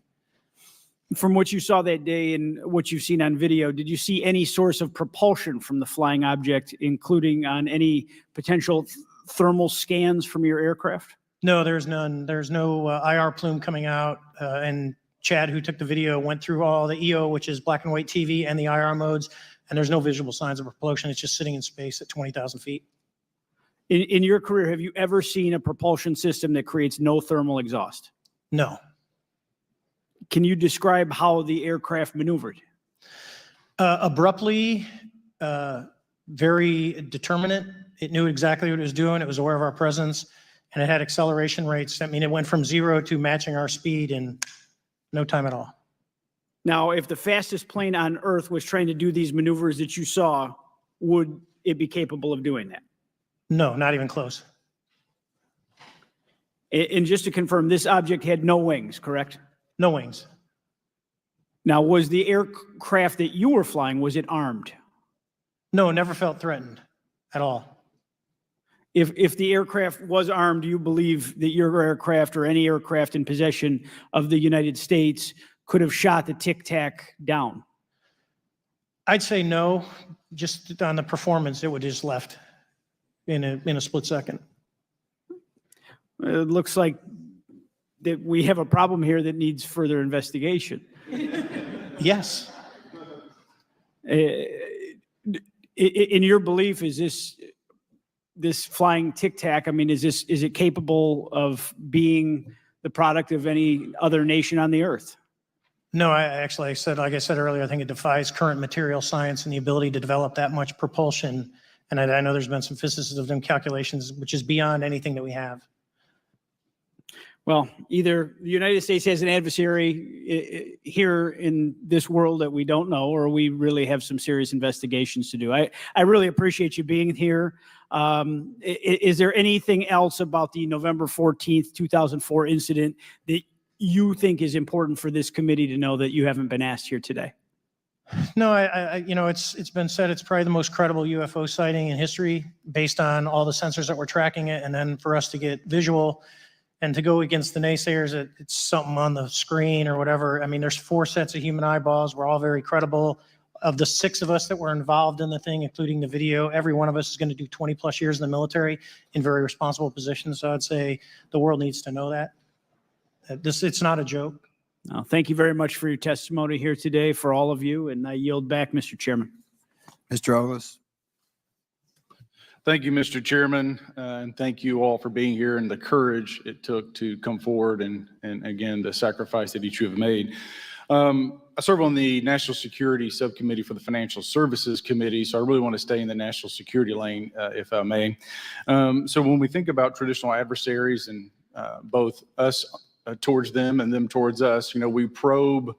From what you saw that day and what you've seen on video, did you see any source of propulsion from the flying object, including on any potential thermal scans from your aircraft? No, there's none. There's no IR plume coming out. And Chad, who took the video, went through all the EO, which is black and white TV, and the IR modes, and there's no visible signs of propulsion. It's just sitting in space at 20,000 feet. In your career, have you ever seen a propulsion system that creates no thermal exhaust? No. Can you describe how the aircraft maneuvered? Abruptly, very determinate. It knew exactly what it was doing. It was aware of our presence, and it had acceleration rates. I mean, it went from 0 to matching our speed in no time at all. Now, if the fastest plane on Earth was trying to do these maneuvers that you saw, would it be capable of doing that? No, not even close. And just to confirm, this object had no wings, correct? No wings. Now, was the aircraft that you were flying, was it armed? No, never felt threatened at all. If the aircraft was armed, do you believe that your aircraft or any aircraft in possession of the United States could have shot the Tic Tac down? I'd say no. Just on the performance, it would just left in a split second. It looks like that we have a problem here that needs further investigation. Yes. In your belief, is this flying Tic Tac, I mean, is it capable of being the product of any other nation on the earth? No, like I said earlier, I think it defies current material science and the ability to develop that much propulsion. And I know there's been some physicists of them calculations, which is beyond anything that we have. Well, either the United States has an adversary here in this world that we don't know, or we really have some serious investigations to do. I really appreciate you being here. Is there anything else about the November 14th, 2004 incident that you think is important for this committee to know that you haven't been asked here today? No, it's been said it's probably the most credible UFO sighting in history based on all the sensors that were tracking it. And then for us to get visual and to go against the naysayers that it's something on the screen or whatever. I mean, there's 4 sets of human eyeballs. We're all very credible. Of the 6 of us that were involved in the thing, including the video, every one of us is going to do 20 plus years in the military in very responsible positions. So I'd say the world needs to know that. It's not a joke. No, thank you very much for your testimony here today for all of you. And I yield back, Mr. Chairman. Mr. Ogles. Thank you, Mr. Chairman, and thank you all for being here and the courage it took to come forward and again, the sacrifice that each of you have made. I serve on the National Security Subcommittee for the Financial Services Committee, so I really want to stay in the national security lane, if I may. So when we think about traditional adversaries and both us towards them and them towards us, we probe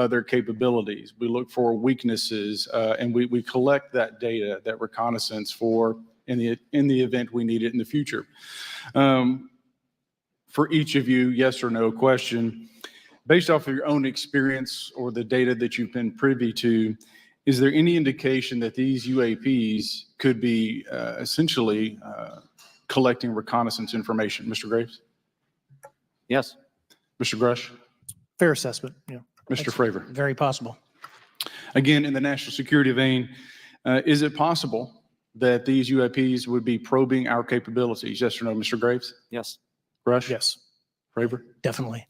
their capabilities. We look for weaknesses, and we collect that data, that reconnaissance for in the event we need it in the future. For each of you, yes or no question, based off of your own experience or the data that you've been privy to, is there any indication that these UAPs could be essentially collecting reconnaissance information? Mr. Graves? Yes. Mr. Grusch? Fair assessment, yeah. Mr. Fravor? Very possible. Again, in the national security vein, is it possible that these UAPs would be probing our capabilities? Yes or no, Mr. Graves? Yes. Grusch? Yes. Fravor? Definitely.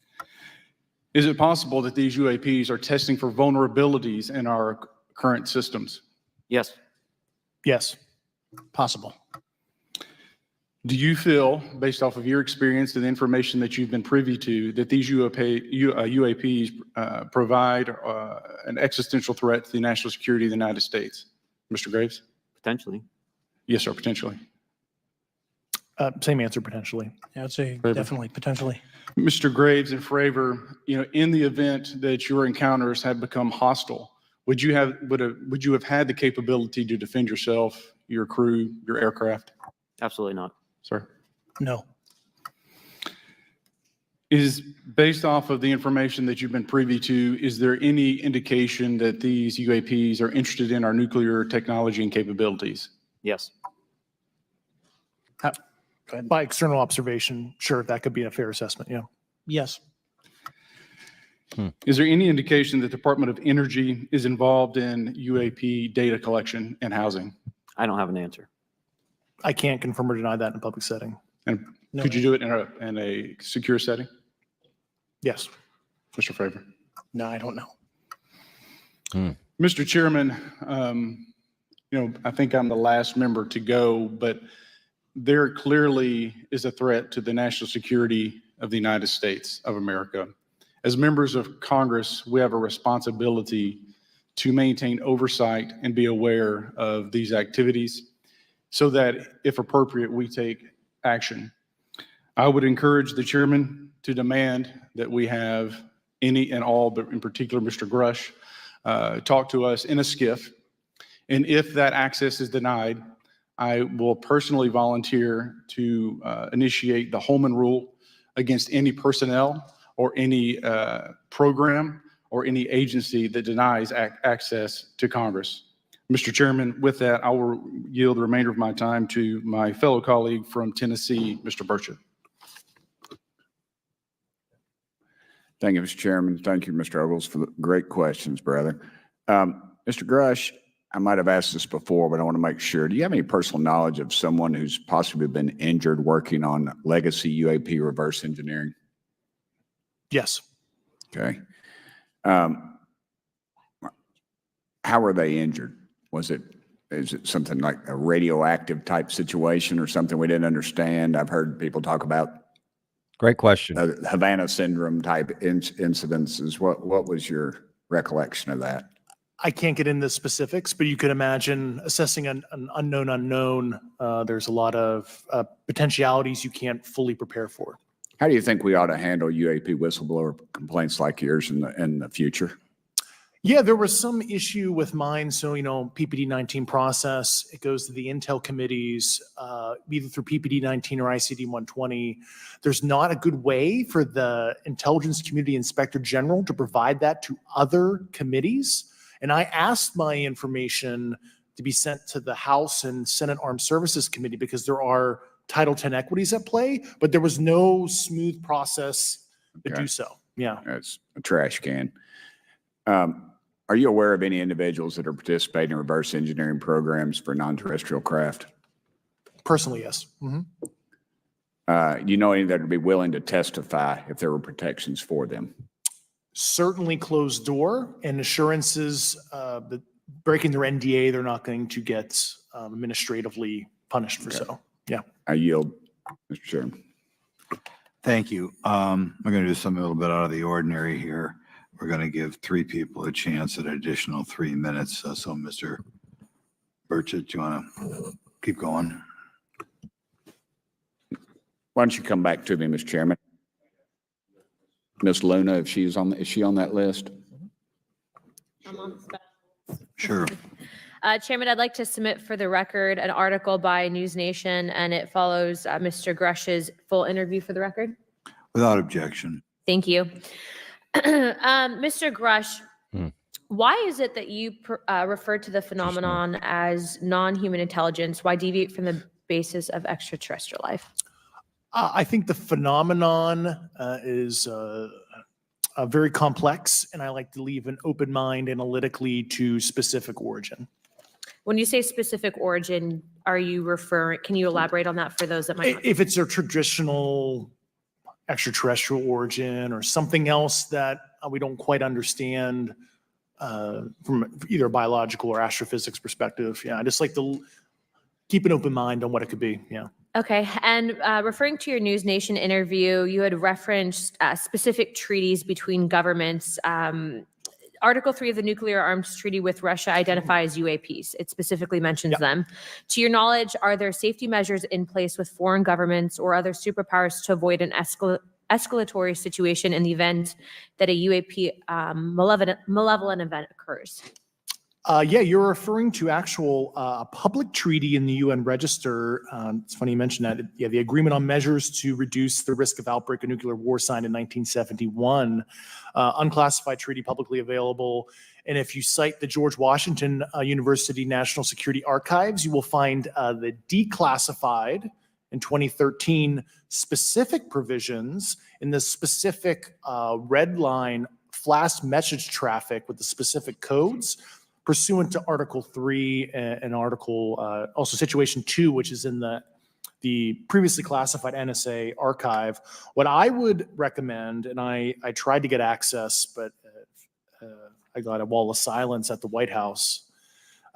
Is it possible that these UAPs are testing for vulnerabilities in our current systems? Yes. Yes. Possible. Do you feel, based off of your experience and the information that you've been privy to, that these UAPs provide an existential threat to the national security of the United States? Mr. Graves? Potentially. Yes, sir, potentially. Same answer, potentially. Yeah, I'd say Fravor? definitely, potentially. Mr. Graves and Fravor, in the event that your encounters have become hostile, would you have had the capability to defend yourself, your crew, your aircraft? Absolutely not. Sir? No. Is based off of the information that you've been privy to, is there any indication that these UAPs are interested in our nuclear technology and capabilities? Yes. By external observation, sure, that could be a fair assessment, yeah. Yes. Is there any indication that the Department of Energy is involved in UAP data collection and housing? I don't have an answer. I can't confirm or deny that in a public setting. And No. could you do it in a secure setting? Yes. Mr. Fravor? No, I don't know. Mr. Chairman, I think I'm the last member to go, but there clearly is a threat to the national security of the United States of America. As members of Congress, we have a responsibility to maintain oversight and be aware of these activities so that, if appropriate, we take action. I would encourage the chairman to demand that we have any and all, but in particular, Mr. Grusch, talk to us in a skiff. And if that access is denied, I will personally volunteer to initiate the Holman Rule against any personnel or any program or any agency that denies access to Congress. Mr. Chairman, with that, I will yield the remainder of my time to my fellow colleague from Tennessee, Mr. Burchett. Thank you, Mr. Chairman. Thank you, Mr. Ogles, for the great questions, brother. Mr. Grusch, I might have asked this before, but I want to make sure. Do you have any personal knowledge of someone who's possibly been injured working on legacy UAP reverse engineering? Yes. Okay. How were they injured? Is it something like a radioactive type situation or something we didn't understand? I've heard people talk about great question. Havana syndrome type incidences. What was your recollection of that? I can't get into specifics, but you could imagine assessing an unknown unknown. There's a lot of potentialities you can't fully prepare for. How do you think we ought to handle UAP whistleblower complaints like yours in the future? Yeah, there was some issue with mine. So, PPD 19 process, it goes to the Intel committees, either through PPD 19 or ICD 120. There's not a good way for the Intelligence Community Inspector General to provide that to other committees. And I asked my information to be sent to the House and Senate Armed Services Committee because there are Title 10 equities at play, but there was no smooth process to do so. Yeah. That's a trash can. Are you aware of any individuals that are participating in reverse engineering programs for non-terrestrial craft? Personally, yes. Mm-hmm. Do you know any that would be willing to testify if there were protections for them? Certainly closed door and assurances that breaking their NDA, they're not going to get administratively punished for so. Yeah. I yield, Mr. Chairman. Thank you. I'm going to do something a little bit out of the ordinary here. we're going to give 3 people a chance at an additional 3 minutes. So Mr. Burchett, do you want to keep going? Why don't you come back to me, Mr. Chairman? Miss Luna, if she's on, is she on that list? I'm on the Sure. Chairman, I'd like to submit for the record an article by News Nation, and it follows Mr. Grush's full interview for the record. Without objection. Thank you. Mr. Grusch, why is it that you refer to the phenomenon as non-human intelligence? Why deviate from the basis of extraterrestrial life? I think the phenomenon is very complex, and I like to leave an open mind analytically to specific origin. When you say specific origin, are you referring, can you elaborate on that for those that might not? If it's a traditional extraterrestrial origin or something else that we don't quite understand from either biological or astrophysics perspective, yeah, I just like to keep an open mind on what it could be, yeah. Okay, and referring to your News Nation interview, you had referenced specific treaties between governments. Article 3 of the Nuclear Arms Treaty with Russia identifies UAPs. It specifically mentions them. To your knowledge, are there safety measures in place with foreign governments or other superpowers to avoid an escalatory situation in the event that a UAP malevolent event occurs? Yeah, you're referring to actual public treaty in the UN Register. It's funny you mentioned that. Yeah, the Agreement on Measures to Reduce the Risk of Outbreak of Nuclear War signed in 1971. Unclassified treaty publicly available. And if you cite the George Washington University National Security Archives, you will find the declassified in 2013 specific provisions in the specific red line flash message traffic with the specific codes pursuant to Article 3 and Article, also Situation 2, which is in the previously classified NSA archive. What I would recommend, and I tried to get access, but I got a wall of silence at the White House,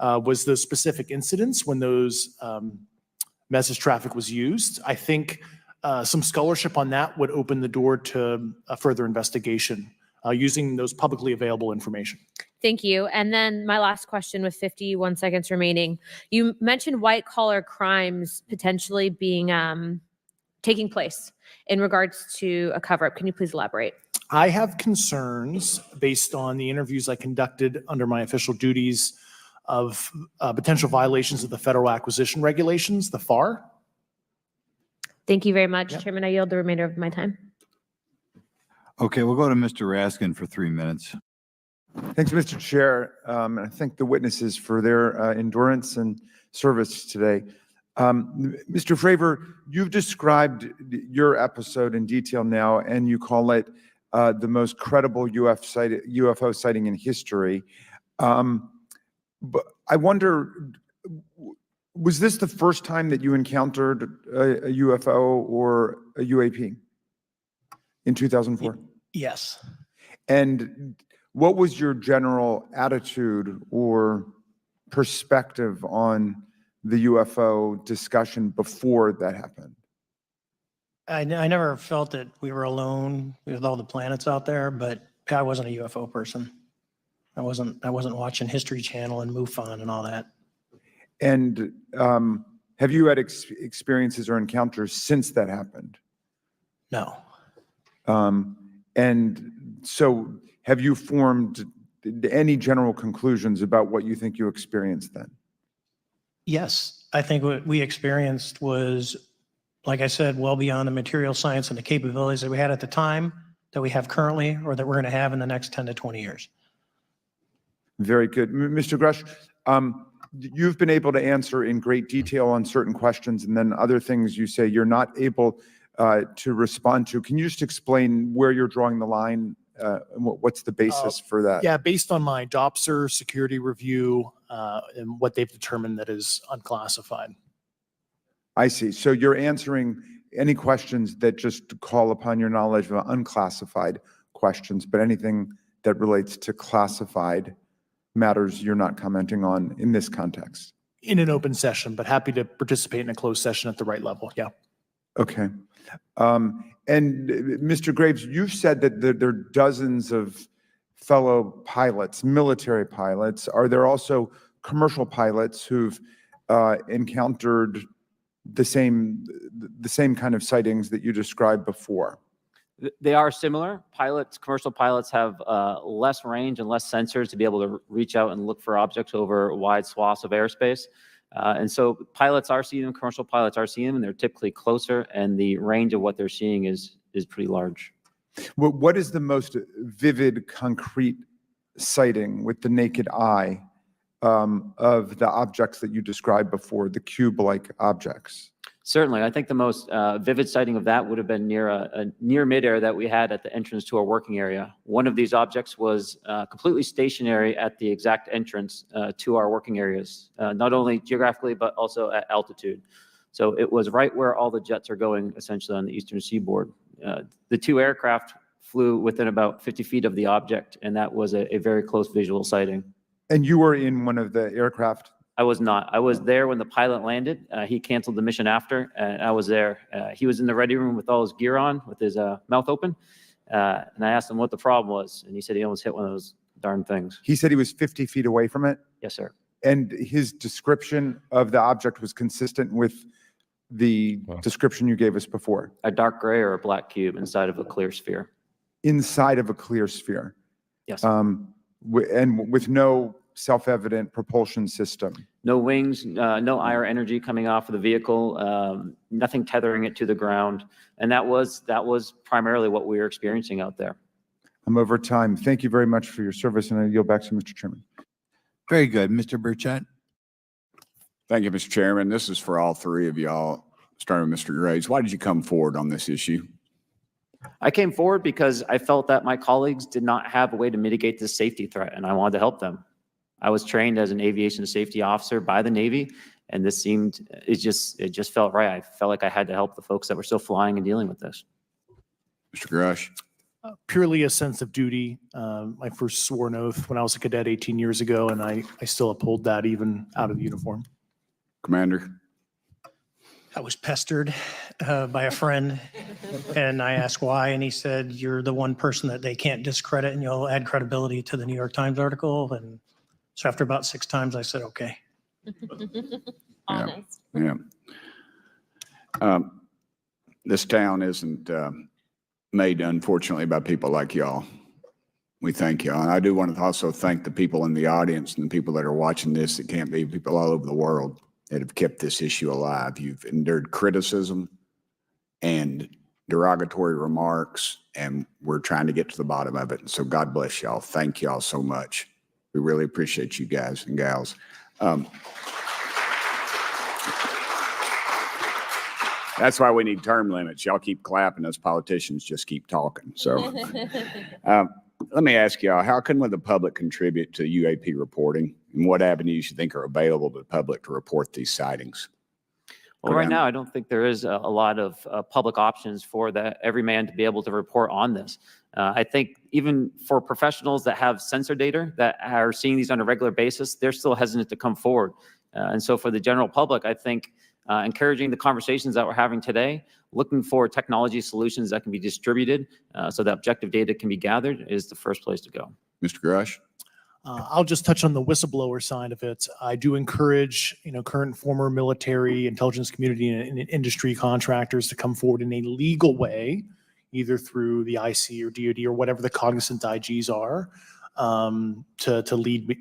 was the specific incidents when those message traffic was used. I think some scholarship on that would open the door to a further investigation using those publicly available information. Thank you. And then my last question with 51 seconds remaining. You mentioned white collar crimes potentially being taking place in regards to a cover up. Can you please elaborate? I have concerns based on the interviews I conducted under my official duties of potential violations of the Federal Acquisition Regulations, the FAR. Thank you very much, Chairman. I yield the remainder of my time. Okay, we'll go to Mr. Raskin for 3 minutes. Thanks, Mr. Chair. And I thank the witnesses for their endurance and service today. Mr. Fravor, you've described your episode in detail now, and you call it the most credible UFO sighting in history. But I wonder, was this the first time that you encountered a UFO or a UAP in 2004? Yes. And what was your general attitude or perspective on the UFO discussion before that happened? I never felt that we were alone with all the planets out there, but I wasn't a UFO person. I wasn't watching History Channel and MUFON and all that. And have you had experiences or encounters since that happened? No. And so have you formed any general conclusions about what you think you experienced then? Yes, I think what we experienced was, like I said, well beyond the material science and the capabilities that we had at the time, that we have currently, or that we're going to have in the next 10 to 20 years. Very good. Mr. Grusch, you've been able to answer in great detail on certain questions, and then other things you say you're not able to respond to. Can you just explain where you're drawing the line? What's the basis for that? Yeah, based on my DOPSR security review and what they've determined that is unclassified. I see. So you're answering any questions that just call upon your knowledge of unclassified questions, but anything that relates to classified matters you're not commenting on in this context. In an open session, but happy to participate in a closed session at the right level. Yeah. Okay. And Mr. Graves, you've said that there are dozens of fellow pilots, military pilots? Are there also commercial pilots who've encountered the same kind of sightings that you described before? They are similar. Commercial pilots have less range and less sensors to be able to reach out and look for objects over wide swaths of airspace. And so pilots are seeing them, commercial pilots are seeing them, and they're typically closer, and the range of what they're seeing is pretty large. What is the most vivid, concrete sighting with the naked eye of the objects that you described before, the cube-like objects? Certainly. I think the most vivid sighting of that would have been near midair that we had at the entrance to our working area. One of these objects was completely stationary at the exact entrance to our working areas, not only geographically, but also at altitude. So it was right where all the jets are going, essentially on the eastern seaboard. The two aircraft flew within about 50 feet of the object, and that was a very close visual sighting. And you were in one of the aircraft? I was not. I was there when the pilot landed. He canceled the mission after, and I was there. He was in the ready room with all his gear on, with his mouth open. And I asked him what the problem was, and he said he almost hit one of those darn things. He said he was 50 feet away from it? Yes, sir. And his description of the object was consistent with the description you gave us before? A dark gray or a black cube inside of a clear sphere. Inside of a clear sphere? Yes. And with no self-evident propulsion system? No wings, no IR energy coming off of the vehicle, nothing tethering it to the ground. And that was primarily what we were experiencing out there. I'm over time. Thank you very much for your service, and I yield back to Mr. Chairman. Very good. Mr. Burchett? Thank you, Mr. Chairman. This is for all three of y'all, starting with Mr. Graves. Why did you come forward on this issue? I came forward because I felt that my colleagues did not have a way to mitigate this safety threat, and I wanted to help them. I was trained as an aviation safety officer by the Navy, and it just felt right. I felt like I had to help the folks that were still flying and dealing with this. Mr. Grusch? Purely a sense of duty. My first sworn oath when I was a cadet 18 years ago, and I still uphold that even out of the uniform. Commander? I was pestered by a friend, and I asked why, and he said, "You're the one person that they can't discredit, and you'll add credibility to the New York Times article." And so after about 6 times, I said, "Okay." Honest. Yeah. This town isn't made, unfortunately, by people like y'all. We thank y'all. And I do want to also thank the people in the audience and the people that are watching this that can't be, people all over the world that have kept this issue alive. You've endured criticism and derogatory remarks, and we're trying to get to the bottom of it. And so God bless y'all. Thank y'all so much. We really appreciate you guys and gals. That's why we need term limits. Y'all keep clapping, us politicians just keep talking. So let me ask y'all, how can the public contribute to UAP reporting, and what avenues you think are available to the public to report these sightings? Well, right now, I don't think there is a lot of public options for every man to be able to report on this. I think even for professionals that have sensor data that are seeing these on a regular basis, they're still hesitant to come forward. And so for the general public, I think encouraging the conversations that we're having today, looking for technology solutions that can be distributed so that objective data can be gathered is the first place to go. Mr. Grusch? I'll just touch on the whistleblower side of it. I do encourage, current and former military, intelligence community, and industry contractors to come forward in a legal way, either through the IC or DoD or whatever the cognizant IGs are, to lead,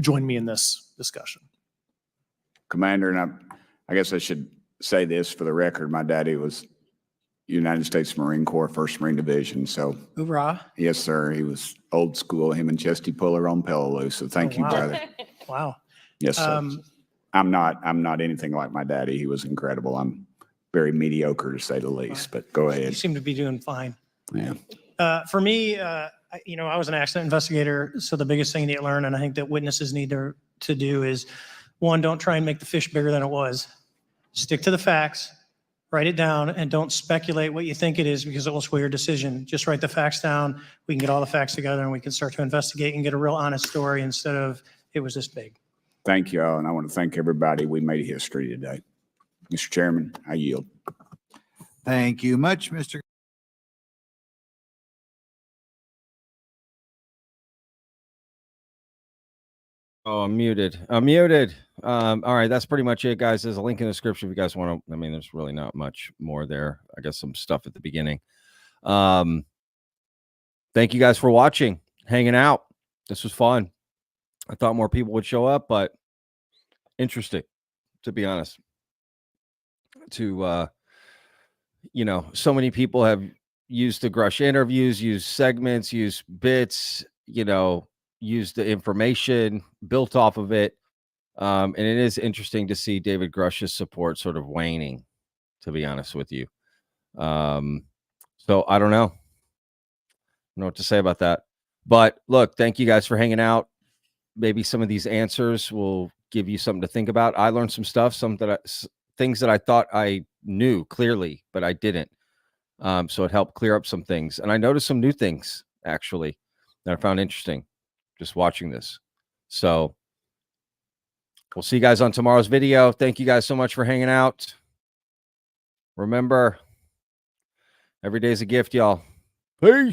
join me in this discussion. Commander, and I guess I should say this for the record. My daddy was United States Marine Corps, 1st Marine Division. So, hoorah. Yes, sir. He was old school, him and Chesty Puller on Peleliu. So thank you, wow. brother. Wow. Yes, sir. I'm not anything like my daddy. He was incredible. I'm very mediocre to say the least, but go ahead. You seem to be doing fine. Yeah. For me, I was an accident investigator. So the biggest thing to learn, and I think that witnesses need to do is, one, don't try and make the fish bigger than it was. Stick to the facts, write it down, and don't speculate what you think it is because it will sway your decision. Just write the facts down. We can get all the facts together and we can start to investigate and get a real honest story instead of it was this big. Thank you all, and I want to thank everybody. We made history today. Mr. Chairman, I yield. Thank you much, Mr. Oh, I'm muted. I'm muted. All right, that's pretty much it, guys. There's a link in the description if you guys want to. I mean, there's really not much more there. I guess some stuff at the beginning. Thank you guys for watching, hanging out. This was fun. I thought more people would show up, but interesting, to be honest. To so many people have used the Grusch interviews, used segments, used bits, used the information built off of it. And it is interesting to see David Grusch's support sort of waning, to be honest with you. So I don't know what to say about that. But look, thank you guys for hanging out. Maybe some of these answers will give you something to think about. I learned some stuff, things that I thought I knew clearly, but I didn't. So it helped clear up some things. And I noticed some new things, actually, that I found interesting just watching this. So we'll see you guys on tomorrow's video. Thank you guys so much for hanging out. Remember, every day's a gift, y'all. Peace.